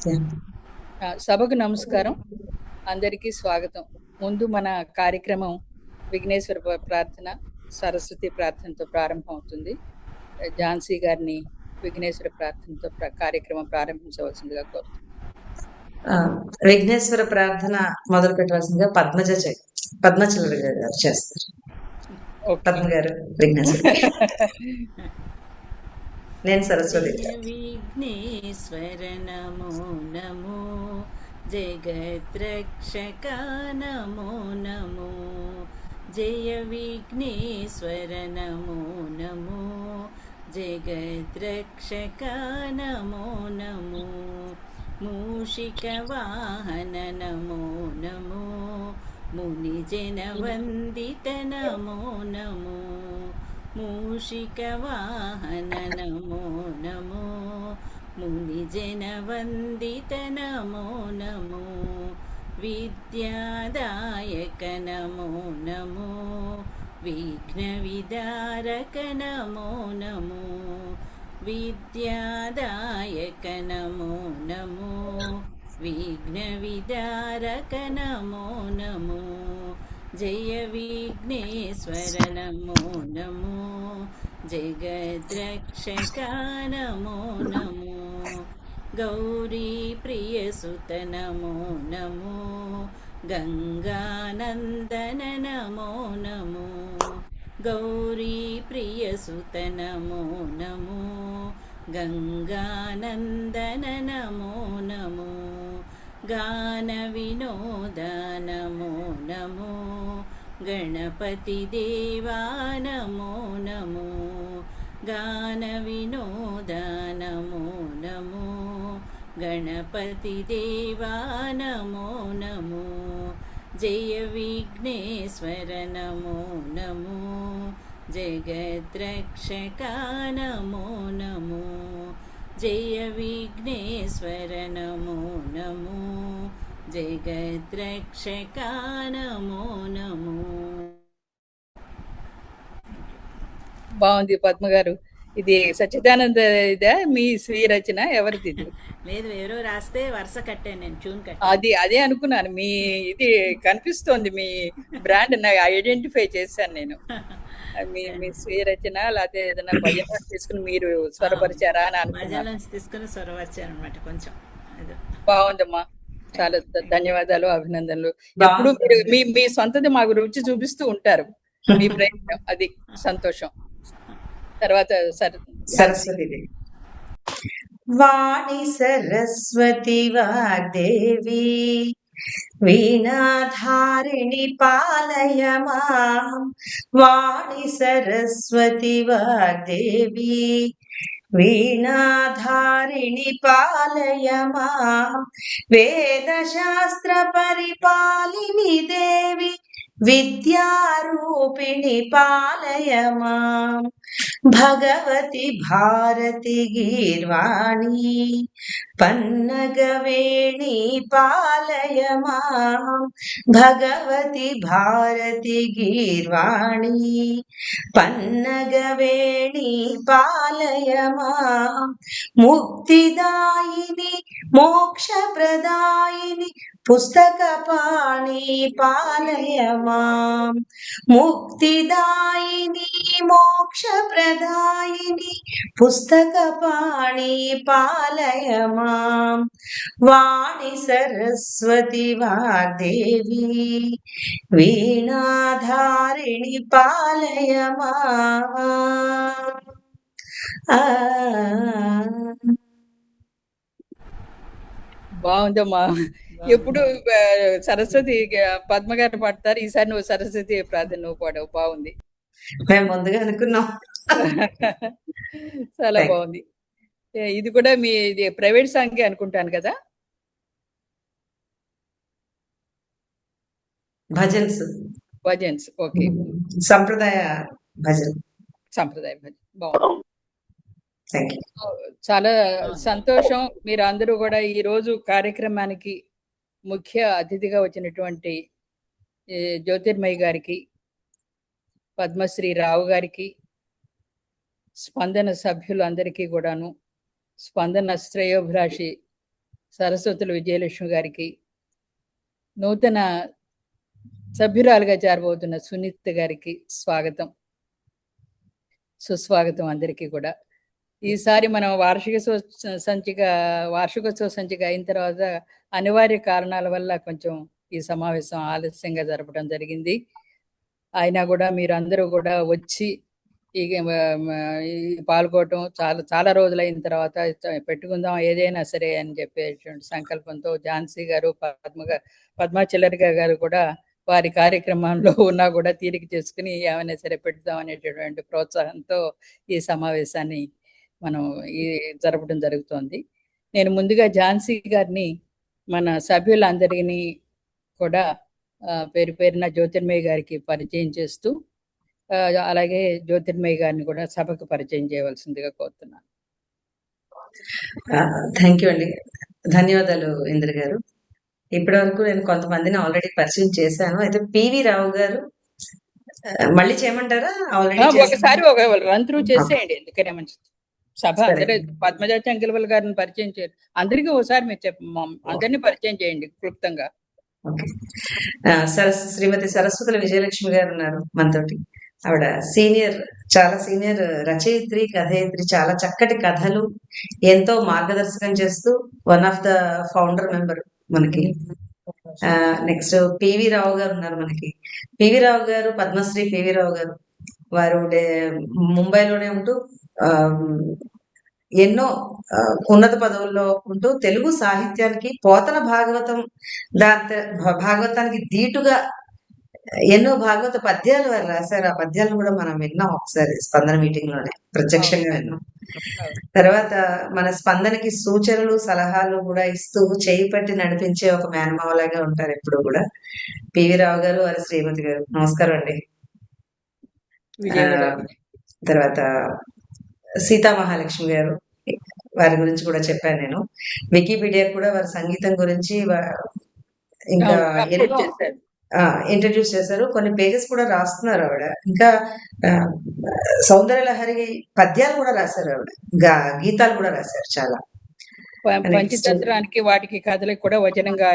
సభకు నమస్కారం, అందరికీ స్వాగతం. ముందు మన కార్యక్రమం విఘ్నేశ్వర ప్రార్థన, సరస్వతి ప్రార్థనతో ప్రారంభం అవుతుంది. ఝాన్సీ గారిని విఘ్నేశ్వర ప్రార్థనతో కార్యక్రమం ప్రారంభించవలసిందిగా కోరుతున్నాను. విఘ్నేశ్వర ప్రార్థన మొదలు పెట్టవలసిందిగా పద్మచలరి గారు చేస్తారు. పద్మ గారు విఘ్నేశ్వర. నేను సరస్వతి. విఘ్నేశ్వర నమో నమో, జగద్రక్షక నమో నమో, జయ విఘ్నేశ్వర నమో నమో, జగద్రక్షక నమో నమో, మూషిక వాహన నమో నమో, మునిజన వందిత నమో నమో, మూషిక వాహన నమో నమో, మునిజన వందిత నమో నమో, విద్యాదాయక నమో నమో, విఘ్న విదారక నమో నమో, విద్యాదాయక నమో నమో, విఘ్న విదారక నమో నమో, జయ విఘ్నేశ్వర నమో నమో, జగద్రక్షక నమో నమో, గౌరీ ప్రియసుత నమో నమో, గంగానందన నమో నమో, గౌరీ ప్రియసుత నమో నమో, గంగానందన నమో నమో, గాన వినోద నమో నమో, గణపతి దేవా నమో నమో, గాన వినోద నమో నమో, గణపతి దేవా నమో నమో, జయ విఘ్నేశ్వర నమో నమో, జగద్రక్షక నమో నమో, జయ విఘ్నేశ్వర నమో నమో, జగద్రక్షక నమో నమో. బాగుంది పద్మ గారు. ఇది సచ్చిదానంద ఇదా మీ స్వీయ రచన? ఎవరిది? లేదు, ఎవరో రాస్తే వరుస కట్టాను నేను, ట్యూన్ కట్టాను. అదే అనుకున్నాను. మీ ఇది కనిపిస్తోంది, మీ బ్రాండ్ ఐడెంటిఫై చేశాను నేను. మీ స్వీయ రచన లేకపోతే ఏదైనా భజన తీసుకుని మీరు స్వరపరిచారా అని అనుకున్నాను. తీసుకుని స్వరపరిచాను అనమాట కొంచెం. బాగుందమ్మా, చాలా ధన్యవాదాలు, అభినందనలు. ఎప్పుడు మీరు మీ సొంతది మాకు రుచి చూపిస్తూ ఉంటారు, మీ ప్రయత్నం అది సంతోషం. తర్వాత సరస్వతి వాణి సరస్వతి వాగ్దేవి, వీణాధారిణి పాలయ మాం, వాణి సరస్వతి వాగ్దేవి, వీణాధారిణి పాలయ మాం, వేదశాస్త్ర పరిపాలిని దేవి, విద్యారూపిణి పాలయ మాం, భగవతి భారతి గీర్వాణి, పన్నగవేణి పాలయ మాం, భగవతి భారతి గీర్వాణి, పన్నగవేణి పాలయ మాం, ముక్తిదాయిని మోక్షప్రదాయిని పుస్తకపాణి పాలయ మాం, ముక్తిదాయిని మోక్షప్రదాయిని పుస్తకపాణి పాలయ మాం, వాణి సరస్వతి వాగ్దేవి, వీణాధారిణి పాలయ మాం. బాగుందమ్మా. ఎప్పుడు సరస్వతి పద్మ గారిని పాడతారు, ఈసారి నువ్వు సరస్వతి ప్రార్థన నువ్వు పాడవు. బాగుంది, మేము ముందుగా అనుకున్నాం. చాలా బాగుంది. ఇది కూడా మీ ప్రైవేట్ సాంగ్ అనుకుంటాను కదా? భజన్స్. ఓకే, సంప్రదాయ భజన. బాగుంది. చాలా సంతోషం. మీరు అందరూ కూడా ఈరోజు కార్యక్రమానికి ముఖ్య అతిథిగా వచ్చినటువంటి జ్యోతిర్మయి గారికి, పద్మశ్రీ రావు గారికి, స్పందన సభ్యులందరికీ కూడాను, స్పందన శ్రేయోభిలాషి సరస్వతుల విజయలక్ష్మి గారికి, నూతన సభ్యురాలుగా చేరబోతున్న సునీత గారికి స్వాగతం, సుస్వాగతం అందరికీ కూడా. ఈసారి మనం వార్షికోత్సవ సంచిక అయిన తర్వాత అనివార్య కారణాల వల్ల కొంచెం ఈ సమావేశం ఆలస్యంగా జరపడం జరిగింది. అయినా కూడా మీరు అందరూ కూడా వచ్చి ఈ పాల్గొనడం చాలా రోజులైన తర్వాత పెట్టుకుందాం ఏదైనా సరే అని చెప్పేటువంటి సంకల్పంతో ఝాన్సీ గారు, పద్మా చిల్లరిగా గారు కూడా వారి కార్యక్రమంలో ఉన్నా కూడా తీరిక చేసుకుని ఏమైనా సరే పెడదాం అనేటటువంటి ప్రోత్సాహంతో ఈ సమావేశాన్ని మనం జరపడం జరుగుతోంది. నేను ముందుగా ఝాన్సీ గారిని మన సభ్యులందరినీ కూడా పేరు పేరున జ్యోతిర్మయ్య గారికి పరిచయం చేస్తూ, అలాగే జ్యోతిర్మయ్య గారిని కూడా సభకు పరిచయం చేయవలసిందిగా కోరుతున్నాను. థ్యాంక్ యూ అండి, ధన్యవాదాలు ఇంద్ర గారు. ఇప్పటి వరకు నేను కొంతమందిని ఆల్రెడీ పరిచయం చేశాను. అయితే పివి రావు గారు మళ్ళీ చేయమంటారా? ఆల్రెడీ ఒకసారి ఒక రన్ త్రూ చేసేయండి, ఎందుకనే మంచిది. సభ అందరూ పద్మజ చంకిలవల్ గారిని పరిచయం చేయండి, అందరికీ ఒకసారి మీరు అందరినీ పరిచయం చేయండి క్లుప్తంగా. ఓకే, శ్రీమతి సరస్వతుల విజయలక్ష్మి గారు ఉన్నారు మనతోటి. ఆవిడ చాలా సీనియర్ రచయిత్రి, కథయిత్రి. చాలా చక్కటి కథలు ఎంతో మార్గదర్శకం చేస్తూ one of the founder member మనకి. నెక్స్ట్ పివి రావు గారు ఉన్నారు మనకి. పివి రావు గారు పద్మశ్రీ పివి రావు గారు. వారు ముంబైలోనే ఉంటూ ఎన్నో ఉన్నత పదవుల్లో ఉంటూ తెలుగు సాహిత్యానికి పోతన భాగవతానికి ధీటుగా ఎన్నో భాగవత పద్యాలు వారు రాశారు. ఆ పద్యాలను కూడా మనం విన్నాం ఒకసారి స్పందన మీటింగ్ లోనే, ప్రత్యక్షంగా విన్నాం. తర్వాత మన స్పందనకి సూచనలు సలహాలు కూడా ఇస్తూ చేయి పట్టి నడిపించే ఒక మేనమావలాగా ఉంటారు ఎప్పుడు కూడా పివి రావు గారు, వారి శ్రీమతి గారు. నమస్కారం అండి. తర్వాత సీతా మహాలక్ష్మి గారు, వారి గురించి కూడా చెప్పాను నేను. వికీపీడియా కూడా వారి సంగీతం గురించి ఇంకా ఎన్నో ఇంట్రడ్యూస్ చేశారు. కొన్ని పేజెస్ కూడా రాస్తున్నారు ఆవిడ. ఇంకా సౌందర్య లహరి పద్యాలు కూడా రాశారు ఆవిడ, గీతాలు కూడా రాశారు చాలా. పంచతంత్రానికి వాటికి కథలకు కూడా వచనంగా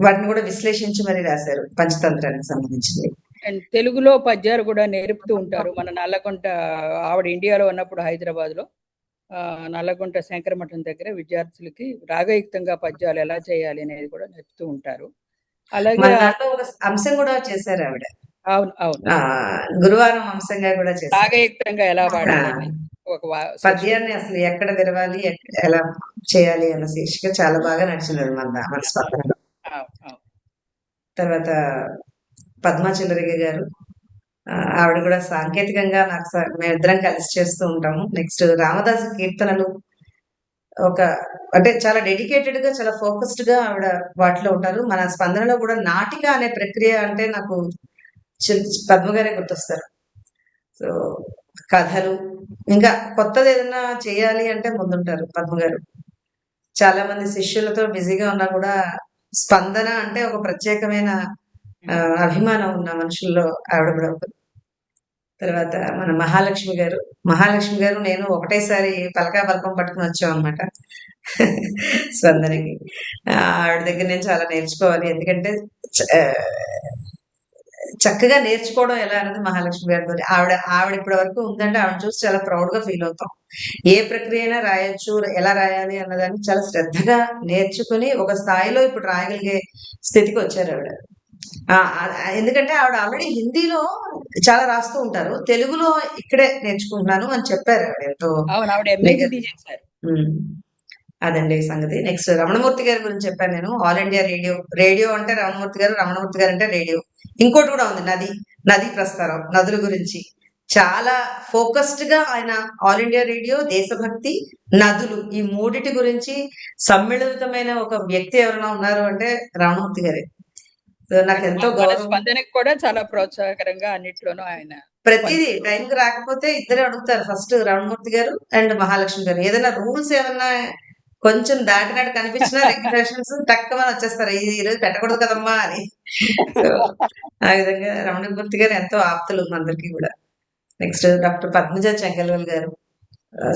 వాటిని కూడా విశ్లేషించి మరి రాశారు, పంచతంత్రానికి సంబంధించింది. అండ్ తెలుగులో పద్యాలు కూడా నేర్పుతూ ఉంటారు. మన నల్లకుంట, ఆవిడ ఇండియాలో ఉన్నప్పుడు హైదరాబాద్ లో నల్లకుంట శంకరమఠం దగ్గర విద్యార్థులకి రాగయుక్తంగా పద్యాలు ఎలా చేయాలి అనేది కూడా నేర్పుతూ ఉంటారు. అలాగే ఒక అంశం కూడా చేశారు ఆవిడ. అవును అవును, గురువారం అంశంగా కూడా చేశారు, రాగయుక్తంగా ఎలా వాడాలి, ఒక పద్యాన్ని అసలు ఎక్కడ విరవాలి, ఎలా చేయాలి అన్న శీర్షిక చాలా బాగా నడిచినది మన స్పందనలో. తర్వాత పద్మా చిల్లరిగ గారు, ఆవిడ కూడా సాంకేతికంగా మేమిద్దరం కలిసి చేస్తూ ఉంటాము. నెక్స్ట్ రామదాసు కీర్తనలు, అంటే చాలా డెడికేటెడ్ గా, చాలా ఫోకస్డ్ గా ఆవిడ వాటిలో ఉంటారు. మన స్పందనలో కూడా నాటిక అనే ప్రక్రియ అంటే నాకు పద్మ గారే గుర్తొస్తారు. సో కథలు, ఇంకా కొత్తది ఏదైనా చేయాలి అంటే ముందుంటారు పద్మ గారు. చాలా మంది శిష్యులతో బిజీగా ఉన్నా కూడా స్పందన అంటే ఒక ప్రత్యేకమైన అభిమానం ఉన్న మనుషుల్లో ఆవిడ కూడా ఒకరు. తర్వాత మన మహాలక్ష్మి గారు నేను ఒకటేసారి పలకా బల్పం పట్టుకుని వచ్చాం అనమాట స్పందనకి. ఆవిడ దగ్గర నేను చాలా నేర్చుకోవాలి, ఎందుకంటే చక్కగా నేర్చుకోవడం ఎలా అనేది మహాలక్ష్మి గారితో. ఆవిడ ఇప్పటి వరకు ఉందంటే ఆవిడ చూసి చాలా ప్రౌడ్ గా ఫీల్ అవుతాం. ఏ ప్రక్రియ అయినా రాయొచ్చు, ఎలా రాయాలి అన్నదాన్ని చాలా శ్రద్ధగా నేర్చుకుని ఒక స్థాయిలో ఇప్పుడు రాయగలిగే స్థితికి వచ్చారు ఆవిడ. ఎందుకంటే ఆవిడ ఆల్రెడీ హిందీలో చాలా రాస్తూ ఉంటారు, తెలుగులో ఇక్కడే నేర్చుకుంటున్నాను అని చెప్పారు ఆవిడ. ఎంతో అదండి సంగతి. నెక్స్ట్ రమణమూర్తి గారి గురించి చెప్పాను నేను. ఆల్ ఇండియా రేడియో అంటే రమణమూర్తి గారు అంటే రేడియో. ఇంకోటి కూడా ఉంది, నదీ ప్రస్తారం, నదుల గురించి చాలా ఫోకస్డ్ గా ఆయన ఆల్ ఇండియా రేడియో, దేశభక్తి, నదులు, ఈ మూడిటి గురించి సమ్మిళితమైన ఒక వ్యక్తి ఎవరైనా ఉన్నారు అంటే రమణమూర్తి గారే. నాకు ఎంతో గౌరవం. స్పందనకి కూడా చాలా ప్రోత్సాహకరంగా అన్నిట్లోనూ ఆయన ప్రతిదీ టైంకి రాకపోతే ఇద్దరే అడుగుతారు, ఫస్ట్ రమణమూర్తి గారు అండ్ మహాలక్ష్మి గారు. ఏదైనా రూల్స్ ఏమన్నా కొంచెం దాటినట్టు కనిపించిన రెగ్యులేషన్స్ తక్కువ వచ్చేస్తారు, ఈ రోజు పెట్టకూడదు కదమ్మా అని. ఆ విధంగా రమణమూర్తి గారు ఎంతో ఆప్తులు అందరికీ కూడా. నెక్స్ట్ డాక్టర్ పద్మజ చెంగల్వల్ గారు,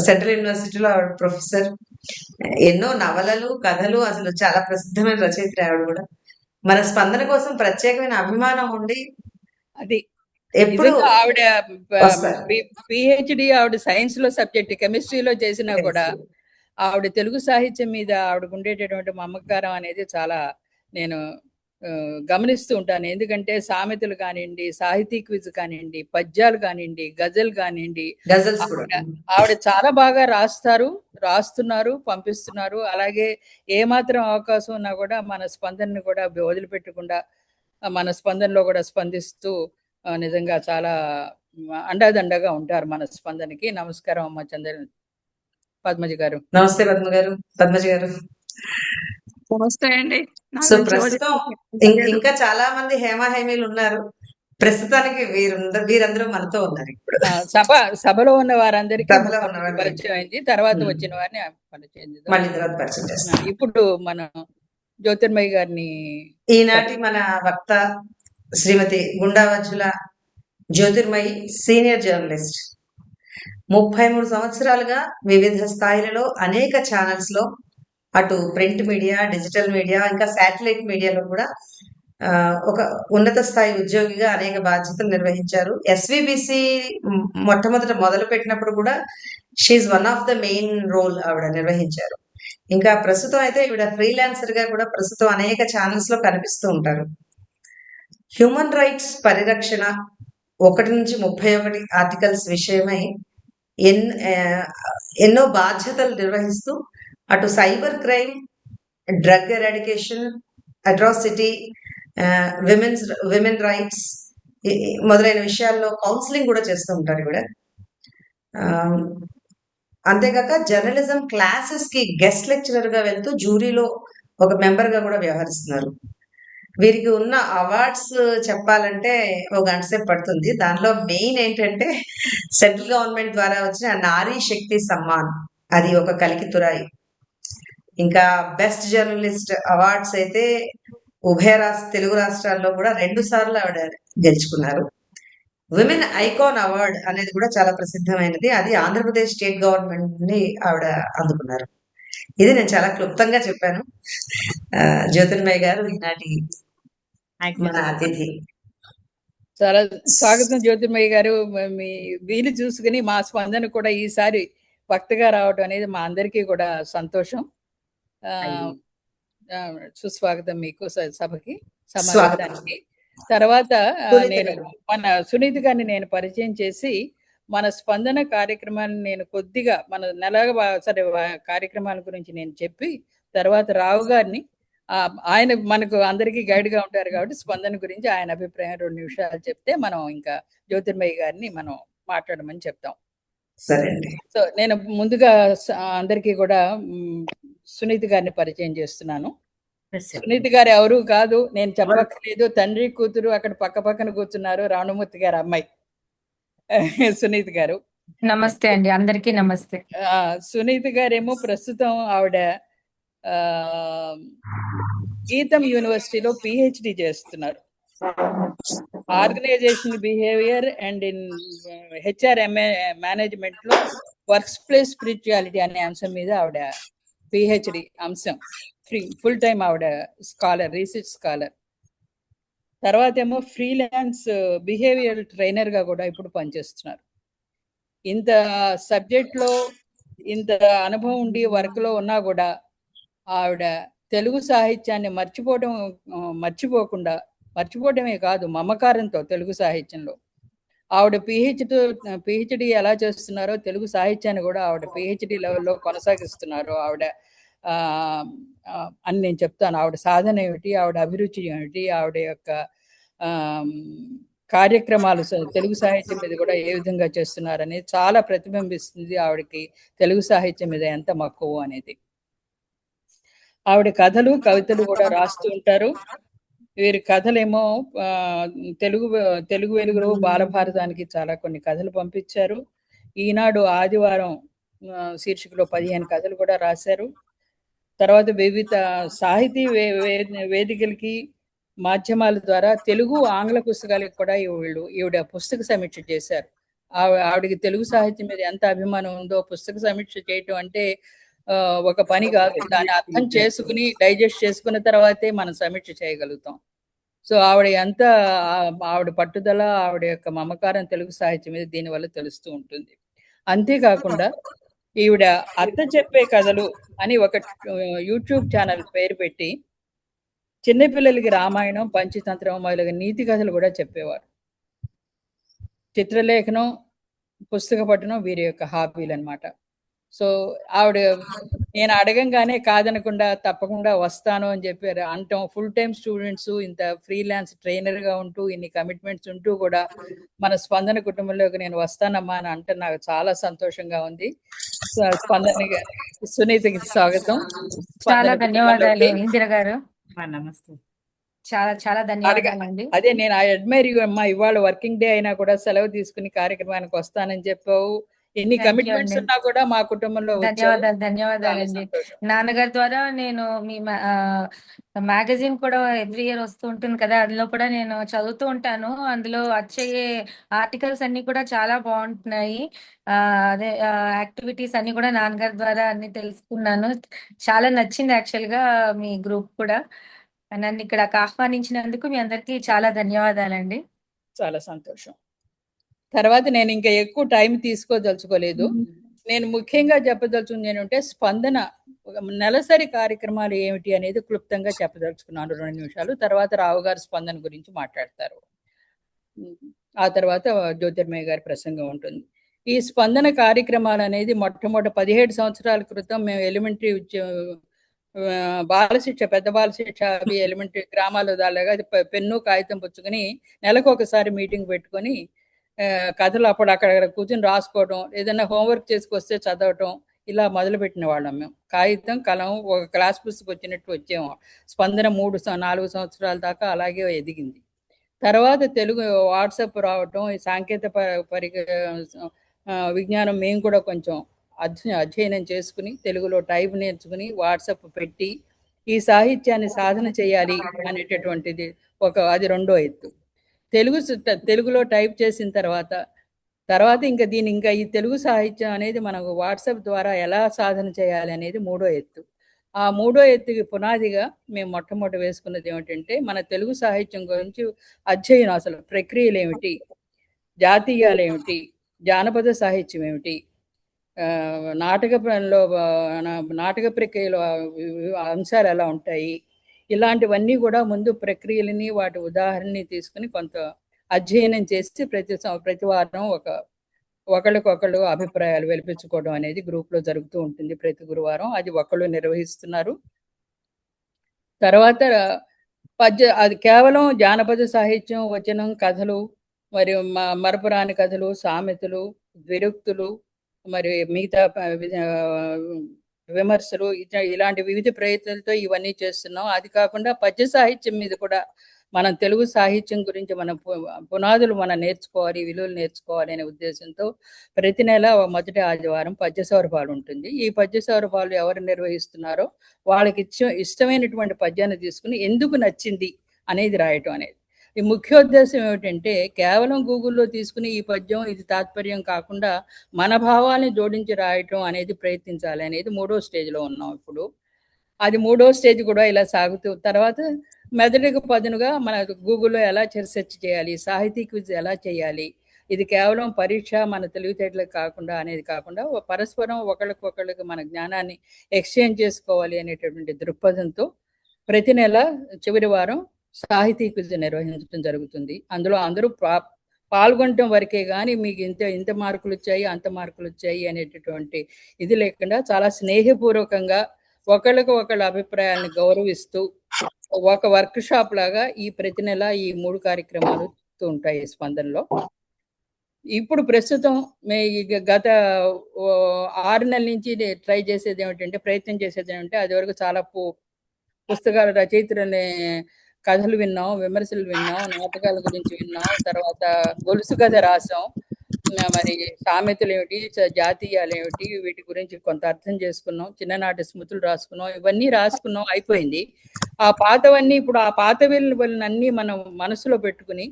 సెంట్రల్ యూనివర్సిటీలో ఆవిడ ప్రొఫెసర్. ఎన్నో నవలలు, కథలు, అసలు చాలా ప్రసిద్ధమైన రచయిత్రి ఆవిడ కూడా. మన స్పందన కోసం ప్రత్యేకమైన అభిమానం ఉండి అది ఎప్పుడు నిజంగా ఆవిడ వస్తారు. పిహెచ్డి ఆవిడ సైన్స్ లో సబ్జెక్ట్ కెమిస్ట్రీలో చేసినా కూడా ఆవిడ తెలుగు సాహిత్యం మీద ఆవిడకు ఉండేటటువంటి మమకారం అనేది చాలా నేను గమనిస్తూ ఉంటాను. ఎందుకంటే సామెతలు కానివ్వండి, సాహితీ క్విజ్ కానివ్వండి, పద్యాలు కానివ్వండి, గజల్ కానివ్వండి, గజల్స్ కూడా ఆవిడ చాలా బాగా రాస్తున్నారు, పంపిస్తున్నారు. అలాగే ఏమాత్రం అవకాశం ఉన్నా కూడా మన స్పందనని కూడా వదిలిపెట్టకుండా మన స్పందనలో కూడా స్పందిస్తూ నిజంగా చాలా అండదండగా ఉంటారు మన స్పందనకి. నమస్కారం అమ్మ పద్మజ గారు. నమస్తే పద్మజ గారు. నమస్తే అండి. సో ప్రస్తుతం ఇంకా చాలా మంది హేమీలు ఉన్నారు. ప్రస్తుతానికి వీరందరూ మనతో ఉన్నారు. ఇప్పుడు సభలో ఉన్న వారందరికీ పరిచయం అయింది. తర్వాత వచ్చిన వారిని పరిచయం చేస్తాం. ఇప్పుడు మనం జ్యోతిర్మయి గారిని, ఈనాటి మన వక్త శ్రీమతి గుండావజ్జుల జ్యోతిర్మయి, సీనియర్ జర్నలిస్ట్. 33 సంవత్సరాలుగా వివిధ స్థాయిలలో అనేక ఛానల్స్ లో, అటు ప్రింట్ మీడియా, డిజిటల్ మీడియా, ఇంకా శాటిలైట్ మీడియాలో కూడా ఒక ఉన్నత స్థాయి ఉద్యోగిగా అనేక బాధ్యతలు నిర్వహించారు. ఎస్విబిసి మొట్టమొదట మొదలు పెట్టినప్పుడు కూడా she one of the main role ఆవిడ నిర్వహించారు. ఇంకా ప్రస్తుతం అయితే ఈవిడ ఫ్రీలాన్సర్ గా కూడా ప్రస్తుతం అనేక ఛానల్స్ లో కనిపిస్తూ ఉంటారు. హ్యూమన్ రైట్స్ పరిరక్షణ 1 నుంచి 31 ఆర్టికల్స్ విషయమై ఎన్నో బాధ్యతలు నిర్వహిస్తూ అటు cyber crime, drug eradication, atrocity, women rights మొదలైన విషయాల్లో కౌన్సిలింగ్ కూడా చేస్తూ ఉంటారు కూడా. అంతేకాక జర్నలిజం క్లాసెస్ కి గెస్ట్ లెక్చరర్ గా వెళ్తూ జ్యూరీలో ఒక మెంబర్ గా కూడా వ్యవహరిస్తున్నారు. వీరికి ఉన్న అవార్డ్స్ చెప్పాలంటే ఒక గంట సేపు పడుతుంది. దానిలో మెయిన్ ఏంటంటే సెంట్రల్ గవర్నమెంట్ ద్వారా వచ్చిన నారీ శక్తి సమ్మాన్, అది ఒక కలికితురాయి. ఇంకా బెస్ట్ జర్నలిస్ట్ అవార్డ్స్ అయితే తెలుగు రాష్ట్రాల్లో కూడా 2 సార్లు ఆవిడ గెలుచుకున్నారు. విమెన్ ఐకాన్ అవార్డ్ అనేది కూడా చాలా ప్రసిద్ధమైనది. అది ఆంధ్రప్రదేశ్ స్టేట్ గవర్నమెంట్ ని ఆవిడ అందుకున్నారు. ఇది నేను చాలా క్లుప్తంగా చెప్పాను. జ్యోతిర్మయి గారు ఈనాటి మన అతిథి. చాలా స్వాగతం జ్యోతిర్మయి గారు. మీ వీలు చూసుకుని మా స్పందన కూడా ఈసారి వక్తగా రావడం అనేది మా అందరికీ కూడా సంతోషం. సుస్వాగతం మీకు సభకి, సమావేశానికి. తర్వాత నేను మన సునీత గారిని నేను పరిచయం చేసి మన స్పందన కార్యక్రమాన్ని నేను కొద్దిగా మన సరే కార్యక్రమాల గురించి నేను చెప్పి, తర్వాత రావు గారిని, ఆయన మనకు అందరికీ గైడ్ గా ఉంటారు కాబట్టి స్పందన గురించి ఆయన అభిప్రాయం 2 నిమిషాలు చెప్తే మనం ఇంకా జ్యోతిర్మయి గారిని మనం మాట్లాడమని చెప్తాం. సో నేను ముందుగా అందరికీ కూడా సునీత గారిని పరిచయం చేస్తున్నాను. సునీత గారు ఎవరు కాదు, నేను చెప్పక్కర్లేదు, తండ్రి కూతురు అక్కడ పక్క పక్కన కూర్చున్నారు, రావణమూర్తి గారు అమ్మాయి సునీత గారు. నమస్తే అండి, అందరికీ నమస్తే. సునీత గారేమో ప్రస్తుతం ఆవిడ గీతం యూనివర్సిటీలో పిహెచ్డి చేస్తున్నారు. Organisation behaviour and in HR management లో వర్క్స్ ప్లేస్ స్పిరిచువాలిటీ అనే అంశం మీద ఆవిడ పిహెచ్డి అంశం, ఫుల్ టైం ఆవిడ స్కాలర్, రీసెర్చ్ స్కాలర్. తర్వాత ఏమో ఫ్రీలాన్స్ బిహేవియర్ ట్రైనర్ గా కూడా ఇప్పుడు పనిచేస్తున్నారు. ఇంత సబ్జెక్ట్ లో ఇంత అనుభవం ఉండి వర్క్ లో ఉన్నా కూడా ఆవిడ తెలుగు సాహిత్యాన్ని మర్చిపోవడమే కాదు, మమకారంతో తెలుగు సాహిత్యంలో ఆవిడ పిహెచ్డి ఎలా చేస్తున్నారో తెలుగు సాహిత్యాన్ని కూడా ఆవిడ పిహెచ్డి లెవెల్లో కొనసాగిస్తున్నారు ఆవిడ అని నేను చెప్తాను. ఆవిడ సాధన ఏమిటి, ఆవిడ అభిరుచి ఏమిటి, ఆవిడ యొక్క కార్యక్రమాలు తెలుగు సాహిత్యం మీద కూడా ఏ విధంగా చేస్తున్నారనేది చాలా ప్రతిబింబిస్తుంది ఆవిడకి తెలుగు సాహిత్యం మీద ఎంత మక్కువ అనేది. ఆవిడ కథలు, కవితలు కూడా రాస్తూ ఉంటారు. వీరి కథలేమో తెలుగు వెలుగులో బాలభారతానికి చాలా కొన్ని కథలు పంపించారు. ఈనాడు ఆదివారం శీర్షికలో 15 కథలు కూడా రాశారు. తర్వాత వివిధ సాహితీ వేదికలకి, మాధ్యమాల ద్వారా తెలుగు, ఆంగ్ల పుస్తకాలకు కూడా ఈవిడ పుస్తక సమీక్ష చేశారు. ఆవిడకి తెలుగు సాహిత్యం మీద ఎంత అభిమానం ఉందో, పుస్తక సమీక్ష చేయటం అంటే ఒక పని కాదు. దాన్ని అర్థం చేసుకుని డైజెస్ట్ చేసుకున్న తర్వాతే మనం సమీక్ష చేయగలుగుతాం. సో ఆవిడ పట్టుదల, ఆవిడ యొక్క మమకారం తెలుగు సాహిత్యం మీద దీనివల్ల తెలుస్తూ ఉంటుంది. అంతేకాకుండా ఈవిడ అర్థం చెప్పే కథలు అని ఒక యూట్యూబ్ ఛానల్ పేరు పెట్టి చిన్నపిల్లలకి రామాయణం, పంచతంత్రం మొదలగు నీతి కథలు కూడా చెప్పేవారు. చిత్రలేఖనం, పుస్తక పఠనం వీరి యొక్క హాబీలు అనమాట. సో ఆవిడ నేను అడగంగానే కాదనకుండా తప్పకుండా వస్తాను అని చెప్పారు. అంటాం ఫుల్ టైం స్టూడెంట్స్, ఇంత ఫ్రీలాన్స్ ట్రైనర్గా ఉంటూ ఇన్ని కమిట్మెంట్స్ ఉంటూ కూడా మన స్పందన కుటుంబంలోకి నేను వస్తానమ్మా అని అంటే నాకు చాలా సంతోషంగా ఉంది. స్పందన సునీతకి స్వాగతం. చాలా ధన్యవాదాలు ఇందిర గారు. నమస్తే. చాలా చాలా ధన్యవాదాలండి. అదే నేను అడ్మైర్ అమ్మా, ఇవాళ వర్కింగ్ డే అయినా కూడా సెలవు తీసుకుని కార్యక్రమానికి వస్తానని చెప్పావు. ఎన్ని కమిట్మెంట్స్ ఉన్నా కూడా మా కుటుంబంలో ధన్యవాదాలండి. నాన్నగారి ద్వారా నేను మీ మ్యాగజైన్ కూడా ఎవ్రీ ఇయర్ వస్తూ ఉంటుంది కదా, అందులో కూడా నేను చదువుతూ ఉంటాను. అందులో వచ్చే ఆర్టికల్స్ అన్ని కూడా చాలా బాగుంటున్నాయి. అదే యాక్టివిటీస్ అన్ని కూడా నాన్నగారి ద్వారా అన్ని తెలుసుకున్నాను. చాలా నచ్చింది యాక్చువల్ గా మీ గ్రూప్ కూడా. నన్ను ఇక్కడ ఆహ్వానించినందుకు మీ అందరికీ చాలా ధన్యవాదాలండి. చాలా సంతోషం. తర్వాత నేను ఇంకా ఎక్కువ టైం తీసుకోదలుచుకోలేదు. నేను ముఖ్యంగా చెప్పదలుచుకుంది ఏంటంటే స్పందన నెలసరి కార్యక్రమాలు ఏమిటి అనేది క్లుప్తంగా చెప్పదలుచుకున్నాను 2 నిమిషాలు. తర్వాత రావు గారు స్పందన గురించి మాట్లాడతారు. ఆ తర్వాత జ్యోతిర్మయ్య గారి ప్రసంగం ఉంటుంది. ఈ స్పందన కార్యక్రమాలు అనేది మొట్టమొదటి 17 సంవత్సరాల క్రితం మేము ఎలిమెంటరీ బాలశిక్ష, పెద్ద బాలశిక్ష అవి ఎలిమెంటరీ గ్రామాల్లో దాలాగా పెన్ను కాగితం పుచ్చుకొని నెలకు ఒకసారి మీటింగ్ పెట్టుకొని కథలు అప్పుడు అక్కడ కూర్చొని రాసుకోవడం, ఏదైనా హోంవర్క్ చేసుకొస్తే చదవటం, ఇలా మొదలుపెట్టిన వాళ్ళం మేము. కాగితం, కలం, ఒక క్లాస్ పుస్తకం వచ్చినట్టు వచ్చాము. స్పందన 3-4 సంవత్సరాల దాకా అలాగే ఎదిగింది. తర్వాత తెలుగు వాట్సాప్ రావటం, ఈ సాంకేతిక విజ్ఞానం మేము కూడా కొంచెం అధ్యయనం చేసుకుని తెలుగులో టైప్ నేర్చుకుని వాట్సాప్ పెట్టి ఈ సాహిత్యాన్ని సాధన చేయాలి అనేటటువంటిది అది 2వ ఎత్తు. తెలుగులో టైప్ చేసిన తర్వాత ఇంకా ఈ తెలుగు సాహిత్యం అనేది మనకు వాట్సాప్ ద్వారా ఎలా సాధన చేయాలి అనేది 3వ ఎత్తు. ఆ 3వ ఎత్తుకి పునాదిగా మేము మొట్టమొదటి వేసుకున్నది ఏమిటంటే మన తెలుగు సాహిత్యం గురించి అధ్యయనం, అసలు ప్రక్రియలు ఏమిటి, జాతీయాలు ఏమిటి, జానపద సాహిత్యం ఏమిటి, నాటక ప్రక్రియలో అంశాలు ఎలా ఉంటాయి, ఇలాంటివన్నీ కూడా ముందు ప్రక్రియలని వాటి ఉదాహరణని తీసుకుని కొంత అధ్యయనం చేసి ప్రతి వారం ఒకళ్ళకొకళ్ళు అభిప్రాయాలు వెలిపించుకోవడం అనేది గ్రూప్లో జరుగుతూ ఉంటుంది ప్రతి గురువారం. అది ఒకళ్ళు నిర్వహిస్తున్నారు. తర్వాత అది కేవలం జానపద సాహిత్యం, వచనం, కథలు, మరియు మరపురాని కథలు, సామెతలు, ద్విరుక్తులు, మరి మిగతా విమర్శలు, ఇలాంటి వివిధ ప్రయత్నాలతో ఇవన్నీ చేస్తున్నాం. అది కాకుండా పద్య సాహిత్యం మీద కూడా మనం తెలుగు సాహిత్యం గురించి మనం పునాదులు మనం నేర్చుకోవాలి, విలువలు నేర్చుకోవాలి అనే ఉద్దేశంతో ప్రతి నెల మొదటి ఆదివారం పద్య సౌరభాలు ఉంటుంది. ఈ పద్య సౌరభాలు ఎవరు నిర్వహిస్తున్నారో వాళ్ళకి ఇష్టమైనటువంటి పద్యాన్ని తీసుకుని ఎందుకు నచ్చింది అనేది రాయటం అనేది. ఈ ముఖ్యోద్దేశం ఏమిటంటే కేవలం గూగుల్లో తీసుకుని ఈ పద్యం ఇది తాత్పర్యం కాకుండా మన భావాల్ని జోడించి రాయటం అనేది ప్రయత్నించాలి అనేది 3వ స్టేజ్లో ఉన్నాం ఇప్పుడు. అది 3వ స్టేజ్ కూడా ఇలా సాగుతూ తర్వాత మెదడుకు పదునుగా మన గూగుల్లో ఎలా సెర్చ్ చేయాలి, సాహితీ క్విజ్ ఎలా చేయాలి, ఇది కేవలం పరీక్ష మన తెలివితేటలకు కాకుండా అనేది కాకుండా పరస్పరం ఒకళ్ళకి మన జ్ఞానాన్ని ఎక్స్చేంజ్ చేసుకోవాలి అనేటటువంటి దృక్పథంతో ప్రతి నెల చివరి వారం సాహితీ క్విజ్ నిర్వహించడం జరుగుతుంది. అందులో అందరూ పాల్గొనటం వరకే కానీ మీకు ఇంత మార్కులు వచ్చాయి, అంత మార్కులు వచ్చాయి అనేటటువంటి ఇది లేకుండా చాలా స్నేహపూర్వకంగా ఒకళ్ళ అభిప్రాయాలను గౌరవిస్తూ ఒక వర్క్ షాప్ లాగా ఈ ప్రతి నెల ఈ 3 కార్యక్రమాలు ఉంటాయి స్పందనలో. ఇప్పుడు ప్రస్తుతం గత 6 నెలల నుంచి ప్రయత్నం చేసేది ఏమిటంటే అది వరకు చాలా పుస్తకాల రచయితలని కథలు విన్నాం, విమర్శలు విన్నాం, నాటకాల గురించి విన్నాం, తర్వాత గొలుసు కథ రాసాం, మరి సామెతలు ఏమిటి, జాతీయాలు ఏమిటి, వీటి గురించి కొంత అర్థం చేసుకున్నాం, చిన్ననాటి స్మృతులు రాసుకున్నాం, ఇవన్నీ రాసుకున్నాం, అయిపోయింది. ఆ పాతవన్నీ ఇప్పుడు ఆ పాత విలువలన్నీ మనం మనసులో పెట్టుకుని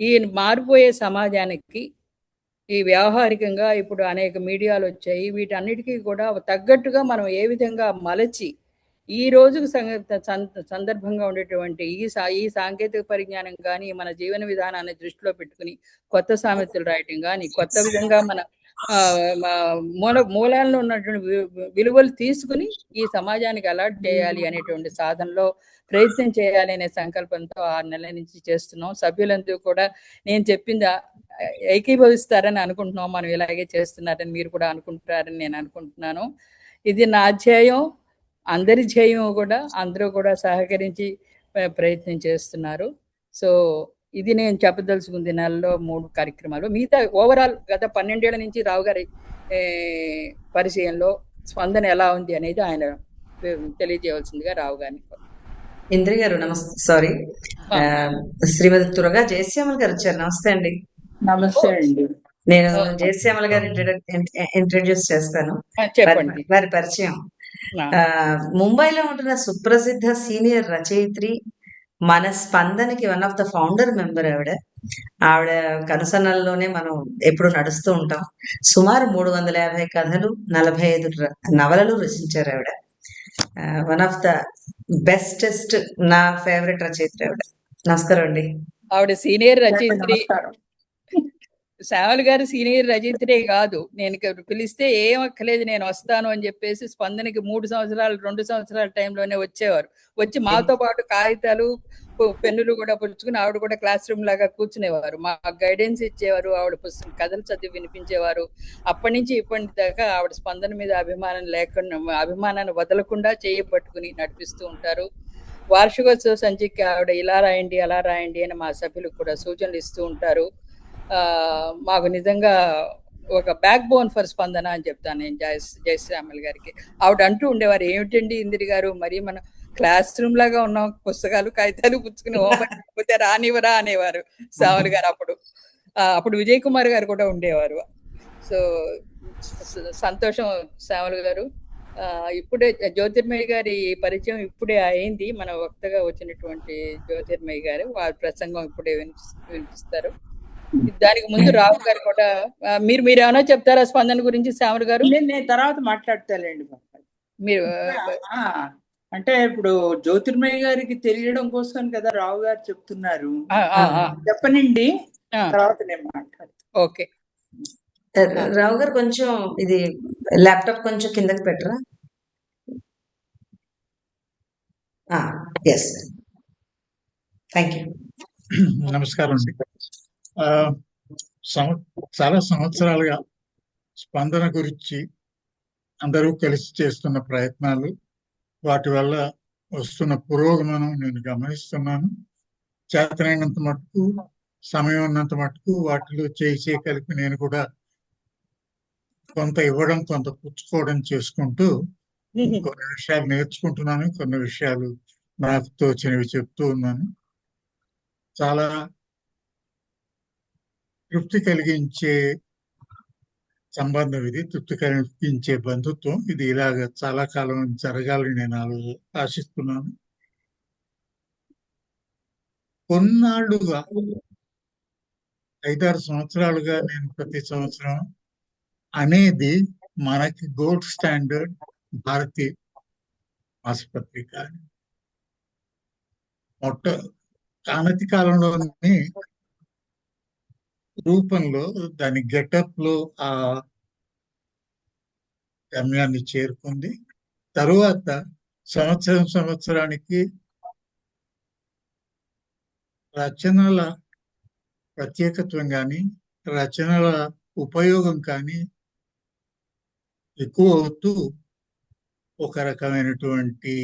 ఈ మారిపోయే సమాజానికి ఈ వ్యావహారికంగా ఇప్పుడు అనేక మీడియాలు వచ్చాయి. వీటన్నిటికీ కూడా తగ్గట్టుగా మనం ఏ విధంగా మలచి ఈ రోజుకు సందర్భంగా ఉండేటువంటి ఈ సాంకేతిక పరిజ్ఞానం కానీ మన జీవన విధానాన్ని దృష్టిలో పెట్టుకుని కొత్త సామెతలు రాయటం కానీ కొత్త విధంగా మన మూలాల్లో ఉన్నటువంటి విలువలు తీసుకుని ఈ సమాజానికి అలర్ట్ చేయాలి అనేటువంటి సాధనలో ప్రయత్నం చేయాలి అనే సంకల్పంతో 6 నెలల నుంచి చేస్తున్నాం. సభ్యులందరూ కూడా నేను చెప్పింది ఏకీభవిస్తారని అనుకుంటున్నాం. మనం ఇలాగే చేస్తున్నారని మీరు కూడా అనుకుంటారని నేను అనుకుంటున్నాను. ఇది నా ధ్యేయం, అందరి ధ్యేయం కూడా. అందరూ కూడా సహకరించి ప్రయత్నం చేస్తున్నారు. సో ఇది నేను చెప్పదలుచుకుంది. నెలలో 3 కార్యక్రమాలు. మిగతా ఓవరాల్ గత 12 ఏళ్ల నుంచి రావు గారి పరిచయంలో స్పందన ఎలా ఉంది అనేది ఆయన తెలియజేయవలసిందిగా రావు గారిని. ఇంద్రి గారు నమస్తే. సారీ, శ్రీమతి తురగా జయశ్యామల గారు వచ్చారు. నమస్తే అండి. నమస్తే అండి. నేను జయశ్యామల గారు ఇంట్రడ్యూస్ చేస్తాను. చెప్పండి. వారి పరిచయం ముంబైలో ఉంటున్న సుప్రసిద్ధ సీనియర్ రచయిత్రి, మన స్పందనకి one of the founder member ఆవిడ కనుసన్నల్లోనే మనం ఎప్పుడు నడుస్తూ ఉంటాం. సుమారు 350 కథలు, 45 నవలలు రచించారు ఆవిడ. వన్ ఆఫ్ ద బెస్టెస్ట్, నా ఫేవరెట్ రచయిత్రి ఆవిడ. నమస్కారం అండి. ఆవిడ సీనియర్ రచయిత్రి, శ్యామల గారు సీనియర్ రచయిత్రే కాదు. నేను పిలిస్తే ఏం అక్కలేదు, నేను వస్తాను అని చెప్పేసి స్పందనకి 2 సంవత్సరాల టైంలోనే వచ్చేవారు. వచ్చి మాతో పాటు కాగితాలు పెన్నులు కూడా పుచ్చుకుని ఆవిడ కూడా క్లాస్ రూమ్ లాగా కూర్చునేవారు. మాకు గైడెన్స్ ఇచ్చేవారు. ఆవిడ కథలు చదివి వినిపించేవారు. అప్పటి నుంచి ఇప్పటి దాకా ఆవిడ స్పందన మీద అభిమానాన్ని వదలకుండా చేయబట్టుకుని నడిపిస్తూ ఉంటారు. వార్షికోత్సవ సంచికి ఆవిడ ఇలా రాయండి అలా రాయండి అని మా సభ్యులకు కూడా సూచనలు ఇస్తూ ఉంటారు. మాకు నిజంగా ఒక బ్యాక్ బోన్ ఫర్ స్పందన అని చెప్తాను నేను జయశ్యామల్ గారికి. ఆవిడ అంటూ ఉండేవారు, ఏమిటండి ఇందిరి గారు, మరి మనం క్లాస్ రూమ్ లాగా ఉన్నాం, పుస్తకాలు కాగితాలు పుచ్చుకుని పోతే రానివరా అనేవారు శ్యామల్ గారు. అప్పుడు విజయ్ కుమార్ గారు కూడా ఉండేవారు. సో సంతోషం శ్యామల్ గారు. ఇప్పుడే జ్యోతిర్మయి గారి పరిచయం ఇప్పుడే అయింది. మన వక్తగా వచ్చినటువంటి జ్యోతిర్మయి గారు వారి ప్రసంగం ఇప్పుడే వినిపిస్తారు. దానికి ముందు రావు గారు కూడా మీరు ఏమైనా చెప్తారా స్పందన గురించి శ్యామల్ గారు? నేను తర్వాత మాట్లాడతానండి. మీరు అంటే ఇప్పుడు జ్యోతిర్మయి గారికి తెలియడం కోసం కదా రావు గారు చెప్తున్నారు. చెప్పనండి, తర్వాత నేను మాట్లాడతాను. ఓకే. రావు గారు కొంచెం ఇది ల్యాప్టాప్ కొంచెం కిందకి పెట్టరా? Yes, thank you. నమస్కారం అండి. చాలా సంవత్సరాలుగా స్పందన గురించి అందరూ కలిసి చేస్తున్న ప్రయత్నాలు, వాటి వల్ల వస్తున్న పురోగమనం నేను గమనిస్తున్నాను. చేతనైనంత మటుకు, సమయం ఉన్నంత మటుకు వాటిలో చేయి కలిపి నేను కూడా కొంత ఇవ్వడం, కొంత పుచ్చుకోవడం చేసుకుంటూ కొన్ని విషయాలు నేర్చుకుంటున్నాను. కొన్ని విషయాలు నాకు తోచినవి చెప్తూ ఉన్నాను. చాలా తృప్తి కలిగించే సంబంధం ఇది, తృప్తి కలిగించే బంధుత్వం ఇది. ఇలాగ చాలా కాలం జరగాలని నేను ఆశిస్తున్నాను. కొన్నాళ్ళుగా 5-6 సంవత్సరాలుగా నేను ప్రతి సంవత్సరం అనేది మనకి గోల్డ్ స్టాండర్డ్ భారతీయ మాసపత్రిక అనతి కాలంలోనే రూపంలో దాని గెటప్ లో ఆ గమ్యాన్ని చేరుకుంది. తరువాత సంవత్సరానికి రచనల ప్రత్యేకత్వం కానీ, రచనల ఉపయోగం కానీ ఎక్కువ అవుతూ ఒక రకమైనటువంటి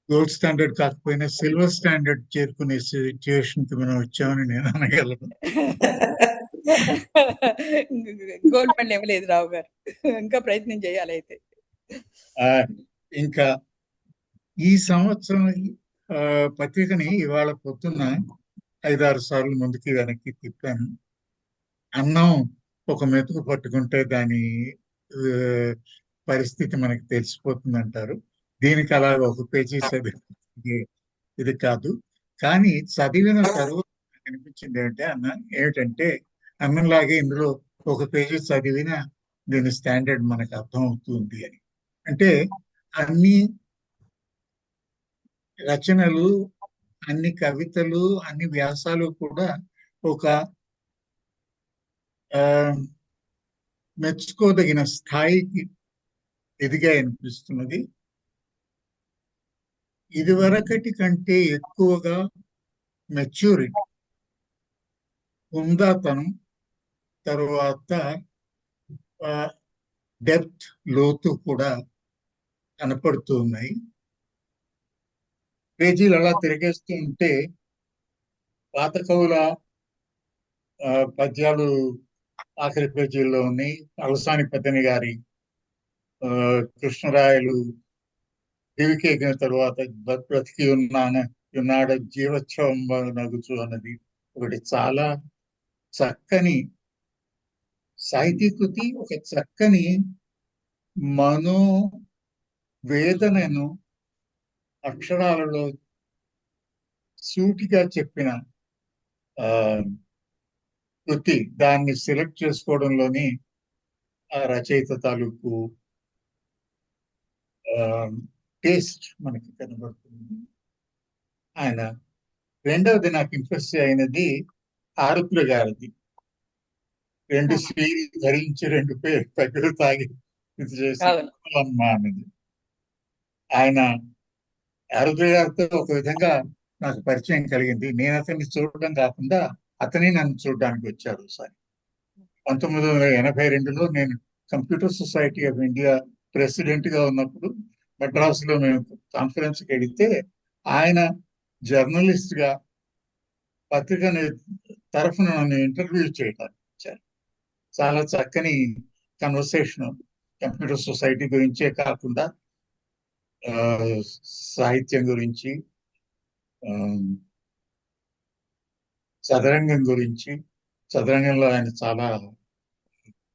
గోల్డ్ స్టాండర్డ్ కాకపోయినా సిల్వర్ స్టాండర్డ్ చేరుకునే సిచ్యువేషన్ కి మనం వచ్చామని నేను అనగలను. గోల్డ్ మెడల్ ఇవ్వలేదు రావు గారు, ఇంకా ప్రయత్నం చేయాలి. అయితే ఇంకా ఈ సంవత్సరం పత్రికని ఇవాళ పొద్దున్న 5-6 సార్లు ముందుకి వెనక్కి తిప్పాను. అన్నం ఒక మెతుకు పట్టుకుంటే దాని పరిస్థితి మనకి తెలిసిపోతుంది అంటారు. దీనికి అలాగ ఒక పేజీ చదివి ఇది కాదు. కానీ చదివిన తర్వాత అనిపించింది ఏమిటంటే అన్నంలాగే ఇందులో ఒక పేజీ చదివిన దీని స్టాండర్డ్ మనకు అర్థం అవుతుంది అని. అంటే అన్ని రచనలు, అన్ని కవితలు, అన్ని వ్యాసాలు కూడా ఒక మెచ్చుకోదగిన స్థాయికి ఎదిగాయి అనిపిస్తున్నది. ఇదివరకటి కంటే ఎక్కువగా మెచ్యూరిటీ, హుందాతనం, తరువాత డెప్త్, లోతు కూడా కనపడుతూ ఉన్నాయి. పేజీలు అలా తిరిగేస్తూ ఉంటే పాత కవుల పద్యాలు ఆఖరి పేజీల్లో ఉన్నాయి. అలసాని పెద్దని గారి కృష్ణరాయలు దివికెగిన తరువాత బ్రతికి ఉన్నాడ జీవోత్సవం నగుచు అన్నది ఒకటి చాలా చక్కని సాహితీకృతి, ఒక చక్కని మనోవేదనను అక్షరాలలో సూటిగా చెప్పిన కృతి. దాన్ని సెలెక్ట్ చేసుకోవడంలోని ఆ రచయిత తాలూకు టేస్ట్ మనకి కనబడుతుంది. ఆయన రెండవది నాకు ఇంప్రెస్ అయినది ఆరుద్ర గారిది. 2 స్త్రీలు ధరించి 2 పెగ్గులు తాగి ఇది చేసి అమ్మా అన్నది. ఆయన ఆరుద్ర గారితో ఒక విధంగా నాకు పరిచయం కలిగింది. నేను అతన్ని చూడడం కాకుండా అతని నన్ను చూడడానికి వచ్చాడు ఒకసారి. 1982లో నేను computer society of India president గా ఉన్నప్పుడు మద్రాసులో మేము కాన్ఫరెన్స్కి వెళితే ఆయన జర్నలిస్ట్ గా పత్రిక తరఫున నన్ను ఇంటర్వ్యూ చేయడానికి వచ్చారు. చాలా చక్కని కన్వర్సేషన్, కంప్యూటర్ సొసైటీ గురించే కాకుండా సాహిత్యం గురించి, చదరంగం గురించి. చదరంగంలో ఆయన చాలా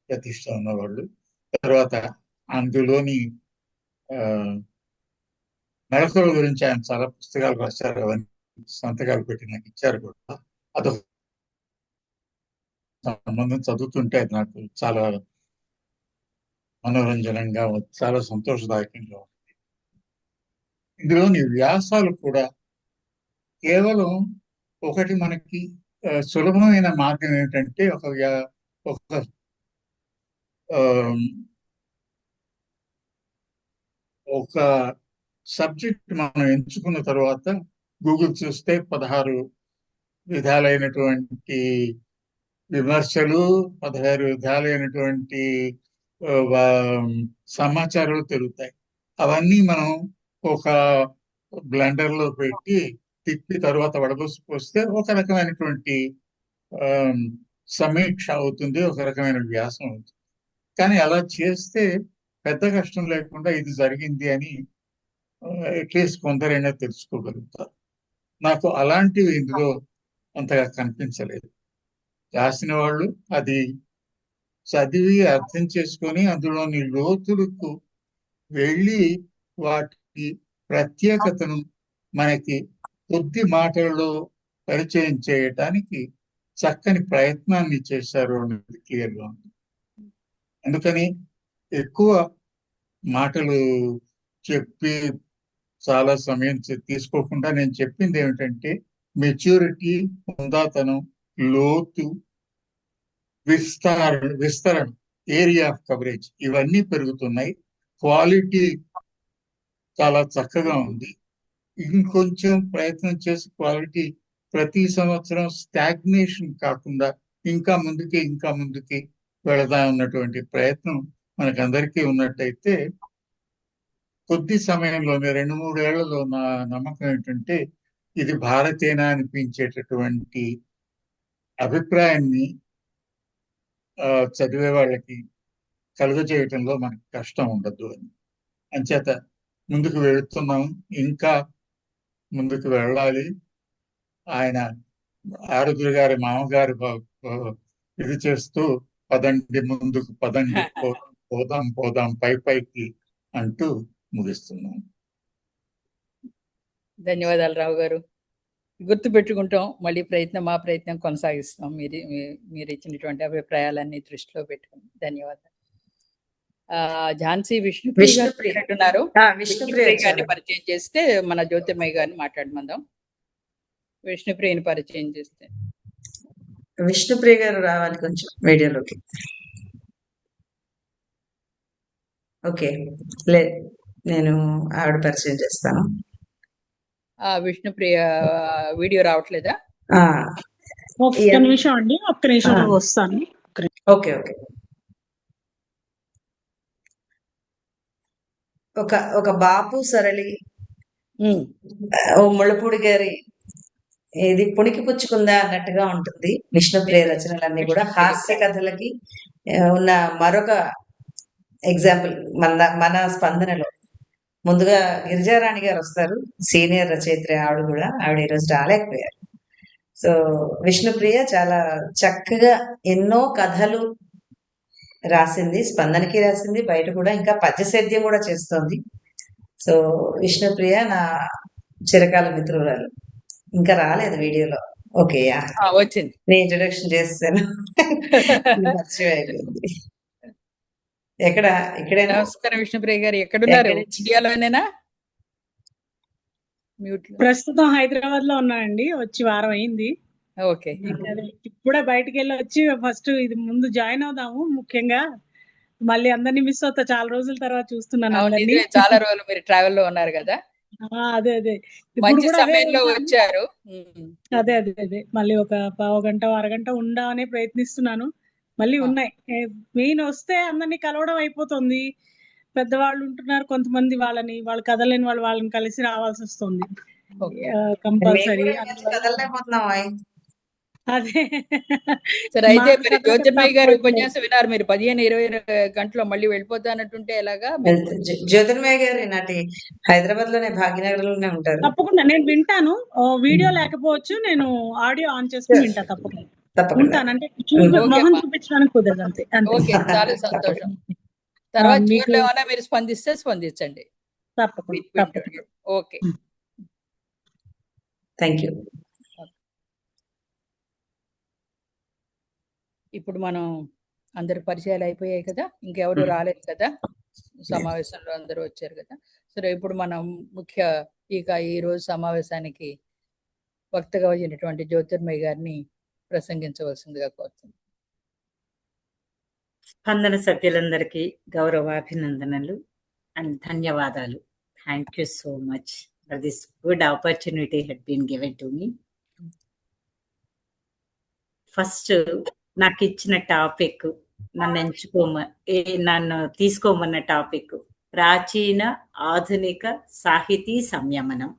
ప్రతిష్ట ఉన్నవాళ్ళు. తర్వాత అందులోని మెళకువల గురించి ఆయన చాలా పుస్తకాలు రాశారు. అవన్నీ సంతకాలు పెట్టి నాకు ఇచ్చారు కూడా. అదొక సంబంధం చదువుతుంటే అది నాకు చాలా మనోరంజనంగా, చాలా సంతోషదాయకంగా ఉంది. ఇందులోని వ్యాసాలు కూడా కేవలం ఒకటి మనకి సులభమైన మార్గం ఏమిటంటే ఒక సబ్జెక్ట్ మనం ఎంచుకున్న తర్వాత గూగుల్ చూస్తే 16 విధాలైనటువంటి విమర్శలు, 16 విధాలైనటువంటి సమాచారాలు తిరుగుతాయి. అవన్నీ మనం ఒక బ్లెండర్ లో పెట్టి తిప్పి తర్వాత వడబోసుకొస్తే ఒక రకమైనటువంటి సమీక్ష అవుతుంది, ఒక రకమైన వ్యాసం అవుతుంది. కానీ అలా చేస్తే పెద్ద కష్టం లేకుండా ఇది జరిగింది అని అట్లీస్ట్ కొందరైనా తెలుసుకోగలుగుతారు. నాకు అలాంటివి ఇందులో అంతగా కనిపించలేదు. రాసిన వాళ్ళు అది చదివి అర్థం చేసుకొని అందులోని లోతులకు వెళ్ళి వాటి ప్రత్యేకతను మనకి కొద్ది మాటలలో పరిచయం చేయటానికి చక్కని ప్రయత్నాన్ని చేశారు అనేది క్లియర్గా ఉంది. అందుకని ఎక్కువ మాటలు చెప్పి చాలా సమయం తీసుకోకుండా నేను చెప్పింది ఏమిటంటే మెచ్యూరిటీ, హుందాతనం, లోతు, విస్తరణ, ఏరియా ఆఫ్ కవరేజ్ ఇవన్నీ పెరుగుతున్నాయి. క్వాలిటీ చాలా చక్కగా ఉంది. ఇంకొంచెం ప్రయత్నం చేసి క్వాలిటీ ప్రతి సంవత్సరం స్టాగ్నేషన్ కాకుండా ఇంకా ముందుకి వెళదా ఉన్నటువంటి ప్రయత్నం మనకందరికీ ఉన్నట్టయితే కొద్ది సమయంలోనే 2-3 ఏళ్లలో నా నమ్మకం ఏంటంటే ఇది భారతేనా అనిపించేటటువంటి అభిప్రాయాన్ని చదివే వాళ్ళకి కలుగజేయటంలో మనకి కష్టం ఉండదు అని. అంచేత ముందుకు వెళుతున్నాం, ఇంకా ముందుకు వెళ్ళాలి. ఆయన ఆరుద్ర గారి మామగారు ఇది చేస్తూ పదండి ముందుకు పదండి, పోదాం పైకి అంటూ ముగిస్తున్నాం. ధన్యవాదాలు రావు గారు. గుర్తు పెట్టుకుంటాం. మళ్ళీ మా ప్రయత్నం కొనసాగిస్తాం. మీరు ఇచ్చినటువంటి అభిప్రాయాలన్నీ దృష్టిలో పెట్టుకుని. ధన్యవాదాలు. ఝాన్సీ విష్ణుప్రియ గారు అంటున్నారు. విష్ణుప్రియ గారిని పరిచయం చేస్తే మన జ్యోతిర్మయ్య గారిని మాట్లాడమందాం. విష్ణుప్రియని పరిచయం చేస్తే. విష్ణుప్రియ గారు రావాలి కొంచెం వీడియోలోకి. ఓకే, లేదు, నేను ఆవిడ పరిచయం చేస్తాను. విష్ణుప్రియ వీడియో రావట్లేదా? ఒక్క నిమిషం అండి, ఒక్క నిమిషం వస్తాను. ఓకే. ఒక బాపు సరళి, ఓ ముళ్ళపూడి గారి ఇది పుణికి పుచ్చుకుందా అన్నట్టుగా ఉంటుంది. విష్ణుప్రియ రచనలన్నీ కూడా హాస్య కథలకి ఉన్న మరొక ఎగ్జాంపుల్ మన స్పందనలో. ముందుగా గిరిజారాణి గారు వస్తారు, సీనియర్ రచయిత్రి. ఆవిడ ఈరోజు రాలేకపోయారు. సో విష్ణుప్రియ చాలా చక్కగా ఎన్నో కథలు రాసింది, స్పందనకి రాసింది, బయట కూడా ఇంకా పద్యసేద్యం కూడా చేస్తోంది. సో విష్ణుప్రియ నా చిరకాల మిత్రురాలు. ఇంకా రాలేదు వీడియోలో. ఓకే, వచ్చింది. నేను ఇంట్రొడక్షన్ చేస్తాను. పరిచయం అయిపోయింది. ఇక్కడేనా? నమస్కారం విష్ణుప్రియ గారు, ఎక్కడున్నారు? ఇండియాలోనేనా? ప్రస్తుతం హైదరాబాద్ లో ఉన్నానండి, వచ్చి వారం అయింది. ఓకే, ఇప్పుడే బయటకు వెళ్ళి వచ్చి ఫస్ట్ ఇది ముందు జాయిన్ అవుదాము. ముఖ్యంగా మళ్ళీ అందరినీ మిస్ అవుతా, చాలా రోజుల తర్వాత చూస్తున్నాను అందరినీ. చాలా రోజులు మీరు ట్రావెల్ లో ఉన్నారు కదా. అదే మంచి సమయంలో వచ్చారు. అదే మళ్ళీ ఒక పావుగంట అరగంట ఉండాలనే ప్రయత్నిస్తున్నాను. మళ్ళీ ఉన్నాయి. మెయిన్ వస్తే అందరినీ కలవడం అయిపోతుంది. పెద్దవాళ్ళు ఉంటున్నారు కొంతమంది, వాళ్ళు కదలేని వాళ్ళని కలిసి రావాల్సి వస్తుంది కంపల్సరీ. అదే సరే, అయితే మరి జ్యోతిర్మయ్య గారి ఉపన్యాసం విన్నారు మీరు. 15-20 గంటలో మళ్ళీ వెళ్ళిపోతానంటుంటే ఎలాగా? జ్యోతిర్మయ్య గారు నాటి హైదరాబాద్ లోనే, భాగ్యనగర్ లోనే ఉంటారు. తప్పకుండా నేను వింటాను. వీడియో లేకపోవచ్చు, నేను ఆడియో ఆన్ చేసుకుని వింటా. తప్పకుండా ఉంటాను. అంటే మొహం చూపించడానికి కుదరదు, అంతే. ఓకే, చాలా సంతోషం. తర్వాత చివరిలో ఏమైనా మీరు స్పందించండి. తప్పకుండా. Okay, thank you. ఇప్పుడు మనం అందరు పరిచయాలు అయిపోయాయి కదా, ఇంకెవరు రాలేదు కదా, సమావేశంలో అందరూ వచ్చారు కదా. సరే, ఇప్పుడు మనం ఈ రోజు సమావేశానికి వక్తగా వచ్చినటువంటి జ్యోతిర్మయ్య గారిని ప్రసంగించవలసిందిగా కోరుతుంది. స్పందన సభ్యులందరికీ గౌరవాభినందనలు అండ్ ధన్యవాదాలు. Thank you so much for this good opportunity had been given to me. First నాకు ఇచ్చిన టాపిక్, నన్ను తీసుకోమన్న టాపిక్ ప్రాచీన ఆధునిక సాహితీ సంయమనం.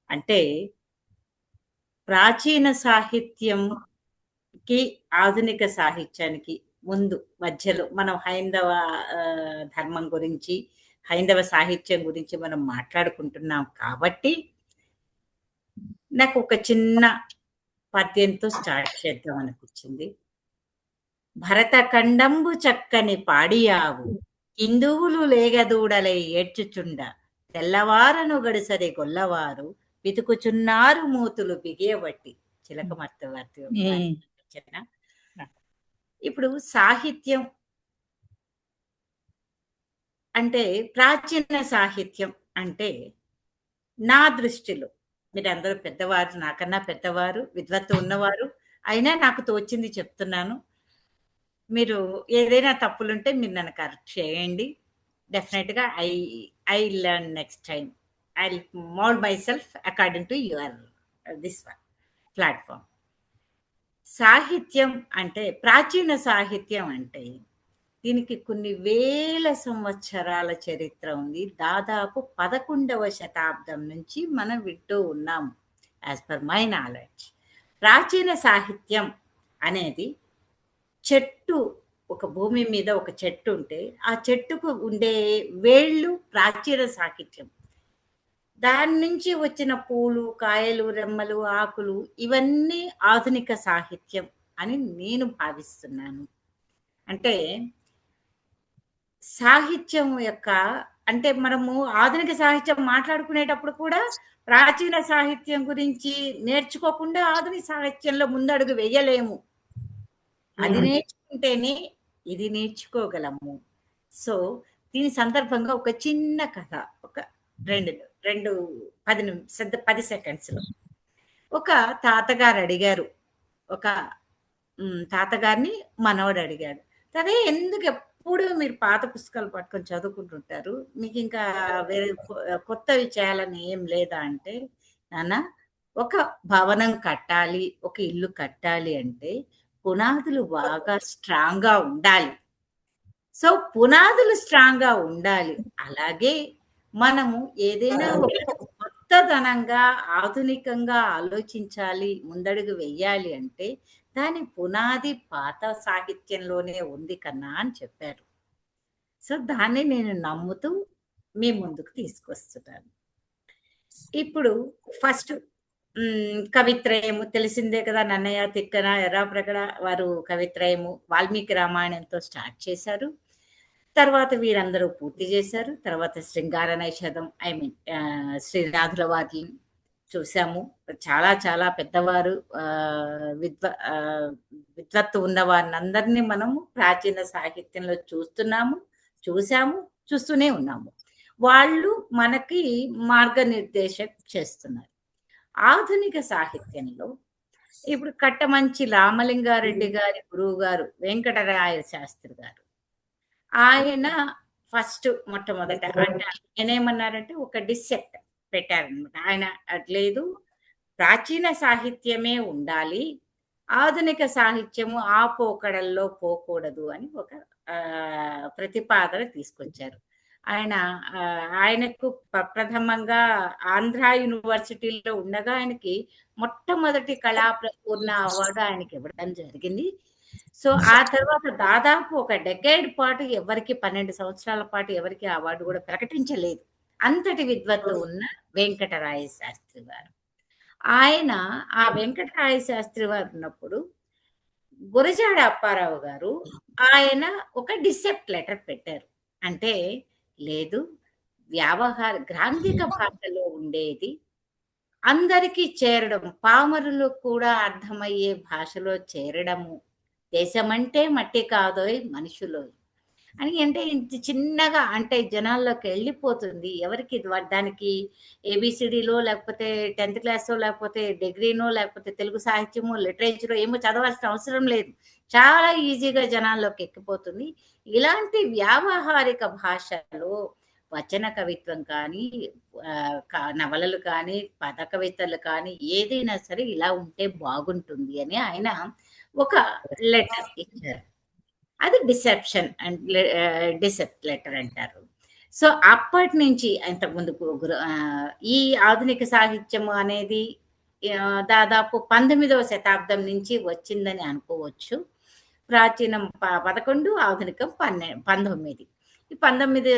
అంటే ప్రాచీన సాహిత్యంకి ఆధునిక సాహిత్యానికి మధ్యలో మనం హైందవ ధర్మం గురించి, హైందవ సాహిత్యం గురించి మనం మాట్లాడుకుంటున్నాం కాబట్టి నాకు ఒక చిన్న పద్యంతో స్టార్ట్ చేద్దాం అనిపించింది. భరతఖండంబు చక్కని పాడియావు, హిందువులు లేగదూడలై ఏడ్చుచుండ, తెల్లవారను గడిసరి గొల్లవారు వెతుకుచున్నారు మూతులు బిగియబట్టి. చిలకమర్తవర్తి. ఇప్పుడు సాహిత్యం అంటే, ప్రాచీన సాహిత్యం అంటే నా దృష్టిలో, మీరందరూ పెద్దవారు, నాకన్నా పెద్దవారు, విద్వత్తు ఉన్నవారు, అయినా నాకు తోచింది చెప్తున్నాను. మీరు ఏదైనా తప్పులుంటే మీరు నన్ను కరెక్ట్ చేయండి. డెఫినెట్గా I learn next time. I mould my self according to your this platform. సాహిత్యం అంటే, ప్రాచీన సాహిత్యం అంటే దీనికి కొన్ని వేల సంవత్సరాల చరిత్ర ఉంది. దాదాపు 11వ శతాబ్దం నుంచి మనం వింటూ ఉన్నాము. యాజ్ పర్ మై నాలెడ్జ్, ప్రాచీన సాహిత్యం అనేది చెట్టు, ఒక భూమి మీద ఒక చెట్టు ఉంటే ఆ చెట్టుకు ఉండే వేళ్ళు ప్రాచీన సాహిత్యం. దాని నుంచి వచ్చిన పూలు, కాయలు, రెమ్మలు, ఆకులు, ఇవన్నీ ఆధునిక సాహిత్యం అని నేను భావిస్తున్నాను. అంటే సాహిత్యం యొక్క అంటే మనము ఆధునిక సాహిత్యం మాట్లాడుకునేటప్పుడు కూడా ప్రాచీన సాహిత్యం గురించి నేర్చుకోకుండా ఆధునిక సాహిత్యంలో ముందడుగు వేయలేము. అది నేర్చుకుంటేనే ఇది నేర్చుకోగలము. సో దీని సందర్భంగా ఒక చిన్న కథ, ఒక 10 సెకండ్స్లో. ఒక తాతగారు అడిగారు, ఒక తాతగారిని మనవడు అడిగాడు, అదే ఎందుకు ఎప్పుడు మీరు పాత పుస్తకాలు పట్టుకొని చదువుకుంటుంటారు, మీకు ఇంకా వేరే కొత్తవి చేయాలని ఏం లేదా అంటే, నాన్న ఒక భవనం కట్టాలి, ఒక ఇల్లు కట్టాలి అంటే పునాదులు బాగా స్ట్రాంగ్ గా ఉండాలి. సో పునాదులు స్ట్రాంగ్ గా ఉండాలి. అలాగే మనము ఏదైనా ఒక కొత్తదనంగా ఆధునికంగా ఆలోచించాలి, ముందడుగు వెయ్యాలి అంటే దాని పునాది పాత సాహిత్యంలోనే ఉంది కన్నా అని చెప్పారు. సో దాన్ని నేను నమ్ముతూ మీ ముందుకు తీసుకొస్తున్నాను. ఇప్పుడు ఫస్ట్ కవిత్రయము తెలిసిందే కదా, నన్నయ్య, తిక్కన, ఎర్రాప్రగడ వారు కవిత్రయము వాల్మీకి రామాయణంతో స్టార్ట్ చేశారు. తర్వాత వీరందరూ పూర్తి చేశారు. తర్వాత శృంగార నైషధం, శ్రీనాథుల వారిని చూసాము. చాలా చాలా పెద్దవారు, విద్వత్తు ఉన్న వారిని అందరినీ మనము ప్రాచీన సాహిత్యంలో చూస్తున్నాము, చూసాము, చూస్తూనే ఉన్నాము. వాళ్ళు మనకి మార్గనిర్దేశం చేస్తున్నారు. ఆధునిక సాహిత్యంలో ఇప్పుడు కట్టమంచి రామలింగారెడ్డి గారి గురువు గారు వెంకటరాయ శాస్త్రి గారు, ఆయన ఫస్ట్ మొట్టమొదట అంటే నేనేమన్నారంటే ఒక డిసెప్ట్ పెట్టారనమాట. ఆయన లేదు, ప్రాచీన సాహిత్యమే ఉండాలి, ఆధునిక సాహిత్యము ఆ పోకడల్లో పోకూడదు అని ఒక ప్రతిపాదన తీసుకొచ్చారు. ఆయనకు ప్రథమంగా ఆంధ్ర యూనివర్సిటీలో ఉండగా ఆయనకి మొట్టమొదటి కళాప్రపూర్ణ అవార్డు ఆయనకి ఇవ్వడం జరిగింది. సో ఆ తర్వాత దాదాపు ఒక డెకేడ్ పాటు ఎవరికి 12 సంవత్సరాల పాటు ఎవరికి అవార్డు కూడా ప్రకటించలేదు. అంతటి విద్వత్తు ఉన్న వెంకటరాయ శాస్త్రి గారు. ఆయన ఆ వెంకటరాయ శాస్త్రి వారు ఉన్నప్పుడు గురజాడ అప్పారావు గారు ఆయన ఒక డిసెప్ట్ లెటర్ పెట్టారు. అంటే లేదు, గ్రాంధిక భాషలో ఉండేది అందరికీ చేరడం, పామరులు కూడా అర్థమయ్యే భాషలో చేరడము, దేశమంటే మట్టి కాదోయ్ మనుషులో అని. అంటే ఇంత చిన్నగా అంటే జనాల్లోకి వెళ్ళిపోతుంది. ఎవరికి దానికి ఏబిసిడిలో లేకపోతే 10th క్లాసో లేకపోతే డిగ్రీనో లేకపోతే తెలుగు సాహిత్యమో లిటరేచరో ఏమో చదవాల్సిన అవసరం లేదు, చాలా ఈజీగా జనాల్లోకి ఎక్కిపోతుంది. ఇలాంటి వ్యావహారిక భాషలో వచన కవిత్వం కానీ, నవలలు కానీ, పద కవితలు కానీ ఏదైనా సరే ఇలా ఉంటే బాగుంటుంది అని ఆయన ఒక లెటర్ ఇచ్చారు. అది డిసెప్షన్ అండ్ డిసెప్ట్ లెటర్ అంటారు. సో అప్పటి నుంచి ఇంతకుముందు ఈ ఆధునిక సాహిత్యం అనేది దాదాపు 19వ శతాబ్దం నుంచి వచ్చిందని అనుకోవచ్చు. ప్రాచీనం 11, ఆధునికం 19. ఈ 19వ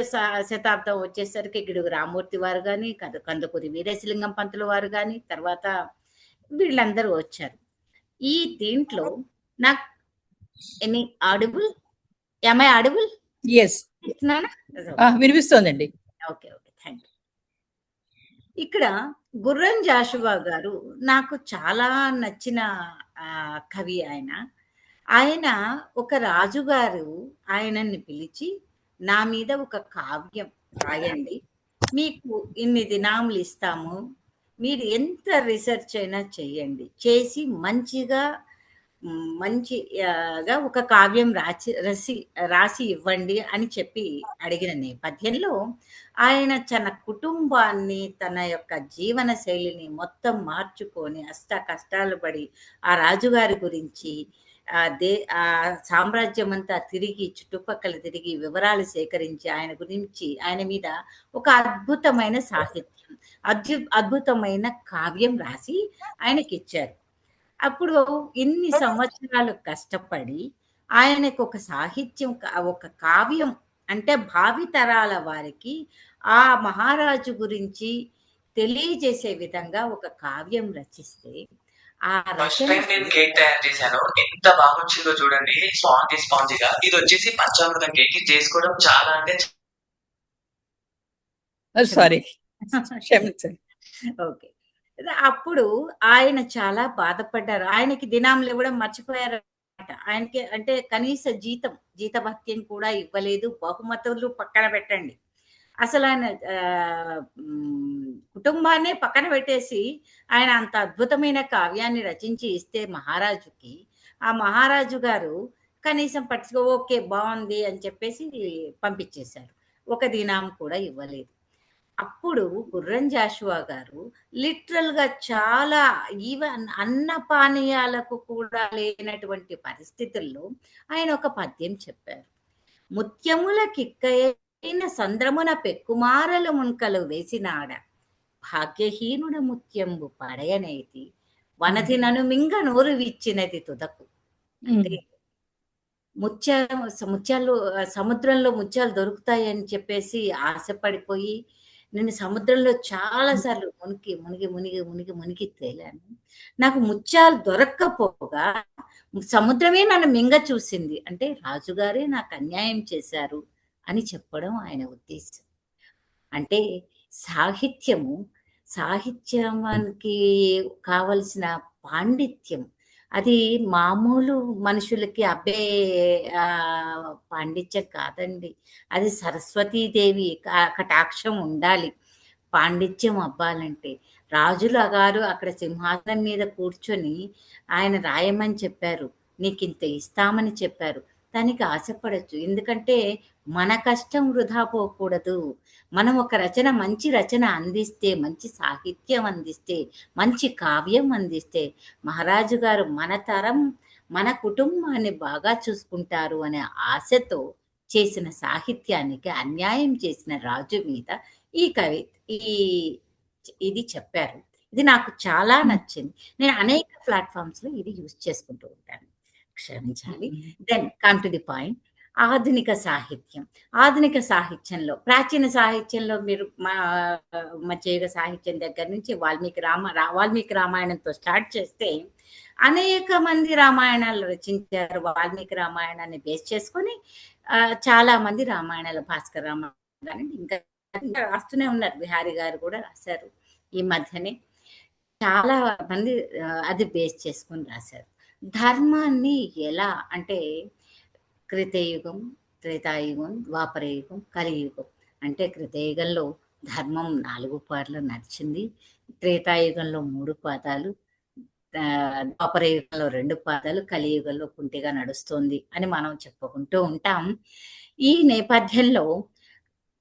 శతాబ్దం వచ్చేసరికి గిడుగు రామూర్తి వారు కానీ, కందుకూరి వీరేశలింగం పంతులు వారు కానీ, తర్వాత వీళ్ళందరూ వచ్చారు. ఈ దీంట్లో నాకు any audible, am I audible? yes, వినిపిస్తోందండి. Okay okay, thank you. ఇక్కడ గుర్రం జాషువా గారు నాకు చాలా నచ్చిన కవి. ఆయన ఒక రాజుగారు ఆయనని పిలిచి, నా మీద ఒక కావ్యం రాయండి, మీకు ఇన్ని దినాములు ఇస్తాము, మీరు ఎంత రీసెర్చ్ అయినా చేయండి, చేసి మంచిగా ఒక కావ్యం రాసి ఇవ్వండి అని చెప్పి అడిగిన నేపథ్యంలో ఆయన తన కుటుంబాన్ని, తన యొక్క జీవన శైలిని మొత్తం మార్చుకొని అష్ట కష్టాలు పడి ఆ రాజుగారి గురించి ఆ సామ్రాజ్యం అంతా తిరిగి చుట్టుపక్కల తిరిగి వివరాలు సేకరించి ఆయన గురించి, ఆయన మీద ఒక అద్భుతమైన సాహిత్యం, అద్భుతమైన కావ్యం రాసి ఆయనకి ఇచ్చారు. అప్పుడు ఇన్ని సంవత్సరాలు కష్టపడి ఆయనకు ఒక సాహిత్యం, ఒక కావ్యం అంటే భావితరాల వారికి ఆ మహారాజు గురించి తెలియజేసే విధంగా ఒక కావ్యం రచిస్తే, ఆ రచన నేను కేక్ తయారు చేశాను, ఎంత బాగా వచ్చిందో చూడండి, స్పాంజీగా. ఇది వచ్చేసి పంచామృతం కేక్. చేసుకోవడం చాలా అంటే సారీ, క్షమించండి. ఓకే. అప్పుడు ఆయన చాలా బాధపడ్డారు. ఆయనకి దినాంలు ఇవ్వడం మర్చిపోయారన్నమాట. ఆయనకి అంటే కనీస జీతభత్యం కూడా ఇవ్వలేదు. బహుమతులు పక్కన పెట్టండి. అసలాయన కుటుంబాన్నే పక్కన పెట్టేసి ఆయన అంత అద్భుతమైన కావ్యాన్ని రచించి ఇస్తే మహారాజుకి, ఆ మహారాజు గారు కనీసం ఓకే బావుంది అని చెప్పేసి పంపించేశారు. ఒక దినాం కూడా ఇవ్వలేదు. అప్పుడు గుర్రం జాషువా గారు లిటరల్‌గా చాలా ఈవెన్ అన్నపానీయాలకు కూడా లేనటువంటి పరిస్థితుల్లో ఆయన ఒక పద్యం చెప్పారు. ముత్యముల కిక్కయైన సంద్రమున పెక్కుమారల మున్కలు వేసినాడ భాగ్యహీనుడ ముత్యంబు పడయనైతి వనతి నను మింగ నోరు విచ్చినది తుదకు. అంటే ముత్యాలు సముద్రంలో ముత్యాలు దొరుకుతాయని చెప్పేసి ఆశపడిపోయి నేను సముద్రంలో చాలా సార్లు మునిగి తేలాను. నాకు ముత్యాలు దొరక్కపోగా సముద్రమే నన్ను మింగ చూసింది. అంటే రాజుగారే నాకు అన్యాయం చేశారు అని చెప్పడం ఆయన ఉద్దేశం. అంటే సాహిత్యానికి కావలసిన పాండిత్యం అది మామూలు మనుషులకి పాండిత్యం కాదండి. అది సరస్వతీదేవి కటాక్షం ఉండాలి పాండిత్యం అవ్వాలంటే. రాజుల గారు అక్కడ సింహాసనం మీద కూర్చొని ఆయన రాయమని చెప్పారు, నీకింత ఇస్తామని చెప్పారు. దానికి ఆశపడచ్చు. ఎందుకంటే మన కష్టం వృధా పోకూడదు. మనం ఒక మంచి రచన అందిస్తే, మంచి సాహిత్యం అందిస్తే, మంచి కావ్యం అందిస్తే మహారాజు గారు మన తరం మన కుటుంబాన్ని బాగా చూసుకుంటారు అనే ఆశతో చేసిన సాహిత్యానికి అన్యాయం చేసిన రాజు మీద ఇది చెప్పారు. ఇది నాకు చాలా నచ్చింది. నేను అనేక ప్లాట్ఫామ్స్ లో ఇది యూజ్ చేసుకుంటూ ఉంటాను, క్షమించాలి. Then come to the point. ఆధునిక సాహిత్యంలో ప్రాచీన సాహిత్యంలో మీరు మధ్యయుగ సాహిత్యం దగ్గర నుంచి వాల్మీకి రామాయణంతో స్టార్ట్ చేస్తే అనేక మంది రామాయణాలు రచించారు. వాల్మీకి రామాయణాన్ని బేస్ చేసుకొని చాలా మంది రామాయణాలు, భాస్కర రామాయణం ఇంకా రాస్తూనే ఉన్నారు. బిహారీ గారు కూడా రాశారు ఈ మధ్యనే. చాలా మంది అది బేస్ చేసుకొని రాశారు. ధర్మాన్ని ఎలా అంటే కృతయుగం, త్రేతాయుగం, ద్వాపరయుగం, కలియుగం. అంటే కృతయుగంలో ధర్మం 4 పార్లు నడిచింది, త్రేతాయుగంలో 3 పాదాలు, ద్వాపరయుగంలో 2 పాదాలు, కలియుగంలో కుంటిగా నడుస్తోంది అని మనం చెప్పుకుంటూ ఉంటాం. ఈ నేపథ్యంలో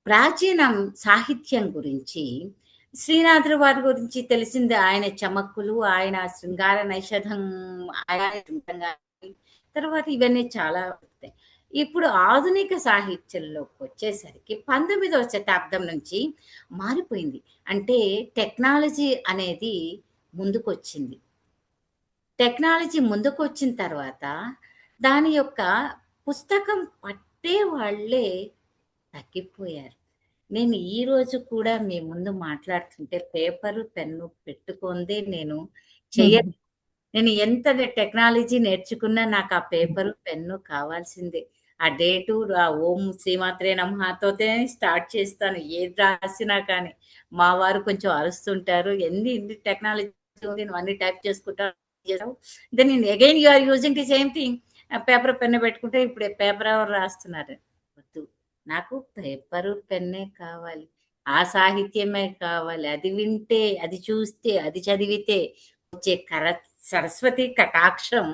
ప్రాచీన సాహిత్యం గురించి శ్రీనాథుల వారి గురించి తెలిసింది. ఆయన చమక్కులు, ఆయన శృంగార నైషధం, తర్వాత ఇవన్నీ చాలా. ఇప్పుడు ఆధునిక సాహిత్యంలోకి వచ్చేసరికి 19వ శతాబ్దం నుంచి మారిపోయింది. అంటే టెక్నాలజీ అనేది ముందుకొచ్చింది. టెక్నాలజీ ముందుకొచ్చిన తర్వాత దాని యొక్క పుస్తకం పట్టే వాళ్ళే తగ్గిపోయారు. నేను ఈ రోజు కూడా మీ ముందు మాట్లాడుతుంటే పేపరు పెన్ను పెట్టుకుందే నేను చెయ్యను. నేను ఎంత టెక్నాలజీ నేర్చుకున్నా నాకు ఆ పేపరు పెన్ను కావాల్సిందే. ఆ డేటు ఆ ఓం శ్రీమాత్రే నమఃతోనే స్టార్ట్ చేస్తాను ఏది రాసినా కానీ. మా వారు కొంచెం అరుస్తుంటారు, ఎన్ని టెక్నాలజీ ఉంది, నువ్వు అన్ని టైప్ చేసుకుంటావు. Then again you are using the same thing. Paper pen పెట్టుకుంటే ఇప్పుడు పేపర్ ఎవరు రాస్తున్నారు? వద్దు, నాకు పేపరు పెన్నే కావాలి, ఆ సాహిత్యమే కావాలి. అది వింటే, అది చూస్తే, అది చదివితే వచ్చే సరస్వతి కటాక్షం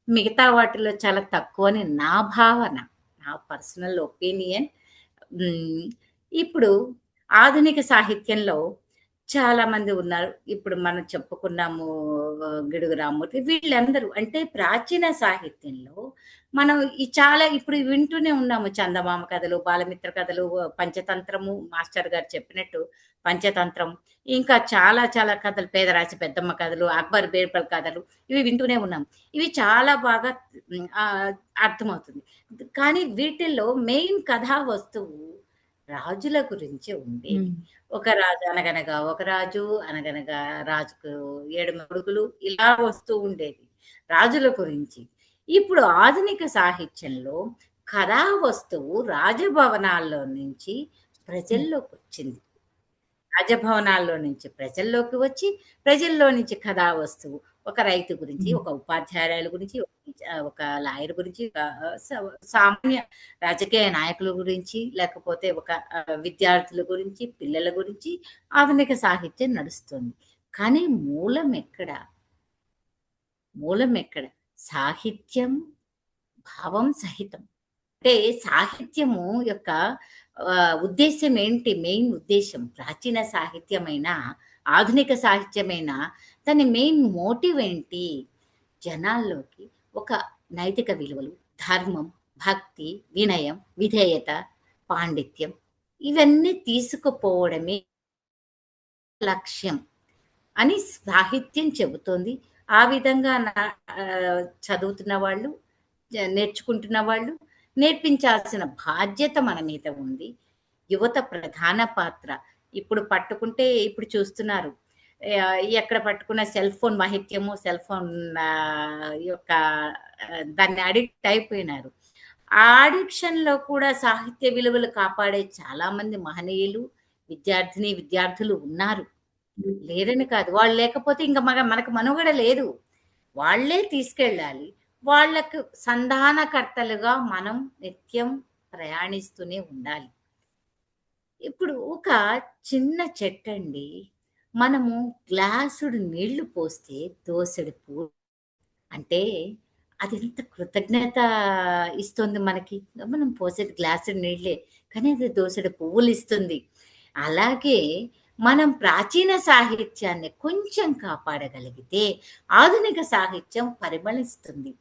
మిగతా వాటిలో చాలా తక్కువ అని నా భావన, నా పర్సనల్ ఒపీనియన్. ఇప్పుడు ఆధునిక సాహిత్యంలో చాలా మంది ఉన్నారు. ఇప్పుడు మనం చెప్పుకున్నాము గిడుగు రామ్మూర్తి, వీళ్ళందరూ. అంటే ప్రాచీన సాహిత్యంలో మనం చాలా ఇప్పుడు వింటూనే ఉన్నాము. చందమామ కథలు, బాలమిత్ర కథలు, పంచతంత్రము, మాస్టర్ గారు చెప్పినట్టు పంచతంత్రం, ఇంకా చాలా చాలా కథలు, పేదరాశి పెద్దమ్మ కథలు, అక్బర్ బీర్బల్ కథలు, ఇవి వింటూనే ఉన్నాం. ఇవి చాలా బాగా అర్థమవుతుంది. కానీ వీటిల్లో మెయిన్ కథా వస్తువు రాజుల గురించి ఉండేది. ఒక రాజు అనగనగా ఒక రాజు, అనగనగా రాజుకు 7 కొడుకులు, ఇలా వస్తూ ఉండేది రాజుల గురించి. ఇప్పుడు ఆధునిక సాహిత్యంలో కథా వస్తువు రాజభవనాల్లో నుంచి ప్రజల్లోకి వచ్చింది. రాజభవనాల్లో నుంచి ప్రజల్లోకి వచ్చి, ప్రజల్లో నుంచి కథా వస్తువు ఒక రైతు గురించి, ఒక ఉపాధ్యాయురాలు గురించి, ఒక లాయర్ గురించి, సామాన్య రాజకీయ నాయకుల గురించి, లేకపోతే ఒక విద్యార్థుల గురించి, పిల్లల గురించి ఆధునిక సాహిత్యం నడుస్తుంది. కానీ మూలం ఎక్కడ? సాహిత్యం భావం సహితం. అంటే సాహిత్యము యొక్క ఉద్దేశం ఏంటి? మెయిన్ ఉద్దేశం ప్రాచీన సాహిత్యమైన ఆధునిక సాహిత్యమైన దాని మెయిన్ మోటివ్ ఏంటి? జనాల్లోకి ఒక నైతిక విలువలు, ధర్మం, భక్తి, వినయం, విధేయత, పాండిత్యం ఇవన్నీ తీసుకుపోవడమే లక్ష్యం అని సాహిత్యం చెబుతోంది. ఆ విధంగా చదువుతున్న వాళ్ళు, నేర్చుకుంటున్న వాళ్ళు, నేర్పించాల్సిన బాధ్యత మన మీద ఉంది. యువత ప్రధాన పాత్ర. ఇప్పుడు పట్టుకుంటే ఇప్పుడు చూస్తున్నారు, ఎక్కడ పట్టుకున్న సెల్ ఫోన్ మహిత్యము, సెల్ ఫోన్ యొక్క దాన్ని అడిక్ట్ అయిపోయినారు. ఆ అడిక్షన్ లో కూడా సాహిత్య విలువలు కాపాడే చాలా మంది మహనీయులు, విద్యార్థులు ఉన్నారు. లేరని కాదు, వాళ్ళు లేకపోతే ఇంకా మనకు మనుగడ లేదు. వాళ్లే తీసుకెళ్ళాలి. వాళ్లకు సంధానకర్తలుగా మనం నిత్యం ప్రయాణిస్తూనే ఉండాలి. ఇప్పుడు ఒక చిన్న చెట్టండి, మనము గ్లాసుడు నీళ్లు పోస్తే దోసెడు పువ్వు, అంటే అది ఎంత కృతజ్ఞత ఇస్తుంది మనకి. మనం పోసేది గ్లాసుడు నీళ్లే, కానీ అది దోసెడు పువ్వులు ఇస్తుంది. అలాగే మనం ప్రాచీన సాహిత్యాన్ని కొంచెం కాపాడగలిగితే ఆధునిక సాహిత్యం పరిమళిస్తుంది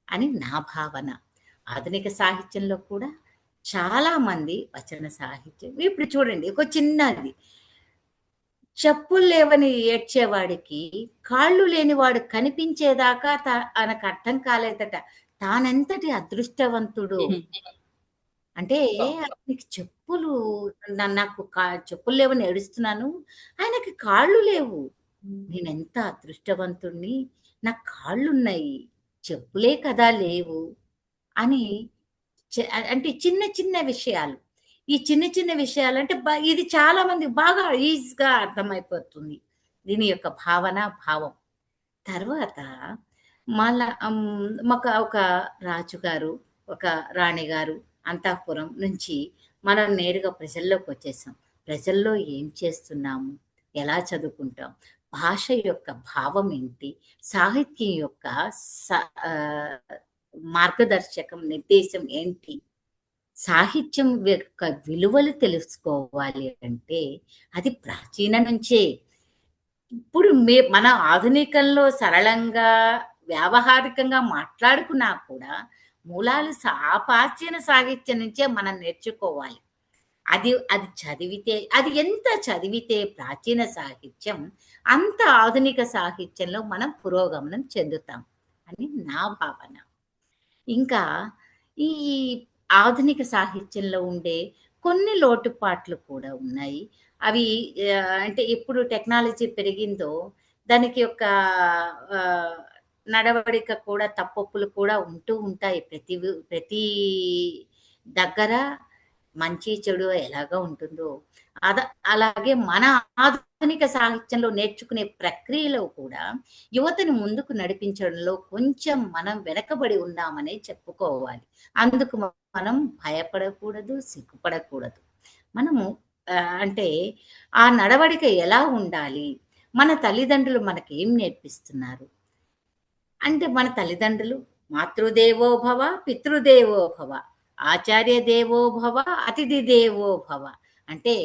అని నా భావన. ఆధునిక సాహిత్యంలో కూడా చాలా మంది వచన సాహిత్యం, ఇప్పుడు చూడండి, ఒక చిన్నది, చెప్పులు లేవని ఏడ్చేవాడికి కాళ్ళు లేనివాడు కనిపించేదాకా తనకు అర్థం కాలేదట తానెంతటి అదృష్టవంతుడు. అంటే ఆయనకి చెప్పులు, నాకు చెప్పులు లేవని ఏడుస్తున్నాను, ఆయనకి కాళ్ళు లేవు, నేనెంత అదృష్టవంతుణ్ణి, నాకు కాళ్ళున్నాయి, చెప్పులే కదా లేవు అని. అంటే చిన్న చిన్న విషయాలు, ఈ చిన్న చిన్న విషయాలు అంటే ఇది చాలా మంది బాగా ఈజీగా అర్థమైపోతుంది దీని యొక్క భావం. తర్వాత మళ్ళా ఒక రాజుగారు, ఒక రాణిగారు అంతఃపురం నుంచి మనం నేరుగా ప్రజల్లోకి వచ్చేసాం. ప్రజల్లో ఏం చేస్తున్నాము, ఎలా చదువుకుంటాం, భాష యొక్క భావం ఏంటి, సాహిత్యం యొక్క మార్గదర్శకం, నిర్దేశం ఏంటి, సాహిత్యం యొక్క విలువలు తెలుసుకోవాలి అంటే అది ప్రాచీన నుంచే. ఇప్పుడు మన ఆధునికంలో సరళంగా వ్యావహారికంగా మాట్లాడుకున్నా కూడా మూలాలు ప్రాచీన సాహిత్యం నుంచే మనం నేర్చుకోవాలి. అది చదివితే, అది ఎంత చదివితే ప్రాచీన సాహిత్యం అంత ఆధునిక సాహిత్యంలో మనం పురోగమనం చెందుతాం అని నా భావన. ఇంకా ఈ ఆధునిక సాహిత్యంలో ఉండే కొన్ని లోటుపాట్లు కూడా ఉన్నాయి. అవి అంటే ఎప్పుడు టెక్నాలజీ పెరిగిందో దానికి ఒక నడవడిక కూడా, తప్పొప్పులు కూడా ఉంటూ ఉంటాయి. ప్రతి దగ్గర మంచి చెడు ఎలాగా ఉంటుందో అలాగే మన ఆధునిక సాహిత్యంలో నేర్చుకునే ప్రక్రియలో కూడా యువతను ముందుకు నడిపించడంలో కొంచెం మనం వెనకబడి ఉన్నామని చెప్పుకోవాలి. అందుకు మనం భయపడకూడదు, సిగ్గుపడకూడదు. మనము అంటే ఆ నడవడిక ఎలా ఉండాలి, మన తల్లిదండ్రులు మనకి ఏం నేర్పిస్తున్నారు అంటే, మన తల్లిదండ్రులు మాతృదేవో భవ, పితృదేవో భవ, ఆచార్య దేవో భవ, అతిథి దేవో భవ అంటే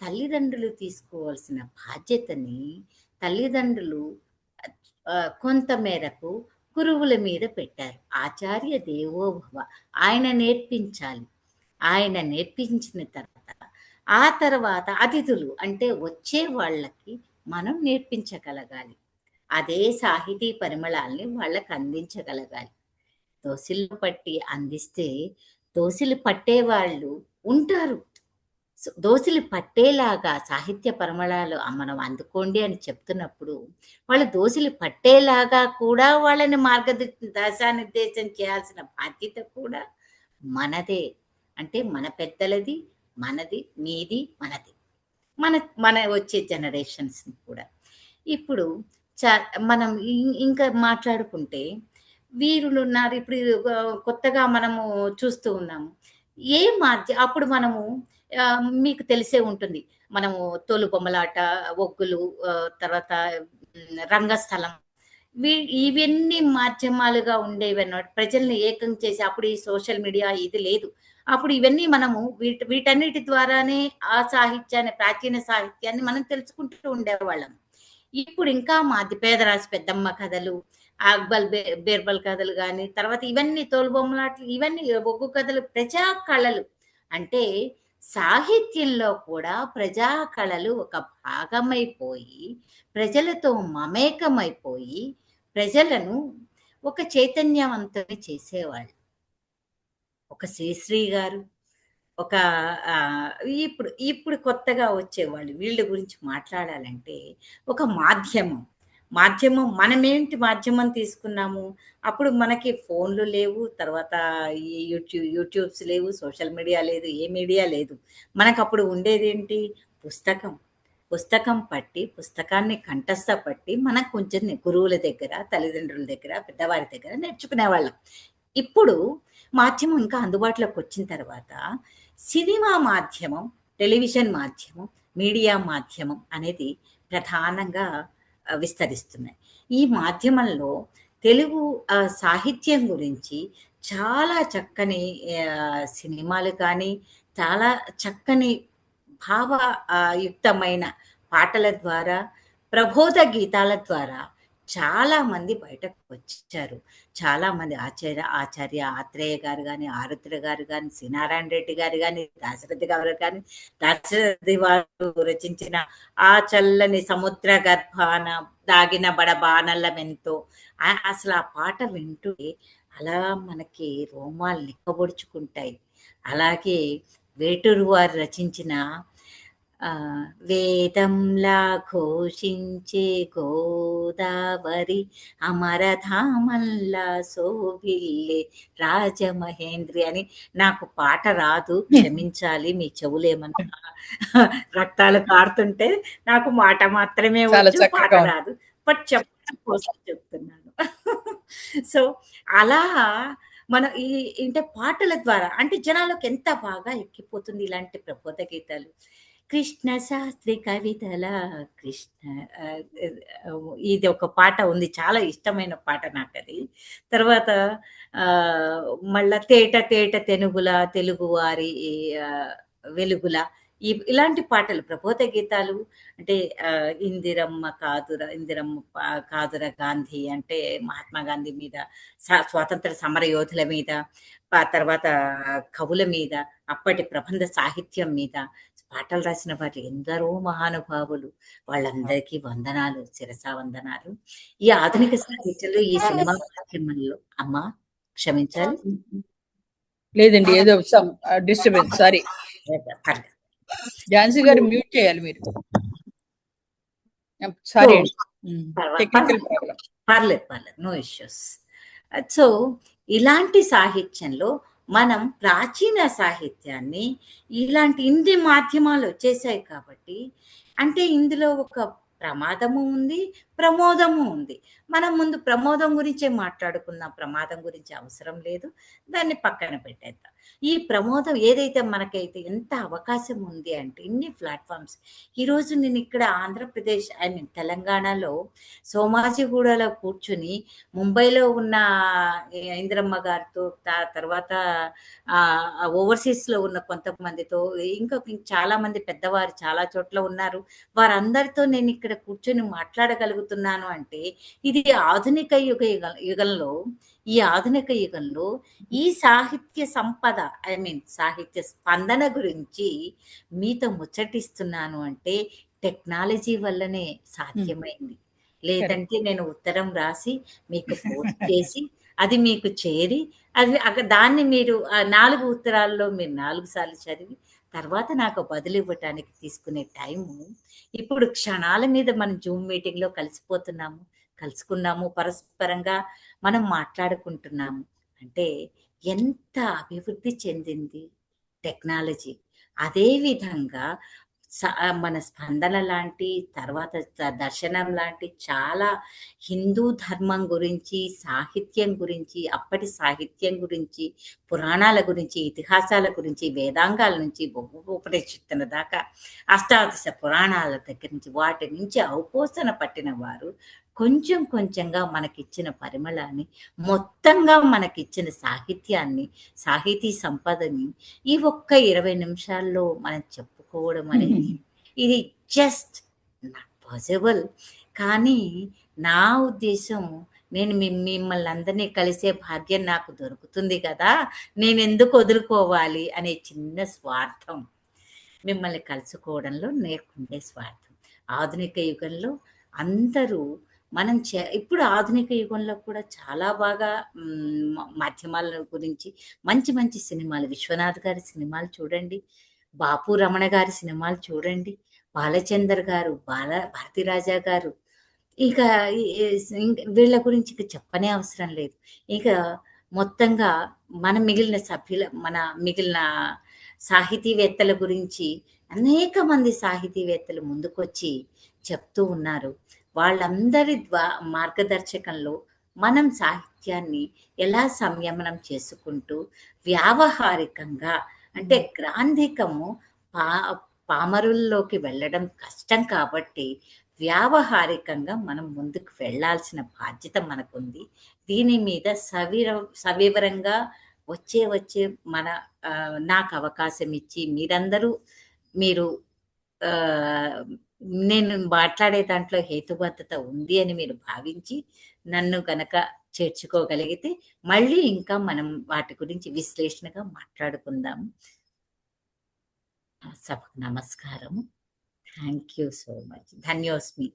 తల్లిదండ్రులు తీసుకోవాల్సిన బాధ్యతని తల్లిదండ్రులు కొంత మేరకు గురువుల మీద పెట్టారు. ఆచార్య దేవో భవ, ఆయన నేర్పించాలి. ఆయన నేర్పించిన ఆ తర్వాత అతిథులు అంటే వచ్చే వాళ్ళకి మనం నేర్పించగలగాలి. అదే సాహితీ పరిమళాల్ని వాళ్ళకి అందించగలగాలి. దోసిళ్ళు పట్టి అందిస్తే దోసిలు పట్టేవాళ్ళు ఉంటారు. దోసిలు పట్టేలాగా సాహిత్య పరిమళాలు మనం అందుకోండి అని చెప్తున్నప్పుడు వాళ్ళు దోసిలు పట్టేలాగా కూడా వాళ్ళని దిశానిర్దేశం చేయాల్సిన బాధ్యత కూడా మనదే. అంటే మన పెద్దలది, మనది, మీది, మనది. మన మన వచ్చే జనరేషన్స్ని కూడా. ఇప్పుడు మనం ఇంకా మాట్లాడుకుంటే వీరులు ఉన్నారు. ఇప్పుడు కొత్తగా మనము చూస్తూ ఉన్నాము. అప్పుడు మనము మీకు తెలిసే ఉంటుంది. మనము తోలుబొమ్మలాట, ఒగ్గులు, తర్వాత రంగస్థలం, ఇవన్నీ మాధ్యమాలుగా ఉండేవన్నమాట. ప్రజల్ని ఏకం చేసి, అప్పుడు ఈ సోషల్ మీడియా ఇది లేదు. అప్పుడు ఇవన్నీ మనము వీటన్నిటి ద్వారానే ఆ సాహిత్యాన్ని, ప్రాచీన సాహిత్యాన్ని మనం తెలుసుకుంటూ ఉండేవాళ్ళం. ఇప్పుడు ఇంకా పేదరాశి పెద్దమ్మ కథలు, అక్బల్ బీర్బల్ కథలు కానీ, తర్వాత ఇవన్నీ తోలుబొమ్మలాట్లు, ఇవన్నీ ఒగ్గు కథలు, ప్రజా కళలు. అంటే సాహిత్యంలో కూడా ప్రజా కళలు ఒక భాగమైపోయి, ప్రజలతో మమేకమైపోయి, ప్రజలను ఒక చైతన్యవంతుని చేసేవాళ్ళు. ఒక శ్రీశ్రీ గారు, ఒక ఇప్పుడు ఇప్పుడు కొత్తగా వచ్చేవాళ్ళు, వీళ్ళ గురించి మాట్లాడాలంటే ఒక మాధ్యమం మనమేంటి మాధ్యమం తీసుకున్నాము. అప్పుడు మనకి ఫోన్లు లేవు, తర్వాత ఈ యూట్యూబ్స్ లేవు, సోషల్ మీడియా లేదు, ఏ మీడియా లేదు. మనకు అప్పుడు ఉండేదేంటి? పుస్తకం పట్టి, పుస్తకాన్ని కంఠస్థ పట్టి, మనకు కొంచెం గురువుల దగ్గర, తల్లిదండ్రుల దగ్గర, పెద్దవారి దగ్గర నేర్చుకునేవాళ్ళం. ఇప్పుడు మాధ్యమం ఇంకా అందుబాటులోకి వచ్చిన తర్వాత సినిమా మాధ్యమం, టెలివిజన్ మాధ్యమం, మీడియా మాధ్యమం అనేది ప్రధానంగా విస్తరిస్తున్నాయి. ఈ మాధ్యమంలో తెలుగు సాహిత్యం గురించి చాలా చక్కని సినిమాలు కానీ, చాలా చక్కని భావయుక్తమైన పాటల ద్వారా, ప్రబోధ గీతాల ద్వారా చాలా మంది బయటకు వచ్చారు. చాలా మంది ఆచార్య ఆత్రేయ గారు కానీ, ఆరుద్ర గారు కానీ, శ్రీనారాయణ రెడ్డి గారు కానీ, దాశరథి గారు కానీ, దాశరథి వారు రచించిన ఆ చల్లని సముద్ర గర్భాన దాగిన బడబానల్లమెంతో, అసలు ఆ పాట వింటుంటే అలా మనకి రోమాలు నిక్కబొడుచుకుంటాయి. అలాగే వేటూరు వారు రచించిన వేదంలా ఘోషించే గోదావరి, అమరధామల్లా శోభిల్లే రాజమహేంద్రి అని. నాకు పాట రాదు, క్షమించాలి, మీ చెవులేమన్నా రక్తాలు కారుతుంటే. నాకు మాట మాత్రమే వచ్చు, పాట రాదు, బట్ చెప్పడం కోసం చెప్తున్నాను. సో అలా మనం అంటే పాటల ద్వారా అంటే జనాలకు ఎంత బాగా ఎక్కిపోతుంది ఇలాంటి ప్రబోధ గీతాలు. కృష్ణ శాస్త్రి కవితల ఇది ఒక పాట ఉంది, చాలా ఇష్టమైన పాట నాకు అది. తర్వాత మళ్ళా తేట తెనుగుల తెలుగువారి వెలుగుల, ఇలాంటి పాటలు, ప్రబోధ గీతాలు. అంటే ఇందిరమ్మ కాదుర గాంధీ అంటే మహాత్మా గాంధీ మీద, స్వాతంత్ర సమర యోధుల మీద, తర్వాత కవుల మీద, అప్పటి ప్రబంధ సాహిత్యం మీద పాటలు రాసిన వారు ఎందరో మహానుభావులు. వాళ్ళందరికీ వందనాలు, శిరసా వందనాలు. ఈ ఆధునిక సాహిత్యంలో, ఈ సినిమా మాధ్యమంలో, అమ్మా క్షమించాలి, లేదండి, ఏదో డిస్టర్బెన్స్, సారీ. ఝాన్సీ గారు మ్యూట్ చేయాలి మీరు. Sorry, technical problem. పర్లేదు, నో ఇష్యూస్. సో ఇలాంటి సాహిత్యంలో మనం ప్రాచీన సాహిత్యాన్ని ఇలాంటి ఇన్ని మాధ్యమాలు వచ్చేసాయి కాబట్టి, అంటే ఇందులో ఒక ప్రమాదము ఉంది, ప్రమోదము ఉంది. మనం ముందు ప్రమోదం గురించే మాట్లాడుకున్నాం, ప్రమాదం గురించి అవసరం లేదు, దాన్ని పక్కన పెట్టేద్దాం. ఈ ప్రమోదం ఏదైతే మనకైతే ఎంత అవకాశం ఉంది అంటే, ఇన్ని ప్లాట్ఫామ్స్. ఈరోజు నేను ఇక్కడ ఆంధ్రప్రదేశ్, తెలంగాణలో సోమాజిగూడలో కూర్చుని, ముంబైలో ఉన్న ఇందిరమ్మ గారితో, తర్వాత ఓవర్సీస్లో ఉన్న కొంతమందితో, ఇంకా చాలా మంది పెద్దవారు చాలా చోట్ల ఉన్నారు, వారందరితో నేను ఇక్కడ కూర్చొని మాట్లాడగలుగుతున్నాను అంటే, ఇది ఆధునిక యుగంలో, ఈ ఆధునిక యుగంలో ఈ సాహిత్య సంపద, సాహిత్య స్పందన గురించి మీతో ముచ్చటిస్తున్నాను అంటే టెక్నాలజీ వల్లనే సాధ్యమైంది. లేదంటే నేను ఉత్తరం రాసి మీకు పోస్ట్ చేసి, అది మీకు చేరి, అది దాన్ని మీరు 4 ఉత్తరాల్లో మీరు 4 సార్లు చదివి తర్వాత నాకు బదులు ఇవ్వటానికి తీసుకునే టైము ఇప్పుడు క్షణాల మీద మనం జూమ్ మీటింగ్లో కలుసుకున్నాము, పరస్పరంగా మనం మాట్లాడుకుంటున్నాము. అంటే ఎంత అభివృద్ధి చెందింది టెక్నాలజీ. అదే విధంగా మన స్పందన లాంటి, తర్వాత దర్శనం లాంటి చాలా హిందూ ధర్మం గురించి, సాహిత్యం గురించి, అప్పటి సాహిత్యం గురించి, పురాణాల గురించి, ఇతిహాసాల గురించి, వేదాంగాల నుంచి ఉపనిషత్తుల దాకా, అష్టాదశ పురాణాల దగ్గర నుంచి, వాటి నుంచి ఔపోసన పట్టిన వారు కొంచెం కొంచెంగా మనకిచ్చిన పరిమళాన్ని, మొత్తంగా మనకిచ్చిన సాహిత్యాన్ని, సాహితీ సంపదని ఈ ఒక్క 20 నిమిషాల్లో మనం చెప్పుకోవడం అనేది ఇది జస్ట్ నాట్ పాసిబుల్. కానీ నా ఉద్దేశం, నేను మిమ్మల్ని అందరినీ కలిసే భాగ్యం నాకు దొరుకుతుంది కదా, నేను ఎందుకు వదులుకోవాలి అనే చిన్న స్వార్థం మిమ్మల్ని కలుసుకోవడంలో నేర్చుకునే స్వార్థం. ఆధునిక యుగంలో అందరూ మనం ఇప్పుడు ఆధునిక యుగంలో కూడా చాలా బాగా మాధ్యమాల గురించి మంచి మంచి సినిమాలు, విశ్వనాథ్ గారి సినిమాలు చూడండి, బాపు రమణ గారి సినిమాలు చూడండి, బాలచందర్ గారు, భారతీరాజా గారు, ఇక వీళ్ళ గురించి ఇక చెప్పనే అవసరం లేదు. ఇక మొత్తంగా మన మిగిలిన సాహితీవేత్తల గురించి అనేక మంది సాహితీవేత్తలు ముందుకొచ్చి చెప్తూ ఉన్నారు. వాళ్ళందరి మార్గదర్శకంలో మనం సాహిత్యాన్ని ఎలా సంయమనం చేసుకుంటూ వ్యావహారికంగా, అంటే గ్రాంధికము పామరుల్లోకి వెళ్ళడం కష్టం కాబట్టి వ్యావహారికంగా మనం ముందుకు వెళ్ళాల్సిన బాధ్యత మనకుంది. దీని మీద సవివరంగా వచ్చే నాకు అవకాశం ఇచ్చి మీరు నేను మాట్లాడే దాంట్లో హేతుబద్ధత ఉంది అని మీరు భావించి నన్ను గనక చేర్చుకోగలిగితే మళ్ళీ ఇంకా మనం వాటి గురించి విశ్లేషణగా మాట్లాడుకుందాము. సభకు నమస్కారము. Thank you so much. ధన్యోస్మి.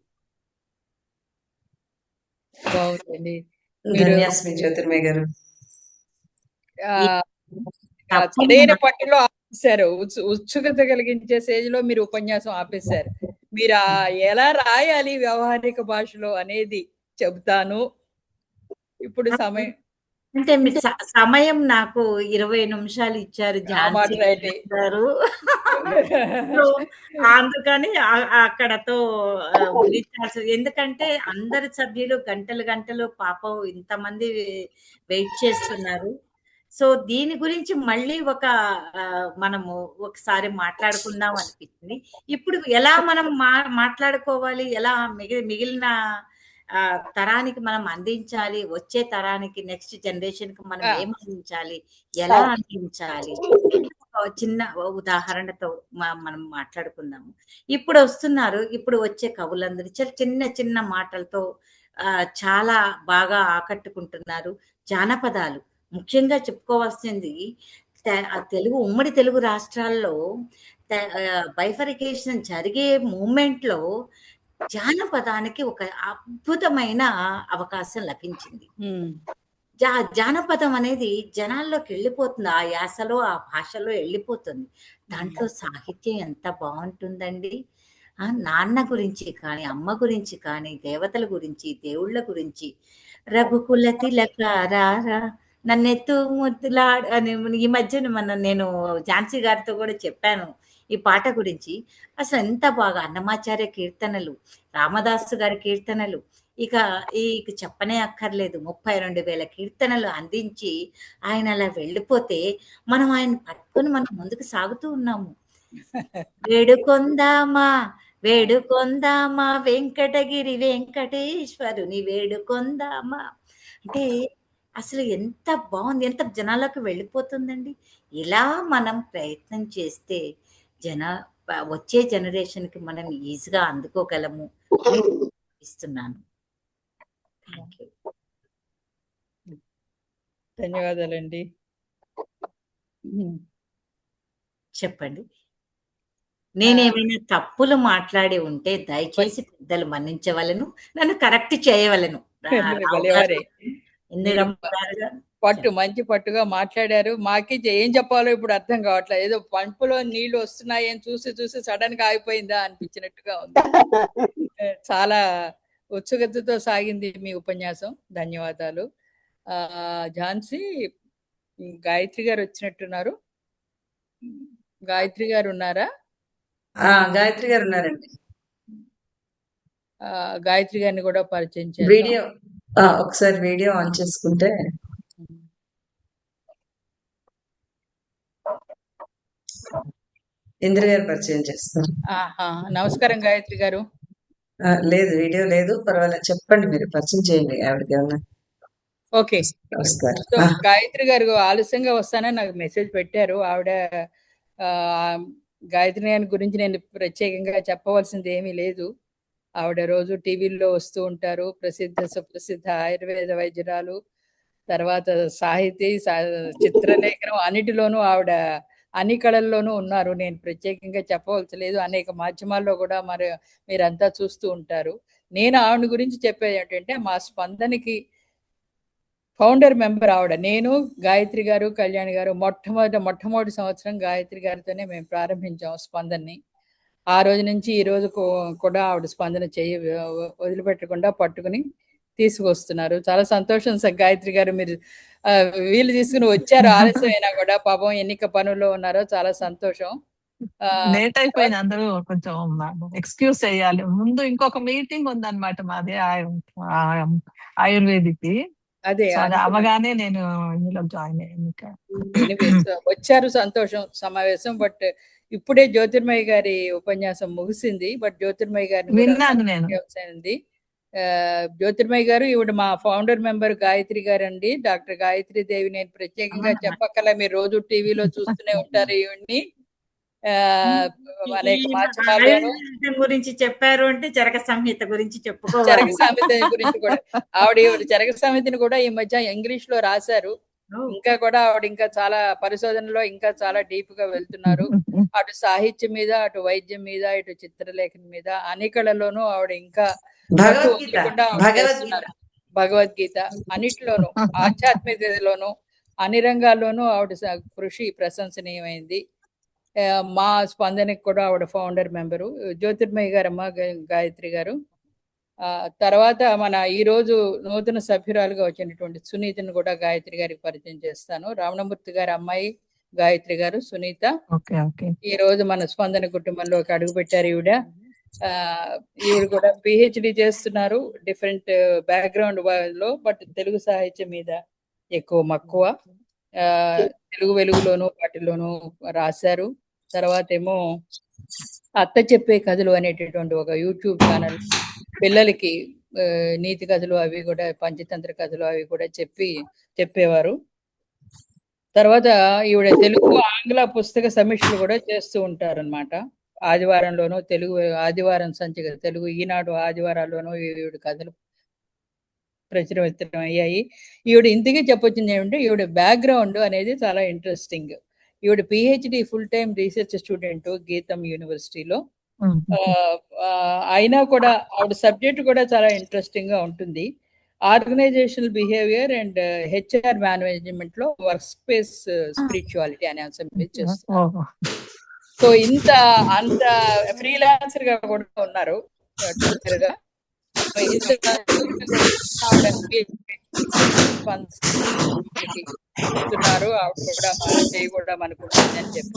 బాగుందండి. ధన్యాస్మి జ్యోతిర్మయ్య గారు. సరైన పట్టులో ఆపేశారు. ఉత్సుకత కలిగించే స్టేజ్ లో మీరు ఉపన్యాసం ఆపేశారు. మీరు ఎలా రాయాలి వ్యవహారిక భాషలో అనేది చెబుతాను. ఇప్పుడు సమయం నాకు 20 నిమిషాలు ఇచ్చారు ఝాన్సీ గారు, అందుకని అక్కడతో ఎందుకంటే అందరి సభ్యులు గంటలు పాపం ఇంతమంది వెయిట్ చేస్తున్నారు. సో దీని గురించి మళ్ళీ మనము ఒకసారి మాట్లాడుకుందాం అనిపించింది. ఇప్పుడు ఎలా మనం మాట్లాడుకోవాలి, ఎలా మిగిలిన తరానికి మనం అందించాలి, వచ్చే తరానికి, నెక్స్ట్ జనరేషన్ కి మనం ఏం అందించాలి, ఎలా అందించాలి, చిన్న ఉదాహరణతో మనం మాట్లాడుకుందాము. ఇప్పుడు వచ్చే కవులందరూ చిన్న మాటలతో చాలా బాగా ఆకట్టుకుంటున్నారు. జానపదాలు ముఖ్యంగా చెప్పుకోవాల్సింది, ఉమ్మడి తెలుగు రాష్ట్రాల్లో బైఫరికేషన్ జరిగే మూమెంట్ లో జానపదానికి ఒక అద్భుతమైన అవకాశం లభించింది. జానపదం అనేది జనాల్లోకి వెళ్ళిపోతుంది, ఆ యాసలో ఆ భాషలో వెళ్ళిపోతుంది. దాంట్లో సాహిత్యం ఎంత బాగుంటుందండి. నాన్న గురించి కానీ, అమ్మ గురించి కానీ, దేవతల గురించి, దేవుళ్ళ గురించి, రఘుకుల తిలకారా నన్నెత్తు ముద్దులాడు అని ఈ మధ్యన నేను ఝాన్సీ గారితో కూడా చెప్పాను ఈ పాట గురించి. అసలు ఎంత బాగా అన్నమాచార్య కీర్తనలు, రామదాసు గారి కీర్తనలు, ఇక చెప్పనే అక్కర్లేదు. 32,000 కీర్తనలు అందించి ఆయన అలా వెళ్ళిపోతే మనం ఆయన పట్టుకొని మనం ముందుకు సాగుతూ ఉన్నాము. వేడుకొందామా వెంకటగిరి వెంకటేశ్వరుని వేడుకొందామా అంటే అసలు ఎంత బాగుంది, ఎంత జనాలకు వెళ్ళిపోతుందండి. ఇలా మనం ప్రయత్నం చేస్తే వచ్చే జనరేషన్ కి మనం ఈజీగా అందుకోగలము ఇస్తున్నాను. ధన్యవాదాలండి. చెప్పండి. నేనేమైనా తప్పులు మాట్లాడి ఉంటే దయచేసి పెద్దలు మన్నించవలను, నన్ను కరెక్ట్ చేయవలను. మంచి పట్టుగా మాట్లాడారు. మాకి ఏం చెప్పాలో ఇప్పుడు అర్థం కావట్లేదు. ఏదో పంపులో నీళ్లు వస్తున్నాయని చూసి సడన్ గా ఆగిపోయిందా అనిపించినట్టుగా ఉంది. చాలా ఉత్సుకతతో సాగింది మీ ఉపన్యాసం. ధన్యవాదాలు. ఝాన్సీ, గాయత్రి గారు వచ్చినట్టున్నారు. గాయత్రి గారు ఉన్నారా? గాయత్రి గారు ఉన్నారండి. గాయత్రి గారిని కూడా పరిచయం చేద్దాం. వీడియో ఒకసారి వీడియో ఆన్ చేసుకుంటే ఇంద్ర గారు పరిచయం చేస్తారు. నమస్కారం గాయత్రి గారు. లేదు, వీడియో లేదు, పర్వాలేదు, చెప్పండి, మీరు పరిచయం చేయండి ఆవిడకి ఏమన్నా. ఓకే, సో గాయత్రి గారు ఆలస్యంగా వస్తానని నాకు మెసేజ్ పెట్టారు. ఆవిడ గాయత్రి గారి గురించి నేను ప్రత్యేకంగా చెప్పవలసింది ఏమీ లేదు. ఆవిడ రోజు టీవీల్లో వస్తూ ఉంటారు. సుప్రసిద్ధ ఆయుర్వేద వైద్యురాలు, తర్వాత సాహితీ, చిత్రలేఖనం అన్నిటిలోనూ ఆవిడ అన్ని కళల్లోనూ ఉన్నారు. నేను ప్రత్యేకంగా చెప్పవలసి లేదు. అనేక మాధ్యమాల్లో కూడా మీరంతా చూస్తూ ఉంటారు. నేను ఆవిడ గురించి చెప్పేది ఏంటంటే, మా స్పందనకి ఫౌండర్ మెంబర్ ఆవిడ. నేను, గాయత్రి గారు, కళ్యాణ్ గారు మొట్టమొదటి సంవత్సరం గాయత్రి గారితోనే మేము ప్రారంభించాము స్పందనని. ఆ రోజు నుంచి ఈ రోజు కూడా ఆవిడ స్పందన వదిలిపెట్టకుండా పట్టుకుని తీసుకొస్తున్నారు. చాలా సంతోషం సార్ గాయత్రి గారు, మీరు వీలు తీసుకుని వచ్చారు. ఆలస్యం అయినా కూడా పాపం ఎన్నిక పనుల్లో ఉన్నారో, చాలా సంతోషం. లేట్ అయిపోయింది, అందరూ కొంచెం ఎక్స్క్యూజ్ చేయాలి. ముందు ఇంకొక మీటింగ్ ఉందన్నమాట మాది ఆయుర్వేదిక్. అదే అవగానే నేను ఇందులో జాయిన్ అయ్యాను. వచ్చారు, సంతోషం. సమావేశం బట్ ఇప్పుడే జ్యోతిర్మయి గారి ఉపన్యాసం ముగిసింది. బట్ జ్యోతిర్మయి గారిని విన్నాను నేను. జ్యోతిర్మయి గారు ఈవిడ మా ఫౌండర్ మెంబర్ గాయత్రి గారు అండి, డాక్టర్ గాయత్రి దేవి. నేను ప్రత్యేకంగా చెప్పక్కల, మీరు రోజు టీవీలో చూస్తూనే ఉంటారు ఈవిడ్ని. అనేక మాధ్యమాల్లోనూ గురించి చెప్పారు అంటే చరక సంహిత గురించి చెప్పుకోవాలి. చరక సంహిత గురించి కూడా ఆవిడ చరక సంహితని కూడా ఈ మధ్య ఇంగ్లీష్ లో రాశారు. ఇంకా కూడా ఆవిడ ఇంకా చాలా పరిశోధనలో ఇంకా చాలా డీప్ గా వెళ్తున్నారు. అటు సాహిత్యం మీద, అటు వైద్యం మీద, ఇటు చిత్రలేఖనం మీద, అన్ని కళల్లోనూ ఆవిడ ఇంకా భగవద్గీత అన్నిటిలోనూ, ఆధ్యాత్మికతలోనూ, అన్ని రంగాల్లోనూ ఆవిడ కృషి ప్రశంసనీయమైంది. మా స్పందనకి కూడా ఆవిడ ఫౌండర్ మెంబరు. జ్యోతిర్మయి గారమ్మ గాయత్రి గారు. తర్వాత మన ఈరోజు నూతన సభ్యురాలుగా వచ్చినటువంటి సునీతను కూడా గాయత్రి గారికి పరిచయం చేస్తాను. రావణమూర్తి గారి అమ్మాయి గాయత్రి గారు, సునీత. ఈ రోజు మన స్పందన కుటుంబంలోకి అడుగు పెట్టారు ఈవిడ. ఈవిడ కూడా పిహెచ్డి చేస్తున్నారు, డిఫరెంట్ బ్యాక్గ్రౌండ్ లో, బట్ తెలుగు సాహిత్యం మీద ఎక్కువ మక్కువ. తెలుగు వెలుగులోను వాటిలోనూ రాశారు. తర్వాత ఏమో అత్త చెప్పే కథలు అనేటటువంటి ఒక యూట్యూబ్ ఛానల్, పిల్లలకి నీతి కథలు అవి కూడా, పంచతంత్ర కథలు అవి కూడా చెప్పేవారు. తర్వాత ఈవిడ తెలుగు ఆంగ్ల పుస్తక సమీక్షలు కూడా చేస్తూ ఉంటారు అన్నమాట. ఆదివారంలోనూ తెలుగు ఆదివారం సంచిక, తెలుగు ఈనాడు ఆదివారాల్లోనూ ఈవిడ కథలు ప్రచురితం అయ్యాయి. ఈవిడ ఇంతకీ చెప్పొచ్చింది ఏమంటే, ఈవిడ బ్యాక్గ్రౌండ్ అనేది చాలా ఇంట్రెస్టింగ్. ఈవిడ PhD full time research student గీతం యూనివర్సిటీలో. అయినా కూడా ఆవిడ సబ్జెక్ట్ కూడా చాలా ఇంట్రెస్టింగ్ గా ఉంటుంది. Organisational behaviour and HR management లో వర్క్ స్పేస్ స్పిరిచువాలిటీ అనే అంశం మీద చేస్తున్నారు. సో అంత ఫ్రీలాన్సర్ గా కూడా ఉన్నారు. చూస్తున్నారు. ఆవిడ కూడా చేయి కూడా మనకు అని చెప్పి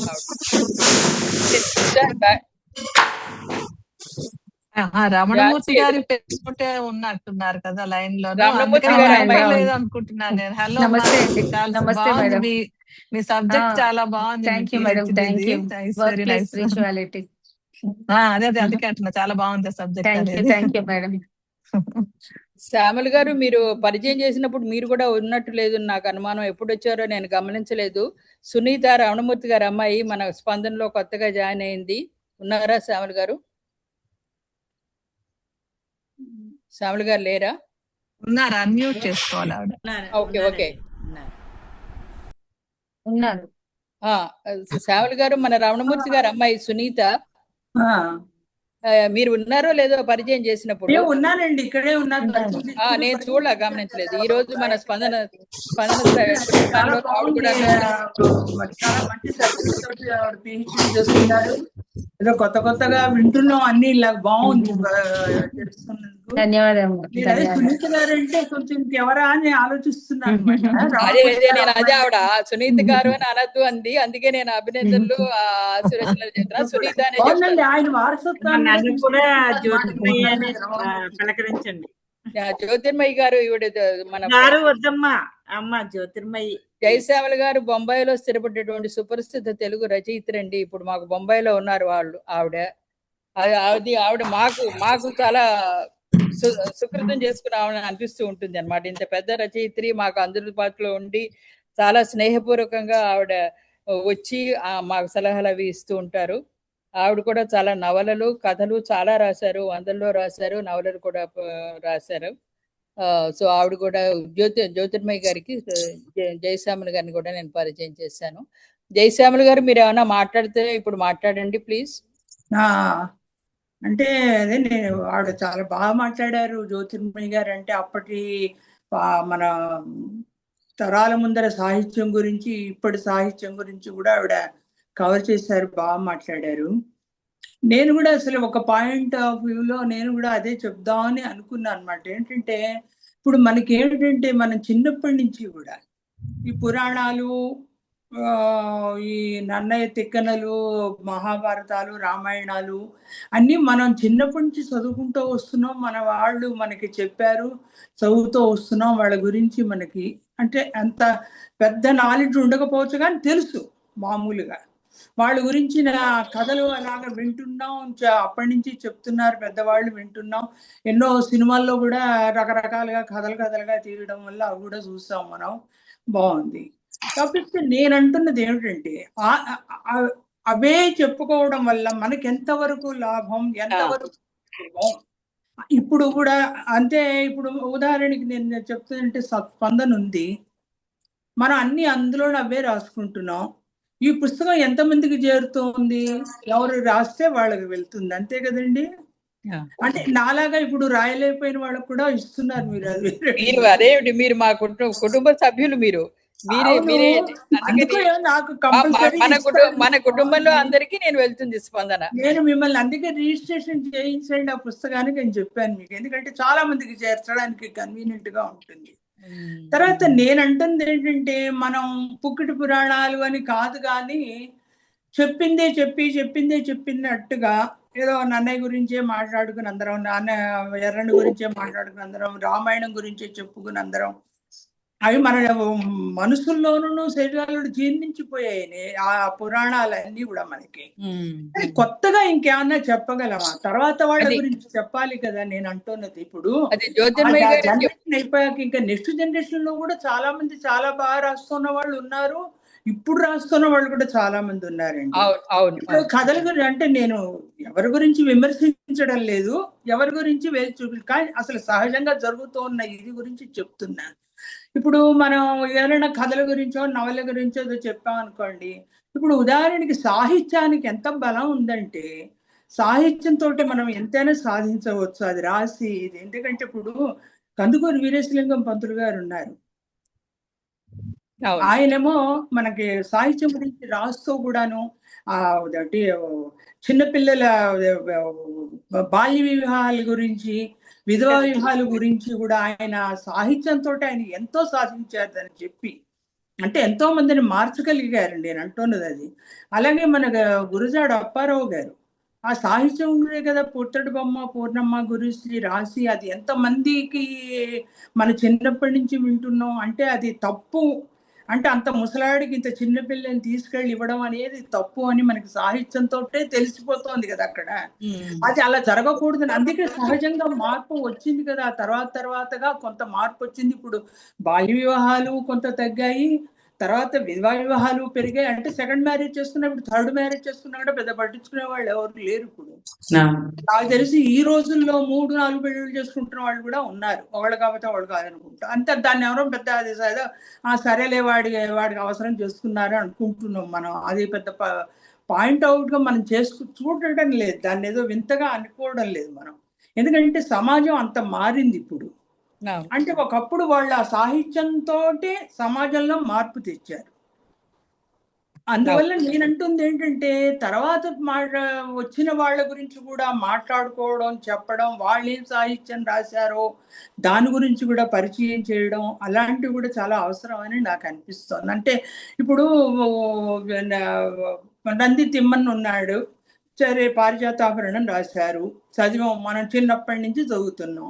రమణమూర్తి గారి ఉన్నట్టున్నారు కదా లైన్ లో. అనుకుంటున్నాను నేను. హలో, మీ సబ్జెక్ట్ చాలా బాగుంది. అదే అందుకే అంటున్నా, చాలా బాగుంది సబ్జెక్ట్. శ్యామల్ గారు, మీరు పరిచయం చేసినప్పుడు మీరు కూడా ఉన్నట్టు లేదు, నాకు అనుమానం. ఎప్పుడు వచ్చారో నేను గమనించలేదు. సునీత, రావణమూర్తి గారి అమ్మాయి, మన స్పందనలో కొత్తగా జాయిన్ అయింది. ఉన్నారా శ్యామల్ గారు? శ్యామల్ గారు లేరా? ఉన్నారా? అన్మ్యూట్ చేసుకోవాలి ఆవిడ. ఓకే ఓకే, ఉన్నారు. శ్యామల్ గారు, మన రావణమూర్తి గారి అమ్మాయి సునీత, మీరు ఉన్నారో లేదో పరిచయం చేసినప్పుడు? ఉన్నానండి, ఇక్కడే ఉన్నారు. నేను గమనించలేదు. ఈ రోజు మన స్పందన ఏదో కొత్తగా వింటున్నాం అన్ని, ఇలా బాగుంది తెలుసుకున్నందుకు. ధన్యవాదాలు. నేను అదే సునీత గారు అంటే కొంచెం ఇంకెవరా అని ఆలోచిస్తున్నాను అదే నేను అదే ఆవిడ సునీత గారు అని అనద్దు అంది, అందుకే నేను అభినందనలు ఆశీర్వచనాలు చెప్తున్నా. సునీత అనే చెప్తాను. ఆయన వారసత్వాన్ని నన్ను కూడా జ్యోతిర్మయ్య అని పలకరించండి. జ్యోతిర్మయ్య గారు ఈవిడ మన గారు వద్దమ్మా, అమ్మ జ్యోతిర్మయ్యి. జయశ్యామల గారు బొంబాయిలో స్థిరపడ్డటువంటి సుప్రసిద్ధ తెలుగు రచయిత్రండి. ఇప్పుడు మాకు బొంబాయిలో ఉన్నారు వాళ్ళు. ఆవిడ మాకు చాలా సుకృతం చేసుకున్నామని అనిపిస్తూ ఉంటుంది అనమాట. ఇంత పెద్ద రచయిత్రి మాకు అందుబాటులో ఉండి చాలా స్నేహపూర్వకంగా ఆవిడ వచ్చి మాకు సలహాలు అవి ఇస్తూ ఉంటారు. ఆవిడ కూడా చాలా నవలలు, కథలు చాలా రాశారు, 100లో రాశారు, నవలలు కూడా రాశారు. సో ఆవిడ కూడా జ్యోతిర్మయ్య గారికి జయశ్యామల గారిని కూడా నేను పరిచయం చేశాను. జయశ్యామల గారు మీరు ఏమైనా మాట్లాడితే ఇప్పుడు మాట్లాడండి ప్లీజ్. అంటే అదే నేను ఆవిడ చాలా బాగా మాట్లాడారు జ్యోతిర్మయ్య గారు. అంటే అప్పటి మన తరాల ముందర సాహిత్యం గురించి, ఇప్పటి సాహిత్యం గురించి కూడా ఆవిడ కవర్ చేశారు, బాగా మాట్లాడారు. నేను కూడా అసలు ఒక పాయింట్ ఆఫ్ వ్యూలో నేను కూడా అదే చెప్దామని అనుకున్నాను అనమాట. ఏంటంటే ఇప్పుడు మనకి ఏంటంటే మనం చిన్నప్పటి నుంచి కూడా ఈ పురాణాలు, ఈ నన్నయ్య తిక్కనలు, మహాభారతాలు, రామాయణాలు అన్నీ మనం చిన్నప్పటి నుంచి చదువుకుంటూ వస్తున్నాం. మన వాళ్ళు మనకి చెప్పారు, చదువుతూ వస్తున్నాం. వాళ్ళ గురించి మనకి అంటే అంత పెద్ద నాలెడ్జ్ ఉండకపోవచ్చు కానీ తెలుసు మామూలుగా. వాళ్ళ గురించి కథలు అలాగ వింటున్నాం, అప్పటి నుంచి చెప్తున్నారు పెద్దవాళ్ళు, వింటున్నాం. ఎన్నో సినిమాల్లో కూడా రకరకాలుగా కథలుగా తీయడం వల్ల అవి కూడా చూస్తాం మనం. బాగుంది. కాబట్టి నేను అంటున్నది ఏమిటంటే అవే చెప్పుకోవడం వల్ల మనకి ఎంతవరకు లాభం, ఎంతవరకు ఇప్పుడు కూడా అంతే. ఇప్పుడు ఉదాహరణకి నేను చెప్తుందంటే స్పందన ఉంది, మనం అన్ని అందులో అవే రాసుకుంటున్నాం. ఈ పుస్తకం ఎంతమందికి చేరుతోంది, ఎవరు రాస్తే వాళ్ళకి వెళ్తుంది, అంతే కదండి. అంటే నాలాగా ఇప్పుడు రాయలేకపోయిన వాళ్ళకు కూడా ఇస్తున్నారు మీరు. అదేమిటి, మీరు మా కుటుంబ సభ్యులు, మీరు నాకు మన కుటుంబంలో అందరికీ నేను వెళ్తుంది స్పందన. నేను మిమ్మల్ని అందుకే రిజిస్ట్రేషన్ చేయించండి ఆ పుస్తకానికి అని చెప్పాను మీకు, ఎందుకంటే చాలా మందికి చేర్చడానికి కన్వీనియంట్ గా ఉంటుంది. తర్వాత నేను అంటుంది ఏంటంటే మనం పుక్కిటి పురాణాలు అని కాదు కానీ చెప్పిందే చెప్పినట్టుగా ఏదో నన్నయ్య గురించే మాట్లాడుకుని అందరం, ఎర్రని గురించే మాట్లాడుకుని అందరం, రామాయణం గురించే చెప్పుకుని అందరం, అవి మన మనసుల్లోనూ శరీరాల్లో జీర్ణించిపోయాయి ఆ పురాణాలన్నీ కూడా. మనకి కొత్తగా ఇంకేమన్నా చెప్పగలమా? తర్వాత వాళ్ళ గురించి చెప్పాలి కదా నేను అంటున్నది. ఇప్పుడు జనరేషన్ అయిపోయాక ఇంకా నెక్స్ట్ జనరేషన్ లో కూడా చాలా మంది చాలా బాగా రాస్తున్న వాళ్ళు ఉన్నారు, ఇప్పుడు రాస్తున్న వాళ్ళు కూడా చాలా మంది ఉన్నారండి. ఇప్పుడు కథల గురించి అంటే నేను ఎవరి గురించి విమర్శించడం లేదు, ఎవరి గురించి వేలు చూపి, కానీ అసలు సహజంగా జరుగుతున్న ఇది గురించి చెప్తున్నాను. ఇప్పుడు మనం ఏదైనా కథల గురించో నవల గురించో చెప్పామనుకోండి, ఇప్పుడు ఉదాహరణకి సాహిత్యానికి ఎంత బలం ఉందంటే సాహిత్యంతో మనం ఎంతైనా సాధించవచ్చు అది రాసి. ఎందుకంటే ఇప్పుడు కందుకూరి వీరేశలింగం పంతులు గారు ఉన్నారు, ఆయనేమో మనకి సాహిత్యం గురించి రాస్తూ కూడాను చిన్నపిల్లల బాల్య వివాహాల గురించి, విధవా వివాహాల గురించి కూడా ఆయన సాహిత్యంతో ఆయన ఎంతో సాధించారని చెప్పి, అంటే ఎంతో మందిని మార్చగలిగారు నేను అంటున్నది అది. అలాగే మన గురజాడ అప్పారావు గారు ఆ సాహిత్యం కదా పుత్తడి బొమ్మ, పూర్ణమ్మ గురించి రాసి అది ఎంతమందికి మన చిన్నప్పటి నుంచి వింటున్నాం. అంటే అది తప్పు, అంటే అంత ముసలాడికి ఇంత చిన్నపిల్లని తీసుకెళ్ళి ఇవ్వడం అనేది తప్పు అని మనకి సాహిత్యంతో తెలిసిపోతుంది కదా అక్కడ. అది అలా జరగకూడదని అందుకే సహజంగా మార్పు వచ్చింది కదా. తర్వాతగా కొంత మార్పు వచ్చింది. ఇప్పుడు బాల్య వివాహాలు కొంత తగ్గాయి, తర్వాత విధవా వివాహాలు పెరిగాయి. అంటే సెకండ్ మ్యారేజ్ చేసుకున్నప్పుడు థర్డ్ మ్యారేజ్ చేసుకున్నా కూడా పెద్ద పట్టించుకునే వాళ్ళు ఎవరు లేరు ఇప్పుడు. నాకు తెలిసి ఈ రోజుల్లో 3-4 పెళ్లిళ్ళు చేసుకుంటున్న వాళ్ళు కూడా ఉన్నారు, ఒకళ్ళు కాకపోతే వాళ్ళు కాదనుకుంటా. అంతే, దాన్ని ఎవరో పెద్ద అది సరేలే వాడికి అవసరం చేసుకున్నారు అనుకుంటున్నాం మనం. అది పెద్ద పాయింట్ అవుట్ గా మనం చూడటం లేదు, దాన్ని ఏదో వింతగా అనుకోవడం లేదు మనం. ఎందుకంటే సమాజం అంత మారింది ఇప్పుడు. అంటే ఒకప్పుడు వాళ్ళ సాహిత్యంతో సమాజంలో మార్పు తెచ్చారు. అందువల్ల నేనంటుంది ఏంటంటే తర్వాత వచ్చిన వాళ్ళ గురించి కూడా మాట్లాడుకోవడం, చెప్పడం, వాళ్ళేం సాహిత్యం రాశారో దాని గురించి కూడా పరిచయం చేయడం అలాంటివి కూడా చాలా అవసరం అని నాకు అనిపిస్తోంది. అంటే ఇప్పుడు నంది తిమ్మన్ ఉన్నాడు, సరే పారిజాతాభరణం రాశారు, చదివాం, మనం చిన్నప్పటి నుంచి చదువుతున్నాం.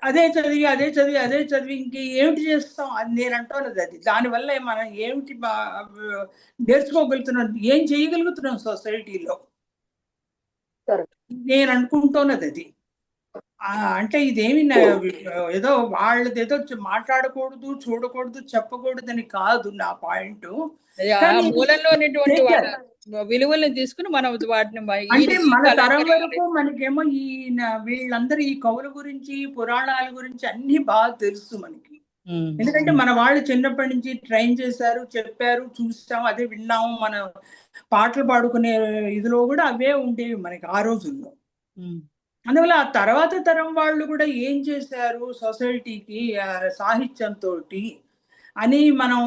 అదే చదివి ఇంక ఏమిటి చేస్తాం? అది నేను అంటున్నది అది. దానివల్ల మనం ఏమిటి నేర్చుకోగలుగుతున్నాం, ఏం చేయగలుగుతున్నాం సొసైటీలో నేను అనుకుంటున్నది అది. అంటే ఇదేమి ఏదో వాళ్ళదేదో మాట్లాడకూడదు, చూడకూడదు, చెప్పకూడదని కాదు నా పాయింట్. మూలంలో ఉన్నటువంటి విలువలను తీసుకుని మనం వాటిని అంటే మన తరం వరకు మనకేమో ఈ వీళ్ళందరూ ఈ కవుల గురించి, పురాణాల గురించి అన్ని బాగా తెలుసు మనకి. ఎందుకంటే మన వాళ్ళు చిన్నప్పటి నుంచి ట్రైన్ చేశారు, చెప్పారు, చూస్తాం, అదే విన్నాము. మన పాటలు పాడుకునే ఇదిలో కూడా అవే ఉండేవి మనకి ఆ రోజుల్లో. అందువల్ల ఆ తర్వాత తరం వాళ్ళు కూడా ఏం చేశారు సొసైటీకి సాహిత్యంతో అని మనం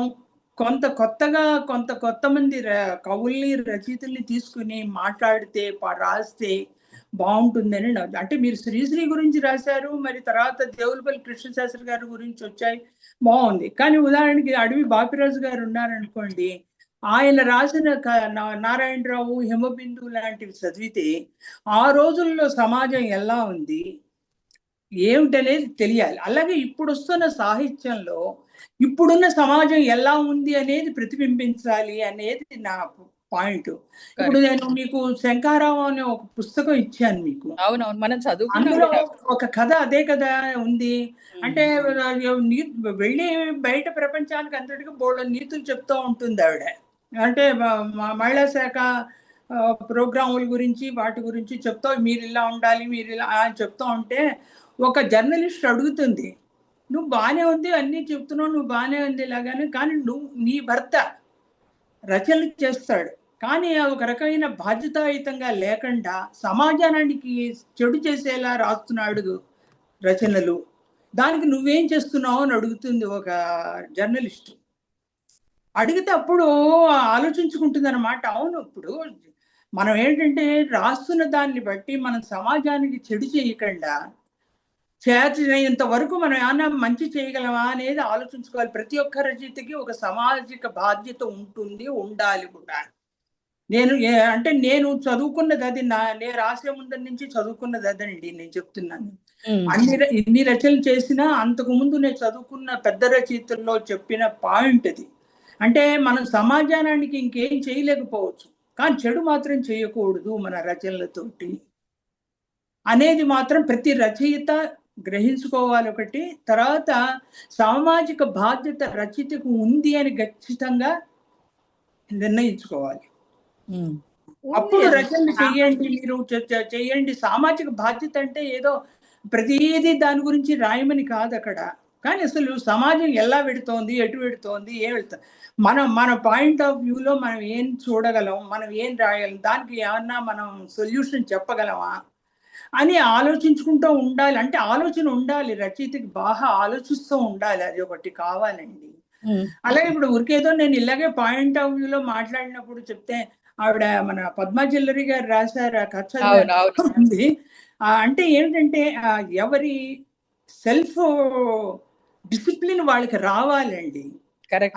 కొత్త మంది కవుల్ని, రచయితల్ని తీసుకుని మాట్లాడితే, రాస్తే బాగుంటుందని. అంటే మీరు శ్రీశ్రీ గురించి రాశారు, మరి తర్వాత దేవులపల్లి కృష్ణశాస్త్రి గారి గురించి వచ్చాయి, బాగుంది. కానీ ఉదాహరణకి అడవి బాపిరాజు గారు ఉన్నారనుకోండి, ఆయన రాసిన నారాయణరావు, హిమబిందు లాంటివి చదివితే ఆ రోజుల్లో సమాజం ఎలా ఉంది ఏమిటనేది తెలియాలి. అలాగే ఇప్పుడు వస్తున్న సాహిత్యంలో ఇప్పుడున్న సమాజం ఎలా ఉంది అనేది ప్రతిబింబించాలి అనేది నా పాయింట్. ఇప్పుడు నేను మీకు శంకారావు అనే ఒక పుస్తకం ఇచ్చాను మీకు. అవునవును, మనం అందులో ఒక కథ అదే కదా ఉంది. అంటే వెళ్ళి బయట ప్రపంచానికి అంతటికి బోల్డెన్ నీతులు చెప్తూ ఉంటుంది ఆవిడ. అంటే మహిళా శాఖ ప్రోగ్రాముల గురించి వాటి గురించి చెప్తా, మీరు ఇలా ఉండాలి, మీరు ఇలా చెప్తా ఉంటే ఒక జర్నలిస్ట్ అడుగుతుంది, నువ్వు బాగానే ఉంది అన్నీ చెప్తున్నావు, నువ్వు బాగానే ఉంది ఇలాగానే, కానీ నీ భర్త రచనలు చేస్తాడు, కానీ ఒక రకమైన బాధ్యతాయుతంగా లేకుండా సమాజానికి చెడు చేసేలా రాస్తున్నాడు రచనలు, దానికి నువ్వేం చేస్తున్నావు అని అడుగుతుంది ఒక జర్నలిస్ట్. అడిగితే అప్పుడు ఆలోచించుకుంటుంది అన్నమాట. అవును, ఇప్పుడు మనం ఏంటంటే రాస్తున్న దాన్ని బట్టి మనం సమాజానికి చెడు చేయకుండా చేతనైనంత వరకు మనం ఏమన్నా మంచి చేయగలమా అనేది ఆలోచించుకోవాలి. ప్రతి ఒక్క రచయితకి ఒక సామాజిక బాధ్యత ఉంటుంది, ఉండాలి కూడా. నేను చదువుకున్నది అది, నేను రాసే ముందు నుంచి చదువుకున్నది అదండి నేను చెప్తున్నాను. ఇన్ని రచనలు చేసినా అంతకు ముందు నేను చదువుకున్న పెద్ద రచయితల్లో చెప్పిన పాయింట్ అది. అంటే మనం సమాజానికి ఇంకేం చేయలేకపోవచ్చు, కానీ చెడు మాత్రం చేయకూడదు మన రచనలతోటి అనేది మాత్రం ప్రతి రచయిత గ్రహించుకోవాలి ఒకటి. తర్వాత సామాజిక బాధ్యత రచయితకు ఉంది అని ఖచ్చితంగా నిర్ణయించుకోవాలి. అప్పుడు రచనలు చెయ్యండి, మీరు చెయ్యండి. సామాజిక బాధ్యత అంటే ఏదో ప్రతిదీ దాని గురించి రాయమని కాదు అక్కడ, కానీ అసలు సమాజం ఎలా వెడుతోంది, ఎటు వెడుతోంది, ఏం వెళ్తుంది, మన పాయింట్ ఆఫ్ వ్యూలో మనం ఏం చూడగలం, మనం ఏం రాయగలం, దానికి ఏమన్నా మనం సొల్యూషన్ చెప్పగలమా అని ఆలోచించుకుంటూ ఉండాలి. అంటే ఆలోచన ఉండాలి, రచయితకి బాగా ఆలోచిస్తూ ఉండాలి, అది ఒకటి కావాలండి. అలాగే ఇప్పుడు ఊరికేదో నేను ఇలాగే పాయింట్ ఆఫ్ వ్యూలో మాట్లాడినప్పుడు చెప్తే, ఆవిడ మన పద్మా జిల్లరి గారు రాశారు ఆ కథ ఉంది. అంటే ఏంటంటే ఎవరి సెల్ఫ్ డిసిప్లిన్ వాళ్ళకి రావాలండి.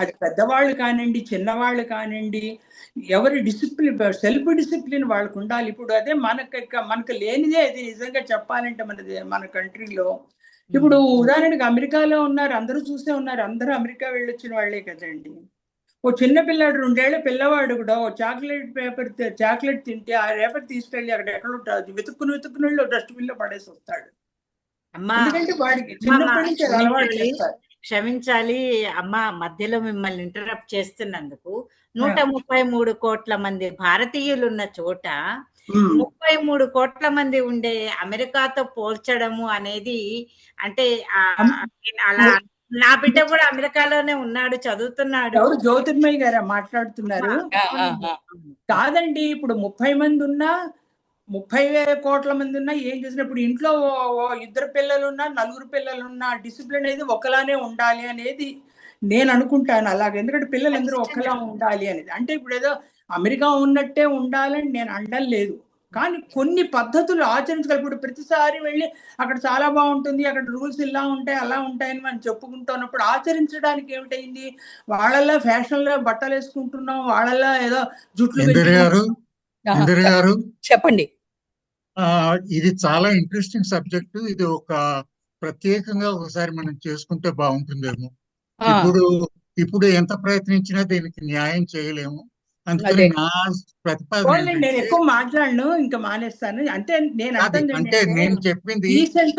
అది పెద్దవాళ్ళు కానివ్వండి, చిన్నవాళ్ళు కానివ్వండి, ఎవరి డిసిప్లిన్, సెల్ఫ్ డిసిప్లిన్ వాళ్ళకు ఉండాలి. ఇప్పుడు అదే మనకు లేనిదే అది నిజంగా చెప్పాలంటే మన కంట్రీలో. ఇప్పుడు ఉదాహరణకి అమెరికాలో ఉన్నారు, అందరూ చూసే ఉన్నారు, అందరూ అమెరికా వెళ్ళొచ్చిన వాళ్ళే కదండి. ఓ చిన్న పిల్లాడు, 2 ఏళ్ల పిల్లవాడు కూడా ఓ చాక్లెట్ తింటే ఆ పేపర్ తీసుకెళ్ళి అక్కడ ఎక్కడ ఉంటుంది వెతుక్కుని వెళ్ళి డస్ట్బిన్ లో పడేసి వస్తాడు. ఎందుకంటే వాడికి చిన్నప్పటి నుంచి అలవాటు చేస్తారు. క్షమించాలి అమ్మ, మధ్యలో మిమ్మల్ని ఇంటరప్ట్ చేస్తున్నందుకు. 133 కోట్ల మంది భారతీయులు ఉన్న చోట 33 కోట్ల మంది ఉండే అమెరికాతో పోల్చడము అనేది, అంటే అలా నా బిడ్డ కూడా అమెరికాలోనే ఉన్నాడు, చదువుతున్నాడు. జ్యోతిర్మయి గారు మాట్లాడుతున్నారు. కాదండి, ఇప్పుడు 30 మంది ఉన్నా 30,000 కోట్ల మంది ఉన్నా ఏం చేసినప్పుడు ఇంట్లో 2 పిల్లలున్నా 4 పిల్లలున్నా డిసిప్లిన్ అనేది ఒకలానే ఉండాలి అనేది నేను అనుకుంటాను అలాగే. ఎందుకంటే పిల్లలందరూ ఒక్కలా ఉండాలి అనేది. అంటే ఇప్పుడు ఏదో అమెరికా ఉన్నట్టే ఉండాలని నేను అనడం లేదు. కానీ కొన్ని పద్ధతులు ఆచరించగల. ఇప్పుడు ప్రతిసారి వెళ్ళి అక్కడ చాలా బాగుంటుంది, అక్కడ రూల్స్ ఇలా ఉంటాయి అలా ఉంటాయని మనం చెప్పుకుంటున్నప్పుడు ఆచరించడానికి ఏమిటైంది? వాళ్ళలా ఫ్యాషన్లో బట్టలు వేసుకుంటున్నాం, వాళ్ళలా ఏదో జుట్లు ఇందిర గారు చెప్పండి. ఇది చాలా ఇంట్రెస్టింగ్ సబ్జెక్టు. ఇది ఒక ప్రత్యేకంగా ఒకసారి మనం చేసుకుంటే బాగుంటుందేమో. ఇప్పుడు ఎంత ప్రయత్నించినా దీనికి న్యాయం చేయలేము. అందుకని నా ప్రతిపాదన నేను ఎక్కువ మాట్లాడను, ఇంకా మానేస్తాను. అంటే నేను అంటే నేను చెప్పింది ఈ విషయం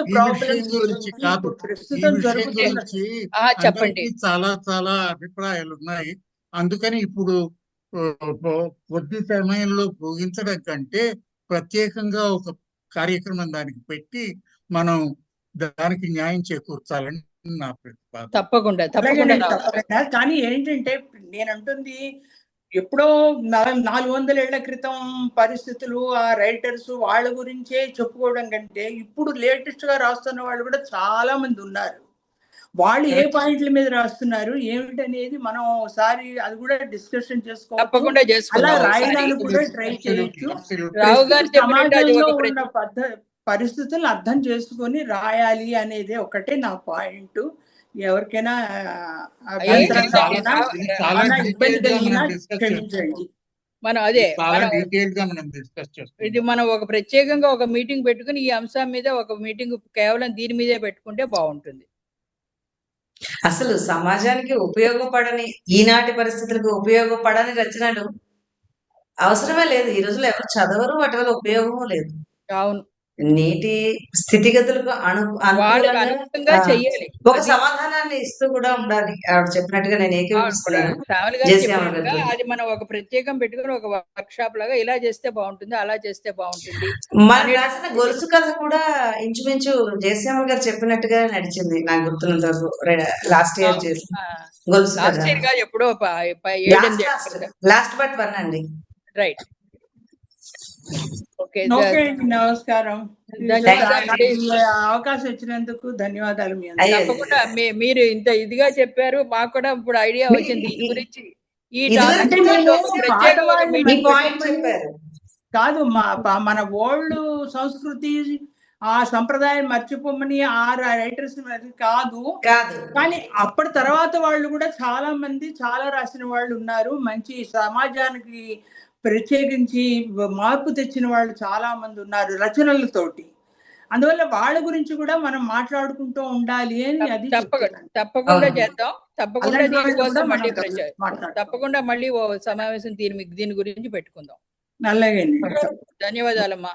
గురించి కాదు, ఈ విషయం గురించి అందరికీ చాలా చాలా అభిప్రాయాలు ఉన్నాయి. అందుకని ఇప్పుడు కొద్ది సమయంలో ముగించడం కంటే ప్రత్యేకంగా ఒక కార్యక్రమం దానికి పెట్టి మనం దానికి న్యాయం చేకూర్చాలని నా ప్రతిపాదన. తప్పకుండా. కానీ ఏంటంటే నేను అంటుంది ఎప్పుడో 400 ఏళ్ల క్రితం పరిస్థితులు, ఆ రైటర్స్ వాళ్ళ గురించే చెప్పుకోవడం కంటే ఇప్పుడు లేటెస్ట్ గా రాస్తున్న వాళ్ళు కూడా చాలా మంది ఉన్నారు. వాళ్ళు ఏ పాయింట్ల మీద రాస్తున్నారు ఏమిటనేది మనం ఒకసారి అది కూడా డిస్కషన్ చేసుకోవచ్చు. అలా రాయడానికి కూడా ట్రై చేయొచ్చు. సమాజంలో ఉన్న పరిస్థితులను అర్థం చేసుకొని రాయాలి అనేది ఒకటే నా పాయింట్. ఎవరికైనా ఇది మనం ఒక ప్రత్యేకంగా ఒక మీటింగ్ పెట్టుకుని ఈ అంశం మీద ఒక మీటింగ్ కేవలం దీని మీదే పెట్టుకుంటే బాగుంటుంది. అసలు సమాజానికి ఉపయోగపడని, ఈనాటి పరిస్థితులకు ఉపయోగపడని రచనలు అవసరమే లేదు. ఈ రోజుల్లో ఎవరు చదవరు, వాటి వల్ల ఉపయోగము లేదు. అవును, నేటి స్థితిగతులకు అనుకూలంగా చెయ్యాలి. ఒక సమాధానాన్ని ఇస్తూ కూడా ఉండాలి. ఆవిడ చెప్పినట్టుగా నేను ఏకీభవిస్తున్నాను. అది మనం ఒక ప్రత్యేకం పెట్టుకుని ఒక వర్క్ షాప్ లాగా ఇలా చేస్తే బాగుంటుంది, అలా చేస్తే బాగుంటుంది. మనం రాసిన గొలుసు కథ కూడా ఇంచుమించు జయశ్యామ గారు చెప్పినట్టుగా నడిచింది నాకు గుర్తున్నంత వరకు. లాస్ట్ ఇయర్ చేసి గొలుసు కథ ఎప్పుడో లాస్ట్ బట్ 1 అండి. రైట్. నమస్కారం. అవకాశం ఇచ్చినందుకు ధన్యవాదాలు. తప్పకుండా మీరు ఇంత ఇదిగా చెప్పారు, మాకు కూడా ఇప్పుడు ఐడియా వచ్చింది దీని గురించి. కాదు, మన ఓల్డ్ సంస్కృతి ఆ సంప్రదాయం మర్చిపోమని ఆ రైటర్స్ కాదు, కానీ అప్పటి తర్వాత వాళ్ళు కూడా చాలా మంది చాలా రాసిన వాళ్ళు ఉన్నారు. మంచి సమాజానికి ప్రత్యేకించి మార్పు తెచ్చిన వాళ్ళు చాలా మంది ఉన్నారు రచనలతోటి. అందువల్ల వాళ్ళ గురించి కూడా మనం మాట్లాడుకుంటూ ఉండాలి అని అది తప్పకుండా చేద్దాం. తప్పకుండా మళ్ళీ ఓ సమావేశం దీని గురించి పెట్టుకుందాం. అలాగే, ధన్యవాదాలమ్మా.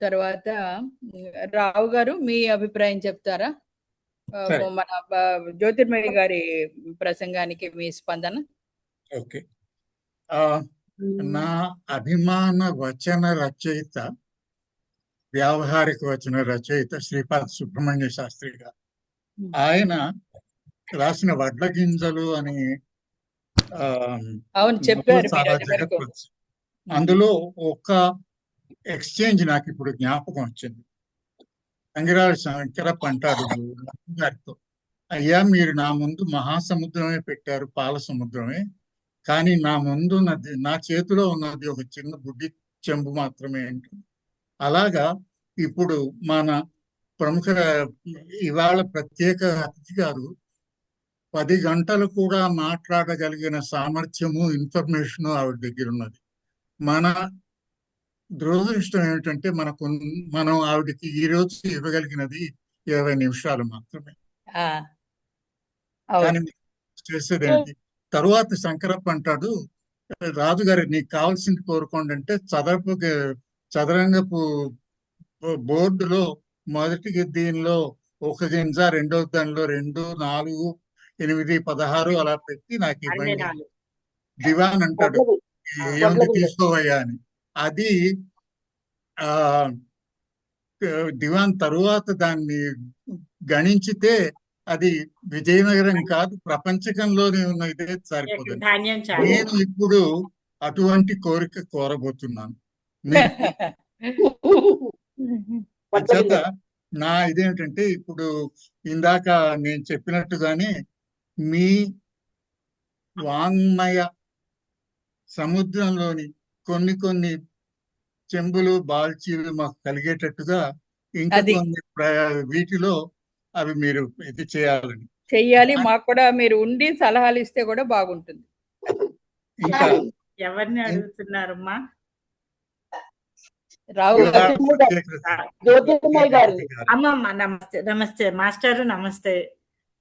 తర్వాత రావు గారు మీ అభిప్రాయం చెప్తారా? మన జ్యోతిర్మయి గారి ప్రసంగానికి మీ స్పందన. ఓకే. నా అభిమాన వచన రచయిత, వ్యావహారిక వచన రచయిత శ్రీపాద సుబ్రహ్మణ్య శాస్త్రి గారు. ఆయన రాసిన వడ్ల గింజలు అని చెప్పారు. అందులో ఒక ఎక్స్చేంజ్ నాకు ఇప్పుడు జ్ఞాపకం వచ్చింది. అంగిరాజు శంకరప్ప అంటాడు గారితో, అయ్యా మీరు నా ముందు మహాసముద్రమే పెట్టారు, పాల సముద్రమే, కానీ నా ముందు నా చేతిలో ఉన్నది ఒక చిన్న బుడ్డి చెంబు మాత్రమే అంటుంది. అలాగా ఇప్పుడు మన ప్రముఖ ఇవాళ ప్రత్యేక అతిథి గారు 10 గంటలు కూడా మాట్లాడగలిగిన సామర్థ్యము, ఇన్ఫర్మేషన్ ఆవిడ దగ్గర ఉన్నది. మన దురదృష్టం ఏమిటంటే మనం ఆవిడకి ఈ రోజు ఇవ్వగలిగినది 20 నిమిషాలు మాత్రమే. కానీ చేసేదేంటి? తరువాత శంకరప్ప అంటాడు, రాజుగారి నీకు కావాల్సింది కోరుకోండి అంటే చదరంగపు బోర్డులో మొదటి దీనిలో 1 గింజ, రెండో దానిలో 2, 4, 8, 16 అలా పెట్టి నాకు ఇవ్వండి. దివాన్ అంటాడు, ఏముంది తీసుకోవయ్యా అని. అది దివాన్ తరువాత దాన్ని గణించితే అది విజయనగరం కాదు, ప్రపంచకంలోనే ఉన్న ఇదే సరిపోతుంది. నేను ఇప్పుడు అటువంటి కోరిక కోరబోతున్నాను. చేత నా ఇదేంటంటే ఇప్పుడు ఇందాక నేను చెప్పినట్టుగానే మీ వాంగ్మయ సముద్రంలోని కొన్ని కొన్ని చెంబులు బాల్చీలు మాకు కలిగేటట్టుగా ఇంకా అది కొన్ని వీటిలో అవి మీరు ఇది చేయాలని. చెయ్యాలి. మాకు కూడా మీరు ఉండి సలహాలు ఇస్తే కూడా బాగుంటుంది. ఇంకా ఎవరిని అడుగుతున్నారమ్మా? రావు వివాహ గారు. ప్రత్యేక అమ్మమ్మ నమస్తే. నమస్తే మాస్టారు, నమస్తే.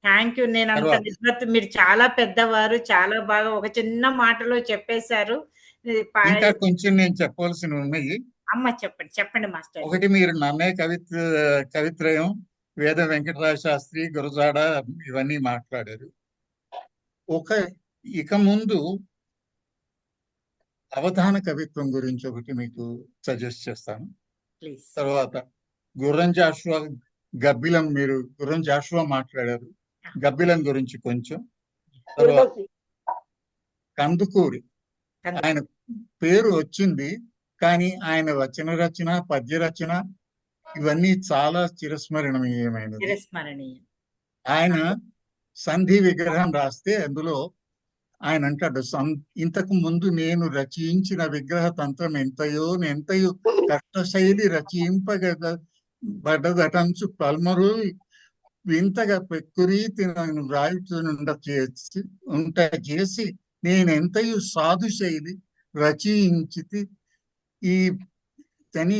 Thank you. నేను అంత తర్వాత నిజమత్తు, మీరు చాలా పెద్దవారు, చాలా బాగా ఒక చిన్న మాటలో చెప్పేశారు. ఇది ఇంకా కొంచెం నేను చెప్పవలసినవి ఉన్నాయి. అమ్మ చెప్పండి చెప్పండి మాస్టర్. ఒకటి, మీరు నన్నే కవిత్రయం, వేద వెంకటరాయ శాస్త్రి, గురజాడ ఇవన్నీ మాట్లాడారు. ఇక ముందు అవధాన కవిత్వం గురించి ఒకటి మీకు సజెస్ట్ చేస్తాను. ప్లీజ్. తర్వాత గుర్రం జాషువా, గబ్బిలం, మీరు గుర్రం జాషువా మాట్లాడారు, గబ్బిలం గురించి కొంచెం. తర్వాత కందుకూరి, ఆయన పేరు వచ్చింది కానీ ఆయన వచన రచన, పద్య రచన ఇవన్నీ చాలా చిరస్మరణీయమైనది. చిరస్మరణీయం. ఆయన సంధి విగ్రహం రాస్తే అందులో ఆయన అంటాడు, ఇంతకు ముందు నేను రచించిన విగ్రహ తంత్రం ఎంతయో కష్టశైలి రచింపబడ్డదటంచు పల్మరు వింతగా పెక్కురీతి నన్ను ఉంట చేసి నేనెంతయు సాధు శైలి రచించి ఈ అని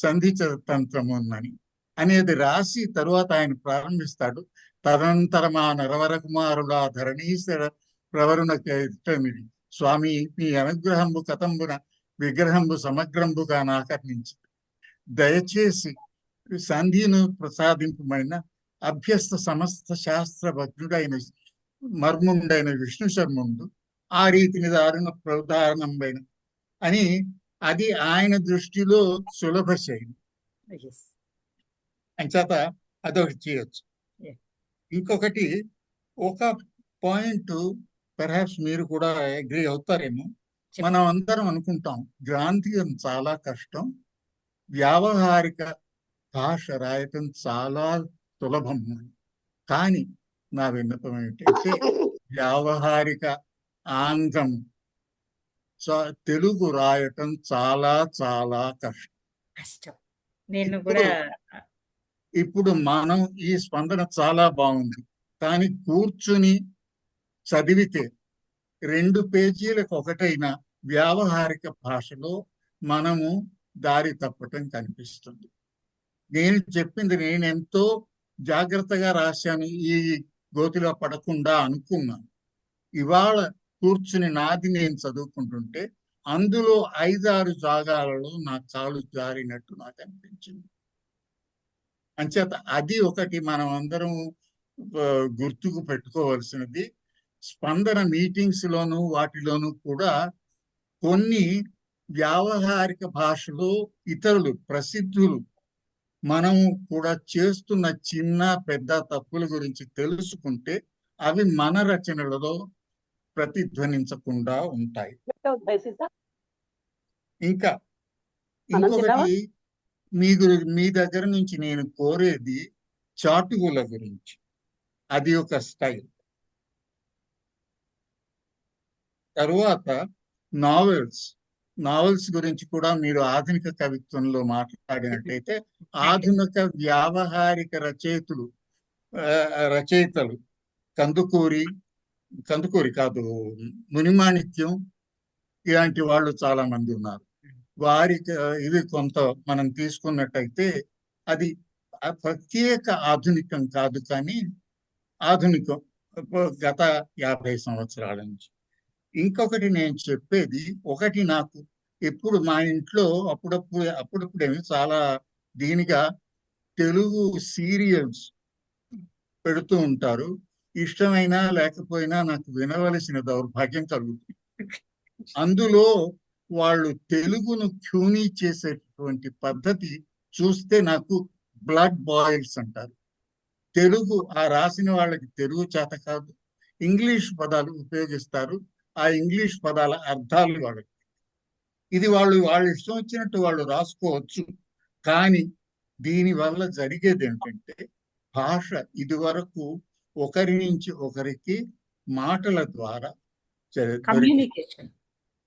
సంధి తంత్రము అని అనేది రాసి తరువాత ఆయన ప్రారంభిస్తాడు. తదనంతరమా నరవర కుమారుల ధరణీశ్వర ప్రవరుణ ఇష్టమిది స్వామి మీ అనుగ్రహంబు కథంబున విగ్రహంబు సమగ్రంబుగా నాకర్ణించి దయచేసి సంధిను ప్రసాదింపమైన అభ్యస్త సమస్త శాస్త్ర భగ్నుడైన మర్ముండైన విష్ణు శర్ముండు ఆ రీతిని దారుణ ప్రధానంబైన అని, అది ఆయన దృష్టిలో సులభ శైలి అంచేత అదొకటి చేయొచ్చు. ఇంకొకటి, ఒక పాయింట్ పెర్హాప్స్ మీరు కూడా అగ్రీ అవుతారేమో, మనం అందరం అనుకుంటాం గ్రాంథికం చాలా కష్టం, వ్యావహారిక భాష రాయటం చాలా సులభం అని. కానీ నా విన్నపం ఏమిటంటే వ్యావహారిక ఆంగ్లం తెలుగు రాయటం చాలా చాలా కష్టం. నేను కూడా ఇప్పుడు మనం ఈ స్పందన చాలా బాగుంది, కానీ కూర్చుని చదివితే 2 పేజీలకు ఒకటైన వ్యావహారిక భాషలో మనము దారి తప్పటం కనిపిస్తుంది. నేను చెప్పింది నేను ఎంతో జాగ్రత్తగా రాశాను, ఈ గోతిలో పడకుండా అనుకున్నాను. ఇవాళ కూర్చుని నాది నేను చదువుకుంటుంటే అందులో 5-6 జాగాలలో నా కాలు జారినట్టు నాకు అనిపించింది. అంచేత అది ఒకటి మనం అందరం గుర్తుకు పెట్టుకోవాల్సినది. స్పందన మీటింగ్స్ లోను వాటిలోనూ కూడా కొన్ని వ్యావహారిక భాషలో ఇతరులు ప్రసిద్ధులు మనము కూడా చేస్తున్న చిన్న పెద్ద తప్పుల గురించి తెలుసుకుంటే అవి మన రచనలలో ప్రతిధ్వనించకుండా ఉంటాయి. ఇంకా ఇంకొకటి, మీ దగ్గర నుంచి నేను కోరేది చాటువుల గురించి. అది ఒక స్టైల్. తరువాత నావెల్స్ గురించి కూడా మీరు ఆధునిక కవిత్వంలో మాట్లాడినట్టయితే ఆధునిక వ్యావహారిక రచయితలు కందుకూరి కాదు, మునిమాణిక్యం ఇలాంటి వాళ్ళు చాలా మంది ఉన్నారు. వారికి ఇది కొంత మనం తీసుకున్నట్టయితే అది ప్రత్యేక ఆధునికం కాదు, కానీ ఆధునికం గత 50 సంవత్సరాల నుంచి. ఇంకొకటి నేను చెప్పేది, ఒకటి నాకు ఎప్పుడు మా ఇంట్లో అప్పుడప్పుడేమి చాలా దీనిగా తెలుగు సీరియల్స్ పెడుతూ ఉంటారు. ఇష్టమైనా లేకపోయినా నాకు వినవలసిన దౌర్భాగ్యం కలుగుతుంది. అందులో వాళ్ళు తెలుగును ట్యూనీ చేసేటువంటి పద్ధతి చూస్తే నాకు బ్లడ్ బాయిల్స్ అంటారు. తెలుగు ఆ రాసిన వాళ్ళకి తెలుగు చేత కాదు, ఇంగ్లీష్ పదాలు ఉపయోగిస్తారు. ఆ ఇంగ్లీష్ పదాల అర్థాలు వాళ్ళకి, ఇది వాళ్ళు ఇష్టం వచ్చినట్టు వాళ్ళు రాసుకోవచ్చు, కానీ దీనివల్ల జరిగేది ఏంటంటే భాష ఇదివరకు ఒకరి నుంచి ఒకరికి మాటల ద్వారా కమ్యూనికేషన్.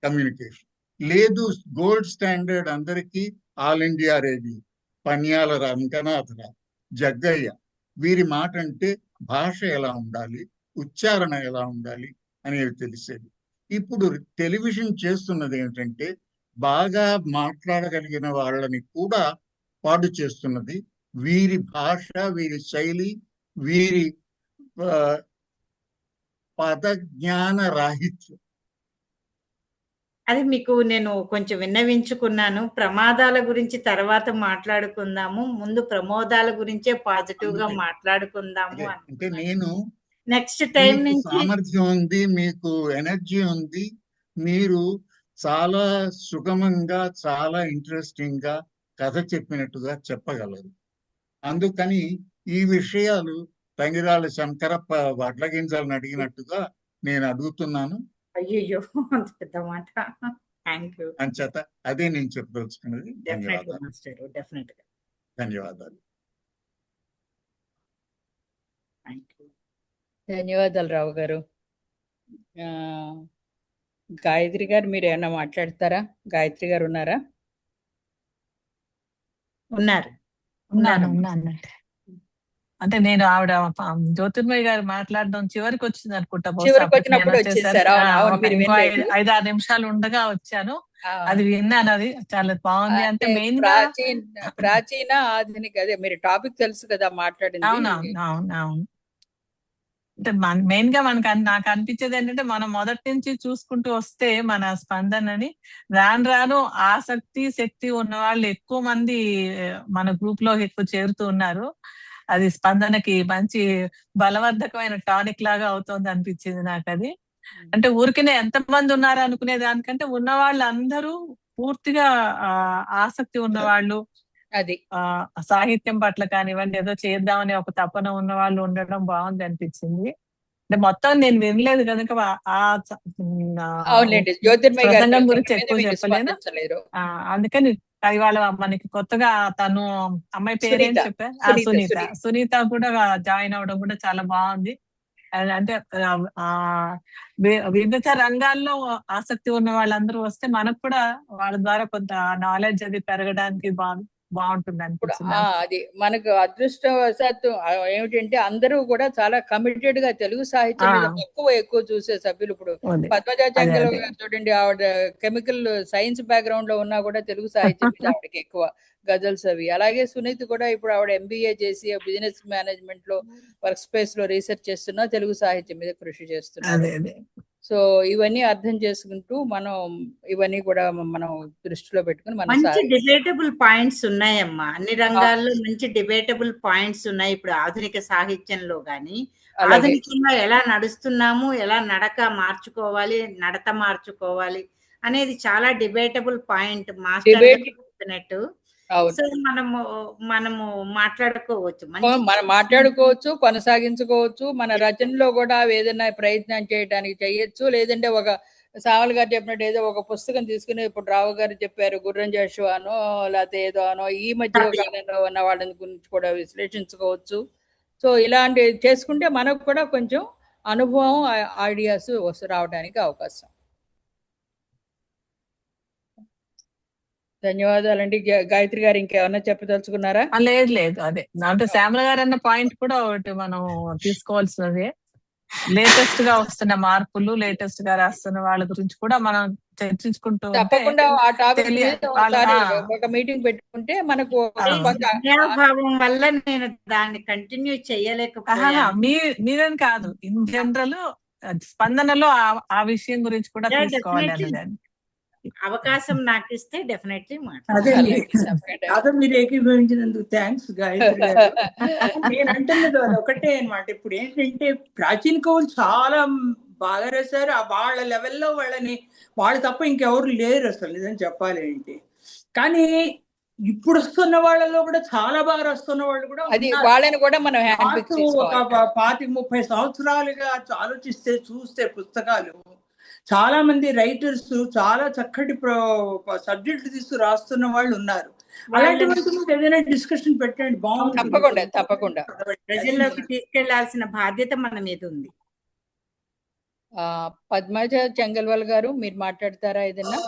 కమ్యూనికేషన్ లేదు. గోల్డ్ స్టాండర్డ్ అందరికీ All India Radio, Panyala Ranganatharao, Jaggayya వీరి మాట అంటే భాష ఎలా ఉండాలి, ఉచ్చారణ ఎలా ఉండాలి అనేవి తెలిసేది. ఇప్పుడు టెలివిజన్ చేస్తున్నది ఏంటంటే బాగా మాట్లాడగలిగిన వాళ్ళని కూడా పాడు చేస్తున్నది. వీరి భాష, వీరి శైలి, వీరి పదజ్ఞాన రాహిత్యం. అది మీకు నేను కొంచెం విన్నవించుకున్నాను. ప్రమాదాల గురించి తర్వాత మాట్లాడుకుందాము, ముందు ప్రమోదాల గురించే పాజిటివ్ గా మాట్లాడుకుందాము అంటే నేను నెక్స్ట్ టైం నుంచి సామర్థ్యం ఉంది, మీకు ఎనర్జీ ఉంది, మీరు చాలా సుగమంగా చాలా ఇంట్రెస్టింగ్ గా కథ చెప్పినట్టుగా చెప్పగలరు. అందుకని ఈ విషయాలు తంగిరాల శంకరప్ప వడ్ల గింజలను అడిగినట్టుగా నేను అడుగుతున్నాను. అయ్యో అంత పెద్ద మాట. Thank you. అంచేత అదే నేను చెప్పదలుచుకున్నది. ధన్యవాదాలు. ధన్యవాదాలు. ధన్యవాదాలు రావు గారు. గాయత్రి గారు మీరు ఏమన్నా మాట్లాడతారా? గాయత్రి గారు ఉన్నారా? ఉన్నారు. అంటే నేను ఆవిడ జ్యోతిర్మయ్య గారు మాట్లాడడం చివరికి వచ్చింది అనుకుంటా. చివరికి వచ్చినప్పుడు వచ్చేసారు. 5-6 నిమిషాలు ఉండగా వచ్చాను. అది విన్నాను. అది చాలా బాగుంది. అంటే మెయిన్ ప్రాచీన ఆధునిక అదే మీరు టాపిక్ తెలుసు కదా మాట్లాడింది. అవునవును. అంటే మెయిన్ గా నాకు అనిపించేది ఏంటంటే మనం మొదటి నుంచి చూసుకుంటూ వస్తే మన స్పందనని రాను ఆసక్తి శక్తి ఉన్న వాళ్ళు ఎక్కువ మంది మన గ్రూప్ లో ఎక్కువ చేరుతూ ఉన్నారు. అది స్పందనకి మంచి బలవర్ధకమైన టానిక్ లాగా అవుతోంది అనిపించింది నాకు. అది అంటే ఊరికనే ఎంతమంది ఉన్నారు అనుకునే దానికంటే ఉన్న వాళ్ళందరూ పూర్తిగా ఆసక్తి ఉన్నవాళ్ళు, అది సాహిత్యం పట్ల కానివ్వండి, ఏదో చేద్దామని ఒక తపన ఉన్న వాళ్ళు ఉండడం బాగుంది అనిపించింది. అంటే మొత్తం నేను వినలేదు కనుక ప్రసంగం గురించి ఎక్కువ చెప్పలేను. అందుకని ఇవాళ మనకి కొత్తగా తను అమ్మాయి పేరేం చెప్పారు, సునీత కూడా జాయిన్ అవడం కూడా చాలా బాగుంది. అంటే వివిధ రంగాల్లో ఆసక్తి ఉన్న వాళ్ళందరూ వస్తే మనకు కూడా వాళ్ళ ద్వారా కొంత నాలెడ్జ్ అది పెరగడానికి బాగుంటుంది అనిపిస్తుంది. అది మనకు అదృష్టవశాత్తు ఏమిటంటే అందరూ కూడా చాలా కమిటెడ్ గా తెలుగు సాహిత్యం మీద ఎక్కువ చూసే సభ్యులు. ఇప్పుడు పద్మజా జంగల్ చూడండి, ఆవిడ కెమికల్ సైన్స్ బ్యాక్గ్రౌండ్ లో ఉన్నా కూడా తెలుగు సాహిత్యం మీద ఆవిడకి ఎక్కువ గజల్స్ అవి. అలాగే సునీత్ కూడా ఇప్పుడు ఆవిడ MBA చేసి బిజినెస్ మేనేజ్మెంట్ లో వర్క్ స్పేస్ లో రీసెర్చ్ చేస్తున్నా, తెలుగు సాహిత్యం మీద కృషి చేస్తున్నారు. సో ఇవన్నీ అర్థం చేసుకుంటూ మనం ఇవన్నీ కూడా మనం దృష్టిలో పెట్టుకుని మంచి డిబేటబుల్ పాయింట్స్ ఉన్నాయమ్మా. అన్ని రంగాల్లో మంచి డిబేటబుల్ పాయింట్స్ ఉన్నాయి. ఇప్పుడు ఆధునిక సాహిత్యంలో గాని ఆధునికంగా ఎలా నడుస్తున్నాము, ఎలా నడత మార్చుకోవాలి అనేది చాలా డిబేటబుల్ పాయింట్ మాస్టర్ చెప్పినట్టు. సో మనము మాట్లాడుకోవచ్చు, కొనసాగించుకోవచ్చు. మన రచనలో కూడా ఏదైనా ప్రయత్నం చేయడానికి చేయొచ్చు. లేదంటే ఒక సావల్ గారు చెప్పినట్టు ఏదో ఒక పుస్తకం తీసుకుని, ఇప్పుడు రావు గారు చెప్పారు గుర్రం జాషువానో లేకపోతే ఏదో అనో ఈ మధ్య కాలంలో ఉన్న వాళ్ళని గురించి కూడా విశ్లేషించుకోవచ్చు. సో ఇలాంటి చేసుకుంటే మనకు కూడా కొంచెం అనుభవం, ఐడియాస్ రావడానికి అవకాశం. ధన్యవాదాలండి. గాయత్రి గారు ఇంకేమన్నా చెప్పదలుచుకున్నారా? లేదు అదే అంటే శ్యామల గారు అన్న పాయింట్ కూడా ఒకటి మనం తీసుకోవాల్సినది. లేటెస్ట్ గా వస్తున్న మార్పులు, లేటెస్ట్ గా రాస్తున్న వాళ్ళ గురించి కూడా మనం చర్చించుకుంటూ తప్పకుండా ఆ టాపిక్ ఒక మీటింగ్ పెట్టుకుంటే మనకు భావం వల్ల నేను దాన్ని కంటిన్యూ చేయలేకపోయాను. మీరని కాదు, ఇన్ జనరల్ స్పందనలో ఆ విషయం గురించి కూడా తీసుకోవాలి అన్నదాన్ని. అవకాశం నాకు ఇస్తే డెఫినెట్లీ అదే మీరు ఏకీభవించినందుకు థ్యాంక్స్ గాయత్రి గారు. నేను అంటున్నది అది ఒకటే అనమాట. ఇప్పుడు ఏంటంటే ప్రాచీన కవులు చాలా బాగా రాశారు. వాళ్ళ లెవెల్లో వాళ్ళు తప్ప ఇంకెవరు లేరు అసలు నిజం చెప్పాలి అంటే. కానీ ఇప్పుడు వస్తున్న వాళ్ళలో కూడా చాలా బాగా రాస్తున్న వాళ్ళు కూడా వాళ్ళని కూడా మనం ఒక 25-30 సంవత్సరాలుగా చూస్తే పుస్తకాలు చాలా మంది రైటర్స్ చాలా చక్కటి సబ్జెక్టులు తీసుకు రాస్తున్న వాళ్ళు ఉన్నారు. అలాంటి వాళ్ళని వరకు మీరు ఏదైనా డిస్కషన్ పెట్టండి, బాగుంటుంది. తప్పకుండా తప్పకుండా. ప్రజల్లోకి తీసుకెళ్లాల్సిన బాధ్యత మన మీద ఉంది. పద్మజ చెంగల్వాల్ గారు, మీరు మాట్లాడతారా ఏదన్నా?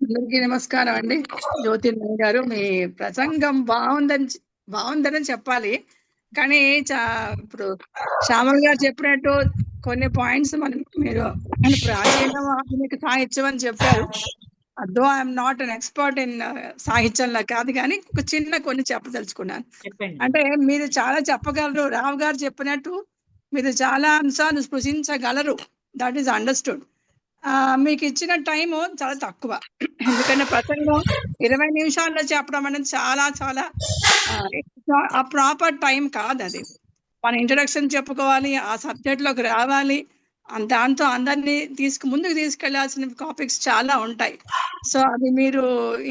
అందరికీ నమస్కారం అండి. జ్యోతిర్మయి గారు, మీ ప్రసంగం బాగుందని చెప్పాలి. కానీ ఇప్పుడు శ్యామల్ గారు చెప్పినట్టు కొన్ని పాయింట్స్ మీరు ప్రాచీన ఆధునిక సాహిత్యం అని చెప్పారు. Though I'm not an expert in సాహిత్యంలో కాదు, కానీ కొన్ని చెప్పదలుచుకున్నాను. అంటే మీరు చాలా చెప్పగలరు. రావు గారు చెప్పినట్టు మీరు చాలా అంశాలు స్పృశించగలరు. That is understood. మీకు ఇచ్చిన టైము చాలా తక్కువ. ఎందుకంటే ప్రసంగం 20 నిమిషాల్లో చెప్పడం అనేది చాలా చాలా ఆ ప్రాపర్ టైం కాదు. అది మన ఇంట్రడక్షన్ చెప్పుకోవాలి, ఆ సబ్జెక్ట్లోకి రావాలి, దాంతో అందరినీ ముందుకు తీసుకెళ్లాల్సిన టాపిక్స్ చాలా ఉంటాయి. సో అది మీరు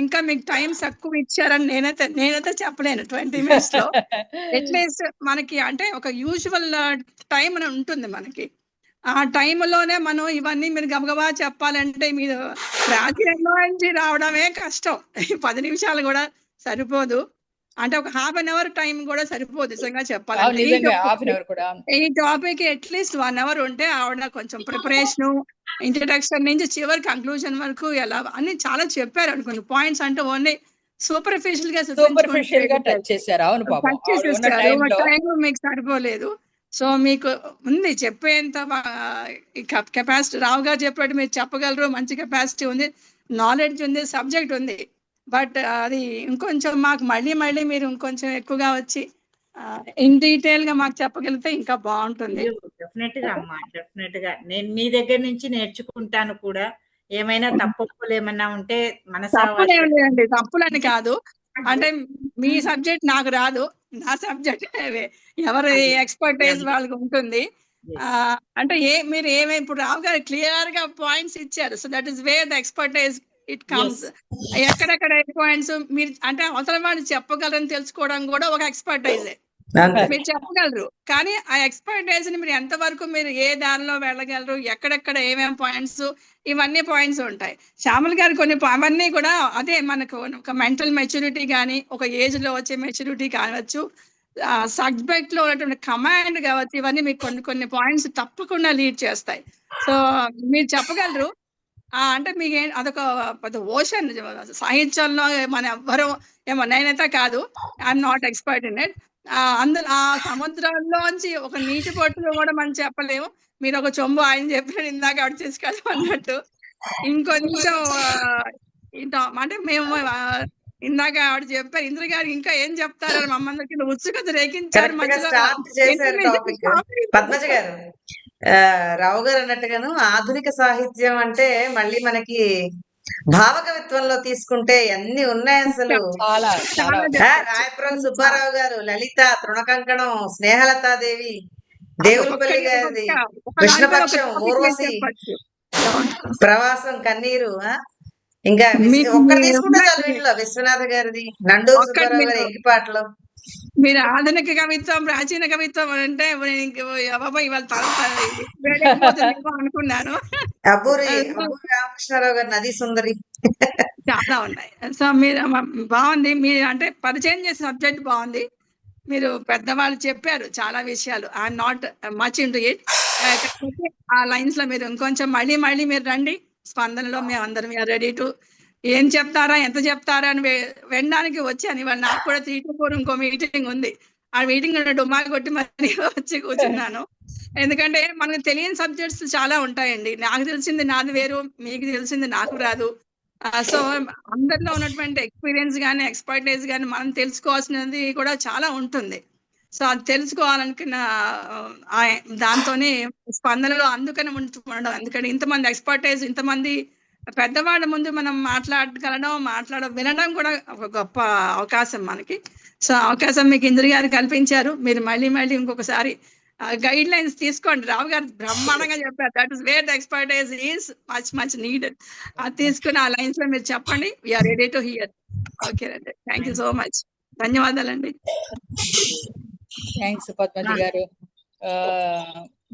ఇంకా మీకు టైం తక్కువ ఇచ్చారని నేనైతే చెప్పలేను. 20 minutes లో అట్లీస్ట్ మనకి అంటే ఒక యూజువల్ టైం అని ఉంటుంది మనకి. ఆ టైంలోనే మనం ఇవన్నీ మీరు గబగబా చెప్పాలంటే మీరు ప్రాచీనంలో నుంచి రావడమే కష్టం. 10 నిమిషాలు కూడా సరిపోదు. అంటే ఒక ½ an hour టైం కూడా సరిపోదు నిజంగా చెప్పాలంటే. ఈ టాపిక్ అట్లీస్ట్ 1 hour ఉంటే ఆవిడ కొంచెం ప్రిపరేషన్, ఇంట్రడక్షన్ నుంచి చివరి కంక్లూజన్ వరకు ఎలా అన్ని చాలా చెప్పారు. అనుకోండి పాయింట్స్ అంటే ఓన్లీ సూపర్ఫిషియల్ గా టచ్ చేశారు. టైం మీకు సరిపోలేదు. సో మీకు ఉంది చెప్పేంత కెపాసిటీ. రావు గారు చెప్పినట్టు మీరు చెప్పగలరు, మంచి కెపాసిటీ ఉంది, నాలెడ్జ్ ఉంది, సబ్జెక్ట్ ఉంది. బట్ అది ఇంకొంచెం మాకు మళ్ళీ మీరు ఇంకొంచెం ఎక్కువగా వచ్చి ఇన్ డీటెయిల్ గా మాకు చెప్పగలిగితే ఇంకా బాగుంటుంది. డెఫినెట్ గా అమ్మా, డెఫినెట్ గా నేను మీ దగ్గర నుంచి నేర్చుకుంటాను కూడా. ఏమైనా తప్పులు ఏమన్నా ఉంటే లేదండి, తప్పులని కాదు. అంటే మీ సబ్జెక్ట్ నాకు రాదు, నా సబ్జెక్ట్ ఎవరి ఎక్స్పర్టైజ్ వాళ్ళకి ఉంటుంది. అంటే మీరు ఇప్పుడు రావు గారు క్లియర్ గా పాయింట్స్ ఇచ్చారు. So that is where the expertise it comes. ఎక్కడెక్కడ పాయింట్స్ మీరు అంటే అవసరం వాళ్ళు చెప్పగలరని తెలుసుకోవడం కూడా ఒక ఎక్స్పర్టైజే. మీరు చెప్పగలరు, కానీ ఆ ఎక్స్పర్టైజ్ ని మీరు ఎంతవరకు మీరు ఏ దారిలో వెళ్ళగలరు, ఎక్కడెక్కడ ఏమేమి పాయింట్స్, ఇవన్నీ పాయింట్స్ ఉంటాయి. శ్యామల్ గారు అవన్నీ కూడా అదే మనకు ఒక మెంటల్ మెచ్యూరిటీ కానీ, ఒక ఏజ్ లో వచ్చే మెచ్యూరిటీ కావచ్చు, సబ్జెక్ట్ లో ఉన్నటువంటి కమాండ్ కావచ్చు, ఇవన్నీ మీకు కొన్ని పాయింట్స్ తప్పకుండా లీడ్ చేస్తాయి. సో మీరు చెప్పగలరు. అంటే మీకు అదొక పెద్ద ఓషన్ సాహిత్యంలో మన ఎవ్వరూ నేనైతే కాదు, I'm not expert in it. అందులో ఆ సముద్రంలోంచి ఒక నీటి పొట్టులో కూడా మనం చెప్పలేము. మీరు ఒక చెంబు ఆయన చెప్పిన ఇందాక ఆవిడ తీసుకెళ్ళం అన్నట్టు ఇంకొంచెం అంటే మేము ఇందాక ఆవిడ చెప్పారు, ఇంద్ర గారు ఇంకా ఏం చెప్తారని మమ్మల్ని ఉత్సుకత రేకించారు. పద్మజ గారు, రావు గారు అన్నట్టుగాను ఆధునిక సాహిత్యం అంటే మళ్ళీ మనకి భావకవిత్వంలో తీసుకుంటే అన్ని ఉన్నాయి అసలు. రాయపురం సుబ్బారావు గారు, లలిత, తృణకంకణం, స్నేహలతాదేవి, దేవులపల్లి గారిది కృష్ణపక్షం, ఊర్వశి, ప్రవాసం, కన్నీరు, ఇంకా ఒక్కరు తీసుకుంటే చాలు వీటిలో విశ్వనాథ గారిది, నండూరు సుబ్బారావు గారి ఎగిపాటలు. మీరు ఆధునిక కవిత్వం, ప్రాచీన కవిత్వం అంటే అనుకున్నాను. అబ్బూరి రామకృష్ణారావు గారి నది సుందరి, చాలా ఉన్నాయి. సో మీరు బాగుంది, మీరు అంటే పరిచయం చేసే సబ్జెక్ట్ బాగుంది. మీరు పెద్దవాళ్ళు చెప్పారు చాలా విషయాలు. I'm not much into it. ఆ లైన్స్ లో మీరు ఇంకొంచెం మళ్ళీ మీరు రండి. స్పందనలో మేము అందరం రెడీ టు ఏం చెప్తారా, ఎంత చెప్తారా అని వినడానికి వచ్చాను. ఇవాళ నాకు కూడా 3 to 4 ఇంకో మీటింగ్ ఉంది. ఆ మీటింగ్ డుమ్మా కొట్టి మరి వచ్చి కూర్చున్నాను. ఎందుకంటే మనకు తెలియని సబ్జెక్ట్స్ చాలా ఉంటాయండి. నాకు తెలిసింది నాది వేరు, మీకు తెలిసింది నాకు రాదు. సో అందరిలో ఉన్నటువంటి ఎక్స్పీరియన్స్ కానీ, ఎక్స్పర్టైజ్ కానీ మనం తెలుసుకోవాల్సినది కూడా చాలా ఉంటుంది. సో అది తెలుసుకోవాలనుకున్న దాంతోనే స్పందనలో అందుకని ఉండడం. ఎందుకంటే ఇంతమంది ఎక్స్పర్టైజ్, ఇంతమంది పెద్దవాళ్ళ ముందు మనం వినడం కూడా ఒక గొప్ప అవకాశం మనకి. సో అవకాశం మీకు ఇంద్ర గారు కల్పించారు. మీరు మళ్ళీ ఇంకొకసారి గైడ్ లైన్స్ తీసుకోండి. రావు గారు బ్రహ్మాండంగా చెప్పారు. That is where the expertise is much needed. అది తీసుకుని ఆ లైన్స్ లో మీరు చెప్పండి. We're ready to hear. Okay అండి, థ్యాంక్ యూ సో మచ్. ధన్యవాదాలండి. థ్యాంక్స్ పద్మజ గారు.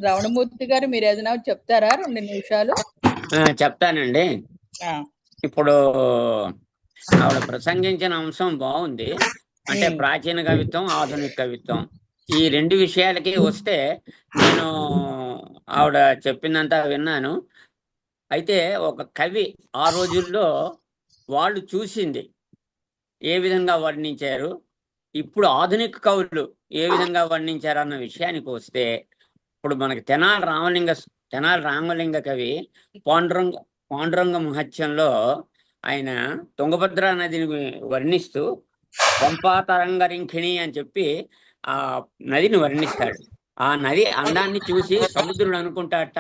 రమణమూర్తి గారు మీరు ఏదైనా చెప్తారా 2 నిమిషాలు? చెప్తానండి. ఆ, ఇప్పుడు ఆవిడ ప్రసంగించిన అంశం బాగుంది. అంటే ప్రాచీన కవిత్వం, ఆధునిక కవిత్వం, ఈ 2 విషయాలకి వస్తే నేను ఆవిడ చెప్పిందంతా విన్నాను. అయితే ఒక కవి ఆ రోజుల్లో వాళ్ళు చూసింది ఏ విధంగా వర్ణించారు, ఇప్పుడు ఆధునిక కవులు ఏ విధంగా వర్ణించారు అన్న విషయానికి వస్తే, ఇప్పుడు మనకి తెనాలి రామలింగ కవి పాండురంగ మహత్యంలో ఆయన తుంగభద్ర నదిని వర్ణిస్తూ పంపా తరంగరింఖిణి అని చెప్పి ఆ నదిని వర్ణిస్తాడు. ఆ నది అందాన్ని చూసి సముద్రుడు అనుకుంటాట,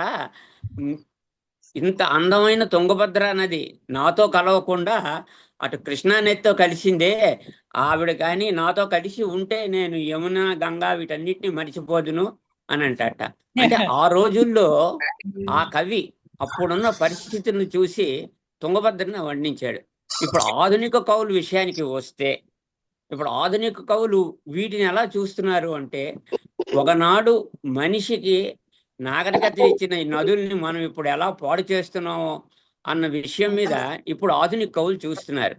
ఇంత అందమైన తుంగభద్ర నది నాతో కలవకుండా అటు కృష్ణా నదితో కలిసిందే, ఆవిడ కానీ నాతో కలిసి ఉంటే నేను యమున, గంగా వీటన్నిటిని మరిచిపోదును అని అంటాట. అంటే ఆ రోజుల్లో ఆ కవి అప్పుడున్న పరిస్థితులను చూసి తుంగభద్రని వర్ణించాడు. ఇప్పుడు ఆధునిక కవుల విషయానికి వస్తే, ఇప్పుడు ఆధునిక కవులు వీటిని ఎలా చూస్తున్నారు అంటే, ఒకనాడు మనిషికి నాగరికత ఇచ్చిన ఈ నదుల్ని మనం ఇప్పుడు ఎలా పాడు చేస్తున్నామో అన్న విషయం మీద ఇప్పుడు ఆధునిక కవులు చూస్తున్నారు.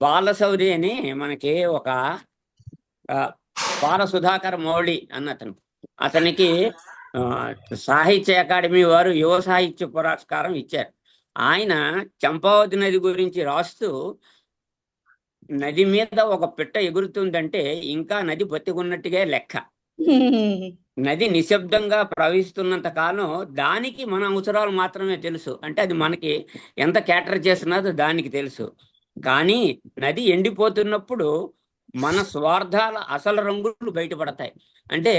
బాలశౌరి అని మనకి ఒక బాల సుధాకర్ మౌళి అన్నతను, అతనికి సాహిత్య అకాడమీ వారు యువ సాహిత్య పురస్కారం ఇచ్చారు. ఆయన చంపావతి నది గురించి రాస్తూ, నది మీద ఒక పిట్ట ఎగురుతుందంటే ఇంకా నది బతికున్నట్టుగా లెక్క. నది నిశ్శబ్దంగా ప్రవహిస్తున్నంత కాలం దానికి మన అవసరాలు మాత్రమే తెలుసు, అంటే అది మనకి ఎంత క్యాటర్ చేస్తున్నదో దానికి తెలుసు. కానీ నది ఎండిపోతున్నప్పుడు మన స్వార్థాల అసలు రంగులు బయటపడతాయి. అంటే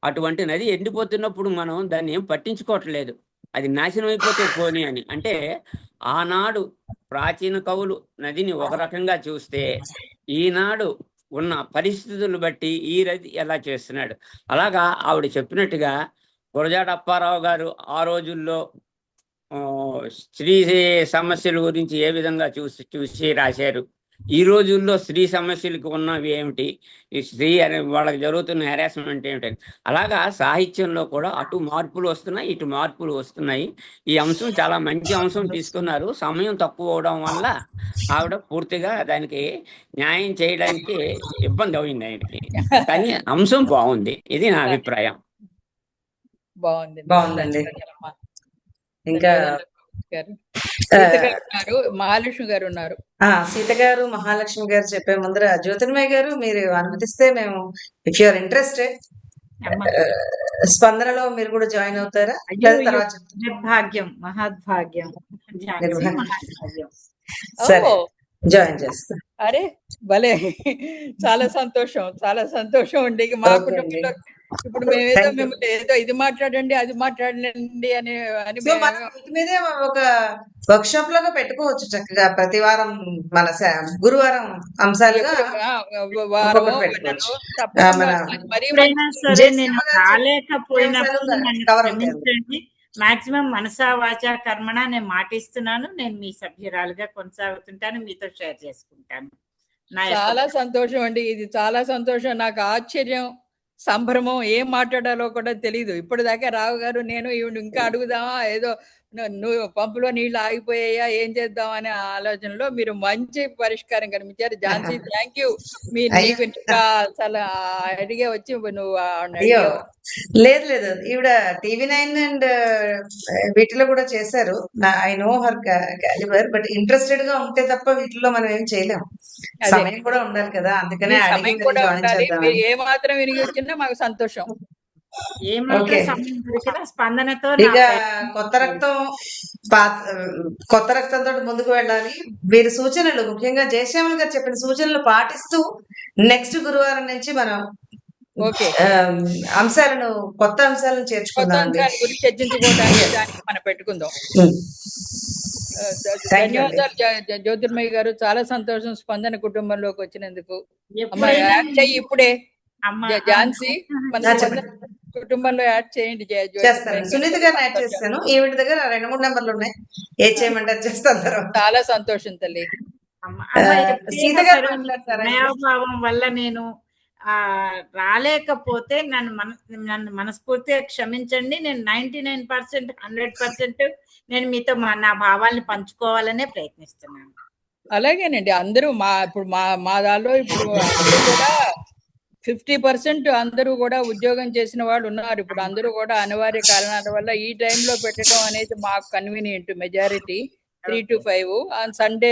అటువంటి నది ఎండిపోతున్నప్పుడు మనం దాన్ని ఏం పట్టించుకోవట్లేదు, అది నాశనం అయిపోతే పోనీ అని. అంటే ఆనాడు ప్రాచీన కవులు నదిని ఒక రకంగా చూస్తే, ఈనాడు ఉన్న పరిస్థితులను బట్టి ఈ నది ఎలా చేస్తున్నాడు. అలాగా ఆవిడ చెప్పినట్టుగా గురజాడ అప్పారావు గారు ఆ రోజుల్లో స్త్రీ సమస్యల గురించి ఏ విధంగా చూసి రాశారు, ఈ రోజుల్లో స్త్రీ సమస్యలకు ఉన్నవి ఏమిటి, ఈ స్త్రీ అనే వాళ్ళకి జరుగుతున్న హెరాస్మెంట్ ఏమిటి, అలాగా సాహిత్యంలో కూడా అటు మార్పులు వస్తున్నాయి, ఇటు మార్పులు వస్తున్నాయి. ఈ అంశం చాలా మంచి అంశం తీసుకున్నారు. సమయం తక్కువ అవడం వల్ల ఆవిడ పూర్తిగా దానికి న్యాయం చేయడానికి ఇబ్బంది అయింది ఆయనకి, కానీ అంశం బాగుంది. ఇది నా అభిప్రాయం. బాగుందండి. ఇంకా మహాలక్ష్మి గారు ఉన్నారు. సీత గారు, మహాలక్ష్మి గారు చెప్పే ముందర జ్యోతిర్మయ్య గారు మీరు అనుమతిస్తే మేము, ఇఫ్ యూఆర్ ఇంట్రెస్టెడ్, స్పందనలో మీరు కూడా జాయిన్ అవుతారా? తర్వాత నిర్భాగ్యం, మహద్భాగ్యం. సరే, జాయిన్ చేస్తా. అరే భలే, చాలా సంతోషం అండి. మా కుటుంబంలో ఇప్పుడు మేమేదో మిమ్మల్ని ఏదో ఇది మాట్లాడండి అది మాట్లాడండి అని వీటి మీదే ఒక వర్క్ షాప్ లాగా పెట్టుకోవచ్చు చక్కగా. ప్రతి వారం మన గురువారం అంశాలుగా మాక్సిమం మనసా వాచా కర్మణ నేను మాటిస్తున్నాను. నేను మీ సభ్యురాలుగా కొనసాగుతుంటాను, మీతో షేర్ చేసుకుంటాను. చాలా సంతోషం అండి, ఇది చాలా సంతోషం. నాకు ఆశ్చర్యం, సంభ్రమం, ఏం మాట్లాడాలో కూడా తెలీదు. ఇప్పటిదాకా రావు గారు నేను ఇంకా అడుగుదామా, ఏదో నువ్వు పంపులో నీళ్లు ఆగిపోయాయా ఏం చేద్దాం అనే ఆలోచనలో మీరు మంచి పరిష్కారం కనిపించారు. Jhansi, thank you. నీకు ఇంకా అసలు అడిగే వచ్చి నువ్వు లేదు ఈవిడ TV9 అండ్ వీటిలో కూడా చేశారు. I know her calibre, but interested గా ఉంటే తప్ప వీటిలో మనం ఏం చేయలేం. సమయం కూడా ఉండాలి కదా, అందుకనే ఏ మాత్రం వినిగి వచ్చినా మాకు సంతోషం. స్పందనతో ఇక కొత్త రక్తంతో ముందుకు వెళ్ళాలి. వీరి సూచనలు, ముఖ్యంగా జయశ్యామల్ గారు చెప్పిన సూచనలు పాటిస్తూ నెక్స్ట్ గురువారం నుంచి మనం కొత్త అంశాలను చేర్చుకుందాం, చర్చించుకోవడానికి మనం పెట్టుకుందాం. ధన్యవాదాలు జ్యోతిర్మయ్య గారు, చాలా సంతోషం స్పందన కుటుంబంలోకి వచ్చినందుకు. ఇప్పుడే ఝాన్సీ మన కుటుంబంలో యాడ్ చేయండి. సునీత గారిని యాడ్ చేస్తాను. ఈవిడ దగ్గర 2-3 నెంబర్లు ఉన్నాయి, ఏం చేయమంటారు చేస్తాను. చాలా సంతోషం తల్లి. భావం వల్ల నేను రాలేకపోతే నన్ను మనస్ఫూర్తిగా క్షమించండి. నేను 99% 100% నేను మీతో నా భావాల్ని పంచుకోవాలనే ప్రయత్నిస్తున్నాను. అలాగేనండి. అందరూ ఇప్పుడు మా దానిలో ఇప్పుడు అందరూ కూడా 50% అందరూ కూడా ఉద్యోగం చేసిన వాళ్ళు ఉన్నారు. ఇప్పుడు అందరూ కూడా అనివార్య కారణాల వల్ల ఈ టైంలో పెట్టడం అనేది మాకు కన్వీనియంట్. మెజారిటీ 3 to 5 సండే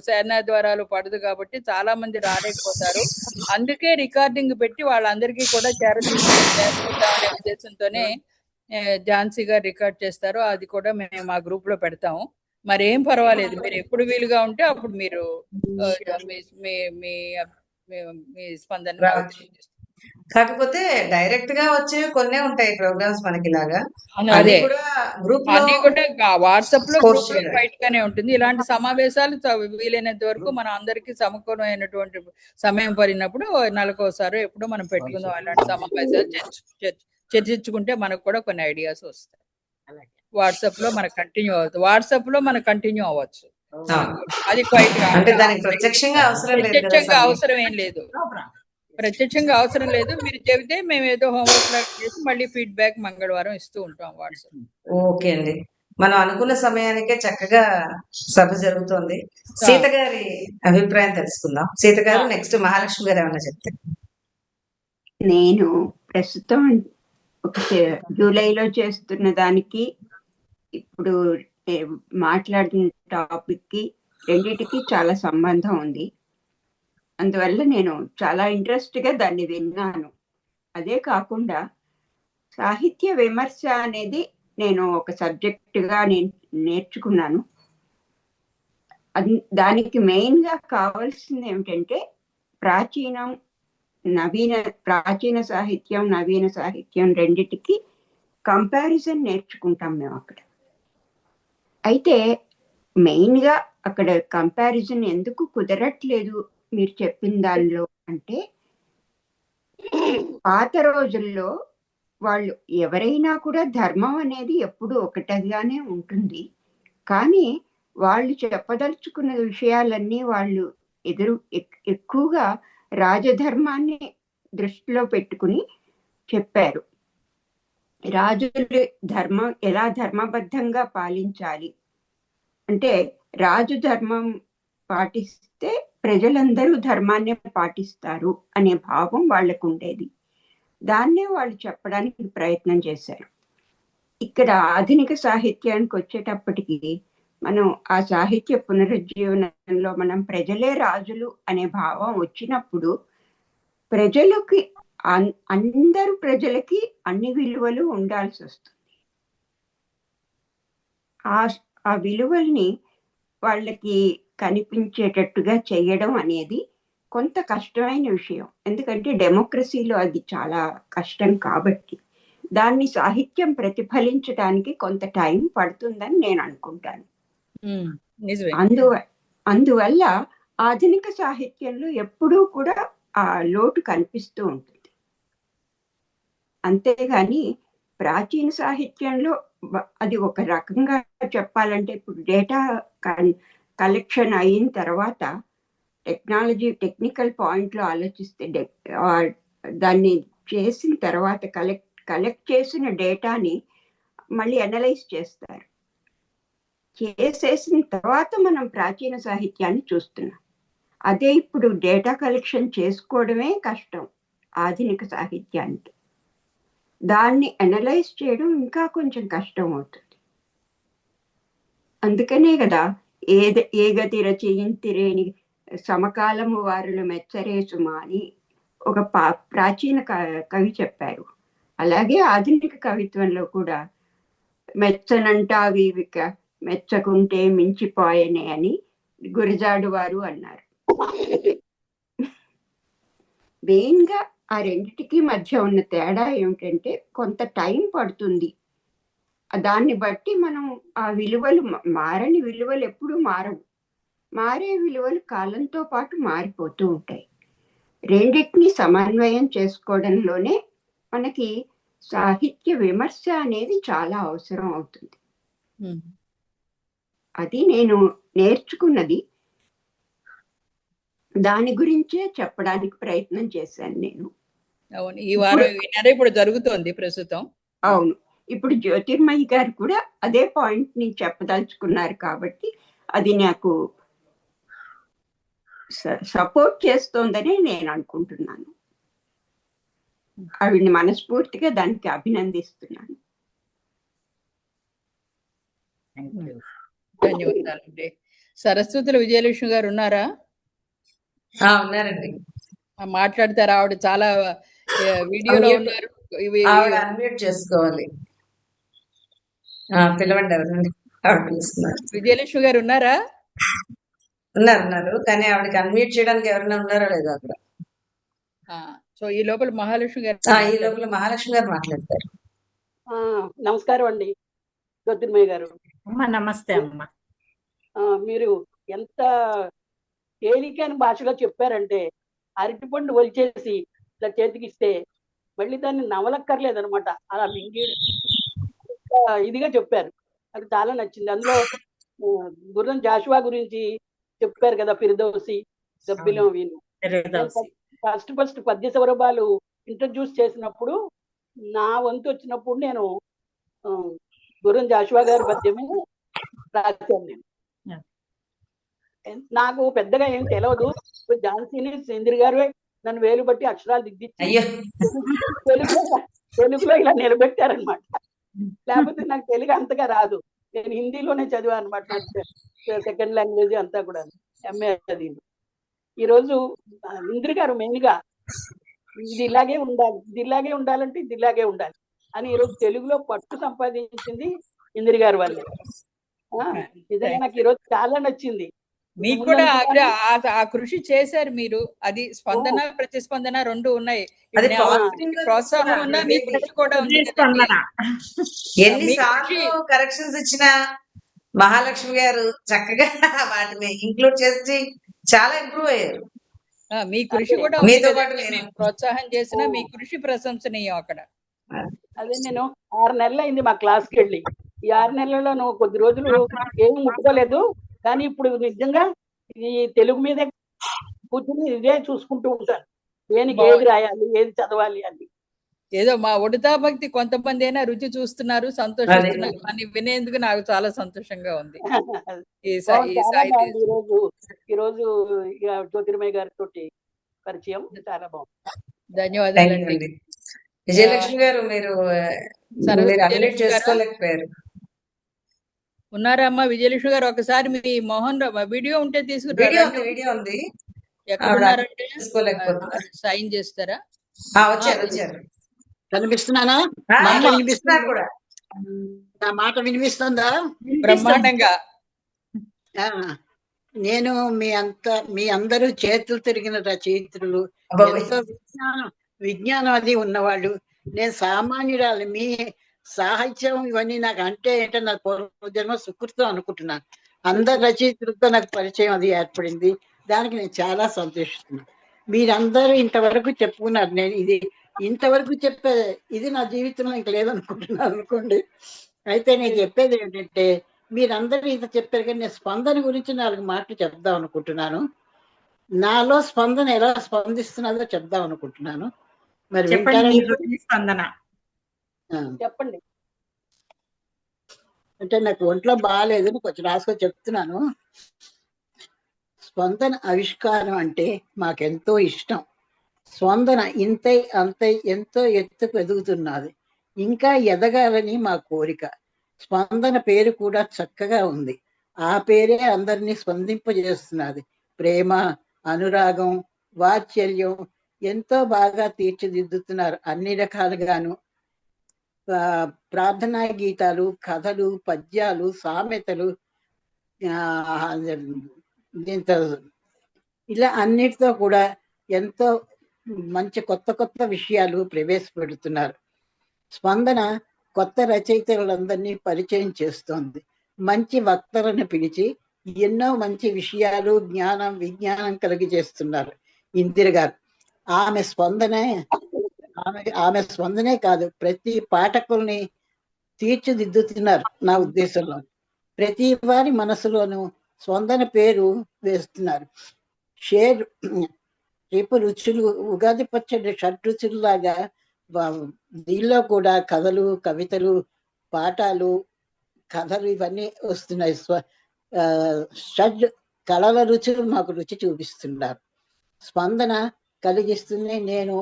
సేనా ద్వారాలు పడదు కాబట్టి చాలా మంది రాలేకపోతారు. అందుకే రికార్డింగ్ పెట్టి వాళ్ళందరికీ కూడా చేరుద్దామనే ఉద్దేశంతోనే ఝాన్సీ గారు రికార్డ్ చేస్తారు. అది కూడా మేము మా గ్రూప్ లో పెడతాము. మరి ఏం పర్వాలేదు, మీరు ఎప్పుడు వీలుగా ఉంటే అప్పుడు మీరు మీ స్పందన కాకపోతే డైరెక్ట్ గా వచ్చేవి కొన్నే ఉంటాయి ప్రోగ్రామ్స్ మనకి ఇలాగా. అదే కూడా గ్రూప్ అన్ని కూడా వాట్సాప్ లో పోస్ట్ గ్రూప్ లో బయటగానే ఉంటుంది. ఇలాంటి సమావేశాలు వీలైనంత వరకు మనం అందరికి సమకూలమైనటువంటి సమయం పడినప్పుడు నెలకోసారి ఎప్పుడో మనం పెట్టుకుందాం. అలాంటి సమావేశాలు చర్చించుకుంటే మనకు కూడా కొన్ని ఐడియాస్ వస్తాయి. వాట్సాప్ లో మనకు కంటిన్యూ అవ్వచ్చు. అది క్వైట్ అంటే దానికి ప్రత్యక్షంగా అవసరం ఏం లేదు. ప్రత్యక్షంగా అవసరం లేదు. మీరు చెబితే మేము ఏదో హోంవర్క్ లాగా చేసి మళ్ళీ ఫీడ్బ్యాక్ మంగళవారం ఇస్తూ ఉంటాం వాట్సాప్. ఓకే అండి, మనం అనుకున్న సమయానికే చక్కగా సభ జరుగుతోంది. సీత గారి అభిప్రాయం తెలుసుకుందాం. సీత గారు, నెక్స్ట్ మహాలక్ష్మి గారు ఏమన్నా చెప్తే. నేను ప్రస్తుతం జూలైలో చేస్తున్న దానికి ఇప్పుడు మాట్లాడిన టాపిక్ కి రెండింటికి చాలా సంబంధం ఉంది. అందువల్ల నేను చాలా ఇంట్రెస్ట్ గా దాన్ని విన్నాను. అదే కాకుండా సాహిత్య విమర్శ అనేది నేను ఒక సబ్జెక్టుగా నేను నేర్చుకున్నాను. దానికి మెయిన్ గా కావాల్సింది ఏమిటంటే ప్రాచీన సాహిత్యం, నవీన సాహిత్యం రెండిటికి కంపారిజన్ నేర్చుకుంటాం మేము అక్కడ. అయితే మెయిన్ గా అక్కడ కంపారిజన్ ఎందుకు కుదరట్లేదు మీరు చెప్పిన దానిలో అంటే, పాత రోజుల్లో వాళ్ళు ఎవరైనా కూడా ధర్మం అనేది ఎప్పుడు ఒకటిగానే ఉంటుంది. కానీ వాళ్ళు చెప్పదలుచుకున్న విషయాలన్నీ వాళ్ళు ఎక్కువగా రాజధర్మాన్ని దృష్టిలో పెట్టుకుని చెప్పారు. రాజులు ఎలా ధర్మబద్ధంగా పాలించాలి అంటే, రాజు ధర్మం పాటిస్తే ప్రజలందరూ ధర్మాన్ని పాటిస్తారు అనే భావం వాళ్ళకు ఉండేది. దాన్నే వాళ్ళు చెప్పడానికి ప్రయత్నం చేశారు. ఇక్కడ ఆధునిక సాహిత్యానికి వచ్చేటప్పటికి మనం ఆ సాహిత్య పునరుజ్జీవనంలో మనం ప్రజలే రాజులు అనే భావం వచ్చినప్పుడు ప్రజలకి అందరు ప్రజలకి అన్ని విలువలు ఉండాల్సి వస్తుంది. ఆ విలువల్ని వాళ్ళకి కనిపించేటట్టుగా చేయడం అనేది కొంత కష్టమైన విషయం. ఎందుకంటే డెమోక్రసీలో అది చాలా కష్టం కాబట్టి దాన్ని సాహిత్యం ప్రతిఫలించడానికి కొంత టైం పడుతుందని నేను అనుకుంటాను. అందువల్ల ఆధునిక సాహిత్యంలో ఎప్పుడూ కూడా ఆ లోటు కనిపిస్తూ ఉంటుంది. అంతేగాని ప్రాచీన సాహిత్యంలో అది ఒక రకంగా చెప్పాలంటే, ఇప్పుడు డేటా కలెక్షన్ అయిన తర్వాత టెక్నికల్ పాయింట్లో ఆలోచిస్తే దాన్ని చేసిన తర్వాత కలెక్ట్ చేసిన డేటాని మళ్ళీ అనలైజ్ చేస్తారు. చేసేసిన తర్వాత మనం ప్రాచీన సాహిత్యాన్ని చూస్తున్నాం. అదే ఇప్పుడు డేటా కలెక్షన్ చేసుకోవడమే కష్టం ఆధునిక సాహిత్యానికి. దాన్ని అనలైజ్ చేయడం ఇంకా కొంచెం కష్టం అవుతుంది. అందుకనే కదా ఏ గతి రచయింతిరేని సమకాలము వారులు మెచ్చరేసుమా అని ఒక ప్రాచీన కవి చెప్పారు. అలాగే ఆధునిక కవిత్వంలో కూడా మెచ్చనంటావిక మెచ్చకుంటే మించిపోయనే అని గురజాడు వారు అన్నారు. మెయిన్ గా ఆ రెండిటికి మధ్య ఉన్న తేడా ఏమిటంటే కొంత టైం పడుతుంది. దాన్ని బట్టి మనం ఆ విలువలు మారని విలువలు ఎప్పుడు మారవు. మారే విలువలు కాలంతో పాటు మారిపోతూ ఉంటాయి. రెండింటిని సమన్వయం చేసుకోవడంలోనే మనకి సాహిత్య విమర్శ అనేది చాలా అవసరం అవుతుంది. అది నేను నేర్చుకున్నది. దాని గురించే చెప్పడానికి ప్రయత్నం చేశాను నేను. అవును, ఈ వారం విన్నారా, ఇప్పుడు జరుగుతోంది ప్రస్తుతం. అవును, ఇప్పుడు జ్యోతిర్మయి గారు కూడా అదే పాయింట్ ని చెప్పదలుచుకున్నారు కాబట్టి అది నాకు సపోర్ట్ చేస్తోందని నేను అనుకుంటున్నాను. ఆవిడ్ని మనస్ఫూర్తిగా దానికి అభినందిస్తున్నాను. ధన్యవాదాలండి. సరస్వతుల విజయలక్ష్మి గారు ఉన్నారా? ఉన్నారండి. మాట్లాడతారా? ఆవిడ చాలా వీడియోలో ఉన్నారు. ఆవిడ అన్మ్యూట్ చేసుకోవాలి. పిలవండి, ఎవరండి ఆవిడ పిలుస్తున్నారు. విజయలక్ష్మి గారు ఉన్నారా? ఉన్నారు, కానీ ఆవిడకి అన్మ్యూట్ చేయడానికి ఎవరైనా ఉన్నారో లేదో అక్కడ. సో ఈ లోపల మహాలక్ష్మి గారు మాట్లాడతారు. నమస్కారం అండి జ్యోతిర్మయ్య గారు. నమస్తే అమ్మ. మీరు ఎంత తేలికైన భాషలో చెప్పారంటే, అరటిపండు ఒలిచేసి ఇలా చేతికి ఇస్తే మళ్ళీ దాన్ని నవలక్కర్లేదనమాట, అలా మింగి ఇదిగా చెప్పారు. నాకు చాలా నచ్చింది. అందులో గుర్రం జాషువా గురించి చెప్పారు కదా, ఫిర్దౌసి, గబ్బిలం వీళ్ళు. ఫస్ట్ పద్య సౌరభాలు ఇంట్రడ్యూస్ చేసినప్పుడు నా వంతు వచ్చినప్పుడు నేను గుర్రం జాషువా గారి పద్యమే రాశాను. నేను నాకు పెద్దగా ఏం తెలియదు. ఝాన్సీని సేంద్రి గారు నన్ను వేలు బట్టి అక్షరాలు దిద్దిచ్చి తెలుగులో ఇలా నిలబెట్టారనమాట. లేకపోతే నాకు తెలుగు అంతగా రాదు. నేను హిందీలోనే చదివా అనమాట. సెకండ్ లాంగ్వేజ్ అంతా కూడా ఎంఏ చదివింది. ఈరోజు ఇంద్రి గారు మెయిన్ గా ఇది ఇలాగే ఉండాలి, ఇది ఇలాగే ఉండాలంటే ఇది ఇలాగే ఉండాలి అని ఈరోజు తెలుగులో పట్టు సంపాదించింది ఇంద్రి గారి వల్ల. నిజంగా నాకు ఈరోజు చాలా నచ్చింది. మీకు కూడా ఆ కృషి చేశారు మీరు. అది స్పందన ప్రతిస్పందన రెండు ఉన్నాయి. ప్రోత్సాహం ఉన్నా మీ కృషి కూడా ఉంది. ఎన్నిసార్లు కరెక్షన్స్ ఇచ్చినా మహాలక్ష్మి గారు చక్కగా వాటిని ఇంక్లూడ్ చేసి చాలా ఇంప్రూవ్ అయ్యారు. మీ కృషి కూడా మీతో పాటు ప్రోత్సాహం చేసిన మీ కృషి ప్రశంసనీయం అక్కడ. అదే నేను 6 నెలలు అయింది మా క్లాస్కి వెళ్ళి. ఈ 6 నెలల్లో నువ్వు కొద్ది రోజులు ఏమి ముట్టుకోలేదు, కానీ ఇప్పుడు నిజంగా ఈ తెలుగు మీదే కూర్చుని ఇదే చూసుకుంటూ ఉంటాను. దేనికి ఏది రాయాలి, ఏది చదవాలి అని. ఏదో మా ఉడతా భక్తి కొంతమంది అయినా రుచి చూస్తున్నారు, సంతోషిస్తున్నారు అని వినేందుకు నాకు చాలా సంతోషంగా ఉంది. ఈరోజు జ్యోతిర్మయ్య గారితో పరిచయం చాలా బాగుంది. ధన్యవాదాలండి. విజయలక్ష్మి గారు, మీరు అన్మ్యూట్ చేసుకోలేకపోయారు. ఉన్నారా అమ్మా? విజయలక్ష్మి గారు ఒకసారి మీ మోహన్ వీడియో ఉంటే తీసుకురా. వీడియో ఉంది, ఎక్కడ ఉన్నారంటే సైన్ చేస్తారా? వచ్చారు. కనిపిస్తున్నానా? నా మాట వినిపిస్తుందా? బ్రహ్మాండంగా. నేను మీ అందరూ చేతులు తిరిగిన రచయిత్రులు, ఎంతో విజ్ఞానం అది ఉన్నవాళ్ళు. నేను సామాన్యురాలు. మీ సాహిత్యం ఇవన్నీ నాకు అంటే ఏంటో నా పూర్వజన్మ సుకృతం అనుకుంటున్నాను. అందరు రచయిత్రులతో నాకు పరిచయం అది ఏర్పడింది. దానికి నేను చాలా సంతోషిస్తున్నాను. మీరందరూ ఇంతవరకు చెప్పుకున్నారు. నేను ఇది ఇంతవరకు చెప్పే ఇది నా జీవితంలో ఇంక లేదనుకుంటున్నాను అనుకోండి. అయితే నేను చెప్పేది ఏంటంటే, మీరందరూ ఇంత చెప్పారు, కానీ నేను స్పందన గురించి 4 మాటలు చెప్దాం అనుకుంటున్నాను. నాలో స్పందన ఎలా స్పందిస్తున్నదో చెప్దాం అనుకుంటున్నాను. మరి చెప్పండి. అంటే నాకు ఒంట్లో బాగాలేదు, కొంచెం రాసుకొని చెప్తున్నాను. స్పందన ఆవిష్కారం అంటే మాకెంతో ఇష్టం. స్పందన ఇంతై అంతై ఎంతో ఎత్తుకు ఎదుగుతున్నది. ఇంకా ఎదగాలని మా కోరిక. స్పందన పేరు కూడా చక్కగా ఉంది. ఆ పేరే అందరినీ స్పందింపజేస్తున్నది. ప్రేమ, అనురాగం, వాత్సల్యం ఎంతో బాగా తీర్చిదిద్దుతున్నారు అన్ని రకాలుగాను. ప్రార్థనా గీతాలు, కథలు, పద్యాలు, సామెతలు, ఇలా అన్నిటితో కూడా ఎంతో మంచి కొత్త కొత్త విషయాలు ప్రవేశపెడుతున్నారు. స్పందన కొత్త రచయితలందరినీ పరిచయం చేస్తోంది. మంచి వక్తలను పిలిచి ఎన్నో మంచి విషయాలు, జ్ఞానం, విజ్ఞానం కలిగజేస్తున్నారు ఇందిర గారు. ఆమె స్పందనే కాదు, ప్రతి పాఠకుల్ని తీర్చిదిద్దుతున్నారు. నా ఉద్దేశంలో ప్రతి వారి మనసులోనూ స్పందన పేరు వేస్తున్నారు. షేర్ రేపు రుచులు ఉగాది పచ్చడి షడ్రుచుల్లాగా దీనిలో కూడా కథలు, కవితలు, పాఠాలు, కథలు ఇవన్నీ వస్తున్నాయి. షడ్ కళల రుచులు మాకు రుచి చూపిస్తున్నారు. స్పందన కలిగిస్తుంది. నేను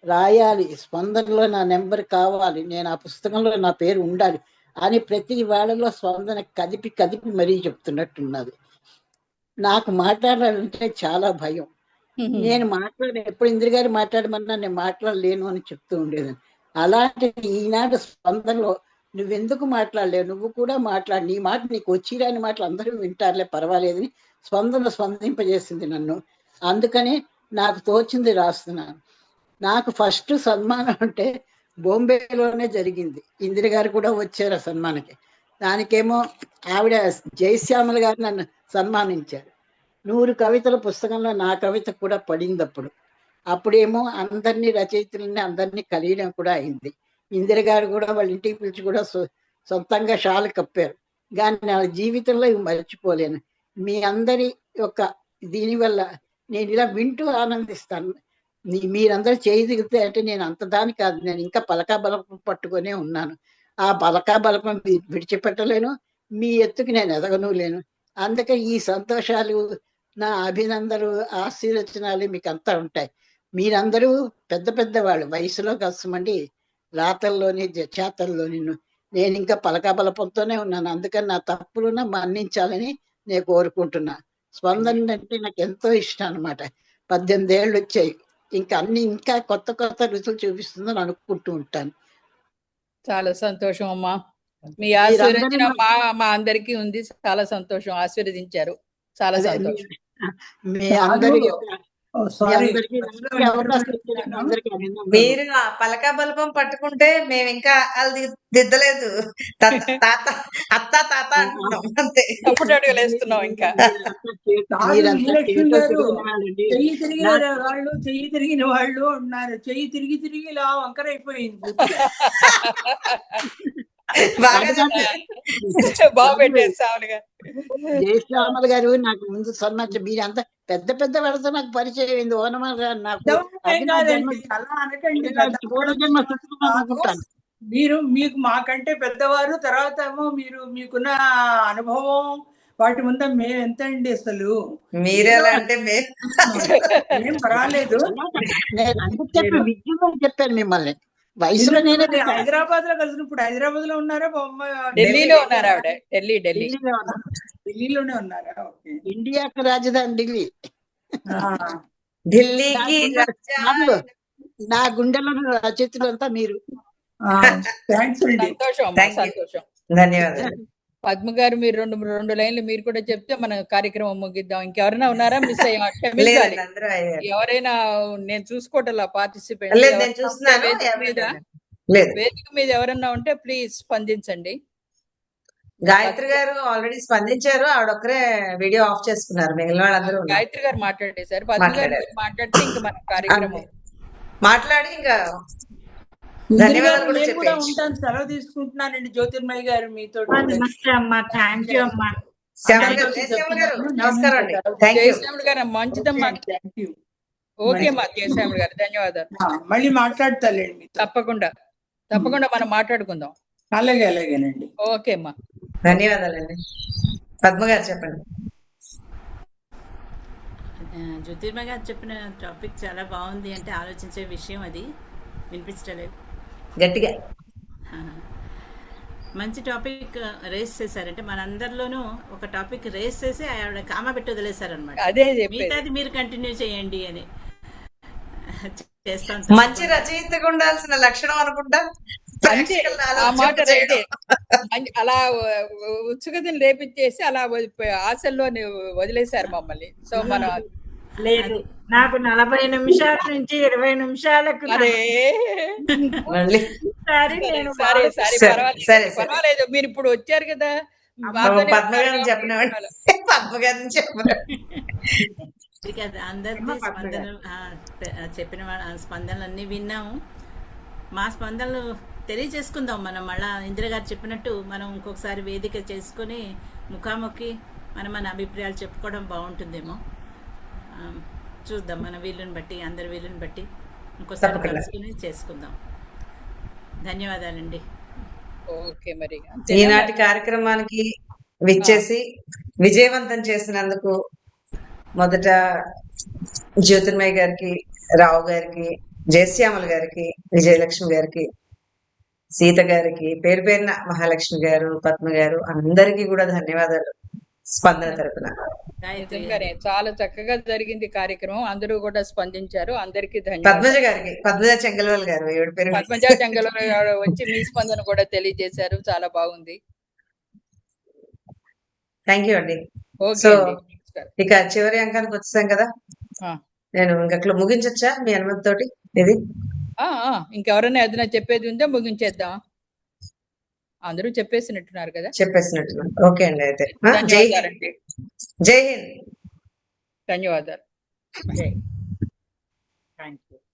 రాయాలి, స్పందనలో నా నెంబర్ కావాలి, నేను ఆ పుస్తకంలో నా పేరు ఉండాలి అని ప్రతి వాళ్ళలో స్పందన కదిపి కదిపి మరీ చెప్తున్నట్టున్నది. నాకు మాట్లాడాలంటే చాలా భయం. నేను ఎప్పుడు ఇందిర గారు మాట్లాడమన్నా నేను మాట్లాడలేను అని చెప్తూ ఉండేదాన్ని. అలాంటిది ఈనాడు స్పందనలో నువ్వెందుకు మాట్లాడలేవు, నువ్వు కూడా మాట్లాడు, నీ మాట నీకు వచ్చిరాని మాటలు అందరూ వింటారులే పర్వాలేదని స్పందన స్పందింపజేసింది నన్ను. అందుకని నాకు తోచింది రాస్తున్నాను. నాకు ఫస్ట్ సన్మానం అంటే బాంబేలోనే జరిగింది. ఇందిర గారు కూడా వచ్చారు ఆ సన్మానానికి. దానికేమో ఆవిడ జయశ్యామల గారు నన్ను సన్మానించారు. 100 కవితల పుస్తకంలో నా కవిత కూడా పడింది. అప్పుడేమో అందరినీ రచయితలని అందరినీ కలియడం కూడా అయింది. ఇందిర గారు కూడా వాళ్ళ ఇంటికి పిలిచి కూడా సొంతంగా షాలు కప్పారు. కానీ నా జీవితంలో ఇవి మర్చిపోలేను. మీ అందరి యొక్క దీనివల్ల నేను ఇలా వింటూ ఆనందిస్తాను. మీరందరూ చేయదిగితే అంటే నేను అంత దాని కాదు, నేను ఇంకా పలకా బలపం పట్టుకునే ఉన్నాను. ఆ పలకా బలపం విడిచిపెట్టలేను, మీ ఎత్తుకి నేను ఎదగను లేను. అందుకే ఈ సంతోషాలు, నా అభినందనలు, ఆశీర్వచనాలు మీకు అంతా ఉంటాయి. మీరందరూ పెద్ద పెద్ద వాళ్ళు, వయసులో కష్టమండి, రాతల్లోని చేతల్లోని నేను ఇంకా పలకా బలపంతోనే ఉన్నాను. అందుకని నా తప్పులున్నా మన్నించాలని నేను కోరుకుంటున్నా. స్పందన అంటే నాకు ఎంతో ఇష్టం అనమాట. 18 ఏళ్ళు వచ్చాయి, ఇంకా కొత్త కొత్త రుచులు చూపిస్తుందని అనుకుంటూ ఉంటాను. చాలా సంతోషం అమ్మా. మీ ఆశీర్వచనం మా అందరికీ ఉంది. చాలా సంతోషం, ఆశీర్వదించారు. చాలా సంతోషం. మీ అందరికీ మీరు ఆ పలకా బలపం పట్టుకుంటే మేము ఇంకా అది దిద్దలేదు. అత్త తాత అంటున్నాం అంతే. తప్పుడు అడుగులు వేస్తున్నాం. ఇంకా చెయ్యి తిరిగిన వాళ్ళు ఉన్నారు. చెయ్యి తిరిగి తిరిగి ఇలా వంకరైపోయింది. జయశ్యామల గారు నాకు ముందు సన్మానం. మీరంతా పెద్ద పెద్ద వాళ్ళతో నాకు పరిచయం అయింది. ఓనమాల గారు నాకు మీకు మాకంటే పెద్దవారు. తర్వాత ఏమో మీకున్న అనుభవం వాటి ముందు మేము ఎంత అండి అసలు. మీరెలా అంటే మేము పర్వాలేదు. చెప్పాను మిమ్మల్ని వయసులో. నేను హైదరాబాద్ లో కలిసి ఇప్పుడు హైదరాబాద్ లో ఉన్నారా, ఢిల్లీలో ఉన్నారా? ఆవిడ ఢిల్లీలోనే ఉన్నారా? ఇండియాకు రాజధాని ఢిల్లీ. ఢిల్లీకి నా గుండెలో రచయితలు అంతా మీరు. సంతోషం. ధన్యవాదాలు. పద్మ గారు, మీరు రెండు లైన్లు మీరు కూడా చెప్తే మన కార్యక్రమం ముగిద్దాం. ఇంకెవరైనా ఉన్నారా? మిస్ అయ్యా, క్షమించాలి. ఎవరైనా నేను చూసుకోవటంలా పార్టిసిపేట్. వేదిక మీద ఎవరన్నా ఉంటే ప్లీజ్ స్పందించండి. గాయత్రి గారు ఆల్రెడీ స్పందించారు. ఆవిడొక్కరే వీడియో ఆఫ్ చేసుకున్నారు. మిగిలిన వాళ్ళందరూ గాయత్రి గారు మాట్లాడేశారు. పద్మ గారు మాట్లాడితే ఇంకా మన కార్యక్రమం మాట్లాడి ఇంకా నేను కూడా ఉంటాను. సెలవు తీసుకుంటున్నానండి. జ్యోతిర్మయ్య గారు మీతో. నమస్తే అమ్మా. థ్యాంక్ యూ అమ్మా. నమస్కారం అండి. జయశ్యాముడు గారు మంచిదమ్మా. ఓకే అమ్మా జయశ్యాముడు గారు, ధన్యవాదాలు. మళ్ళీ మాట్లాడతాలేండి. తప్పకుండా మనం మాట్లాడుకుందాం. అలాగేనండి. ఓకే అమ్మా, ధన్యవాదాలండి. పద్మ గారు చెప్పండి. జ్యోతిర్మయ్య గారు చెప్పిన టాపిక్ చాలా బాగుంది. అంటే ఆలోచించే విషయం, అది వినిపించలేదు గట్టిగా. మంచి టాపిక్ రేస్ చేశారంటే మనందరిలోనూ ఒక టాపిక్ రేస్ చేసి ఆవిడ కామా పెట్టి వదిలేశారనమాట. మిగతాది మీరు కంటిన్యూ చేయండి అని. మంచి రచయితగా ఉండాల్సిన లక్షణం అనుకుంటా. అలా ఉత్సుకతను రేపించేసి అలా ఆశల్లో వదిలేశారు మమ్మల్ని. సో మనం లేదు, నాకు 40 నిమిషాల నుంచి 20 నిమిషాలకు పర్వాలేదు. మీరు ఇప్పుడు వచ్చారు కదా. పద్మగారిని అందరికీ స్పందనలు చెప్పిన స్పందనలు అన్ని విన్నాము. మా స్పందనలు తెలియజేసుకుందాం మనం. మళ్ళా ఇందిర గారు చెప్పినట్టు మనం ఇంకొకసారి వేదిక చేసుకుని ముఖాముఖి మన అభిప్రాయాలు చెప్పుకోవడం బాగుంటుందేమో. చూద్దాం మన వీలుని బట్టి, అందరి వీలుని బట్టి ఇంకోసారి తప్పకుండా. కలుసుకుని చేసుకుందాం. ధన్యవాదాలండి. ఓకే, మరి అంతేనా ఈనాటి మరి? కార్యక్రమానికి విచ్చేసి విజయవంతం చేసినందుకు మొదట జ్యోతిర్మయ్య గారికి, రావు గారికి, జయశ్యామల గారికి, విజయలక్ష్మి గారికి, సీత గారికి, పేరు పేరున మహాలక్ష్మి గారు, పద్మ గారు అందరికీ కూడా ధన్యవాదాలు స్పందన తరపున. నిజంగానే చాలా చక్కగా జరిగింది కార్యక్రమం. అందరూ కూడా స్పందించారు. అందరికీ పద్మజ ధన్యవాదాలు. గారికి, పద్మజ చెంగల్వాల్ గారు ఎవరి పేరు పద్మజా చెంగల గారు వచ్చి మీ స్పందన కూడా తెలియజేశారు. చాలా బాగుంది. థ్యాంక్ యూ అండి. ఓకే సో అండి. నమస్కారం. ఇక చివరి అంకానికి వచ్చేసాం కదా, ఆ, నేను ఇంకా ముగించొచ్చా మీ అనుమతితోటి? ఇది ఇంకెవరైనా ఏదైనా చెప్పేది ఉంటే ముగించేద్దాం. అందరూ చెప్పేసినట్టున్నారు కదా. చెప్పేసినట్టున్నా. ఓకే అండి. అయితే జై హింద్. ధన్యవాదాలండి. జై హింద్. ధన్యవాదాలు. Thank you.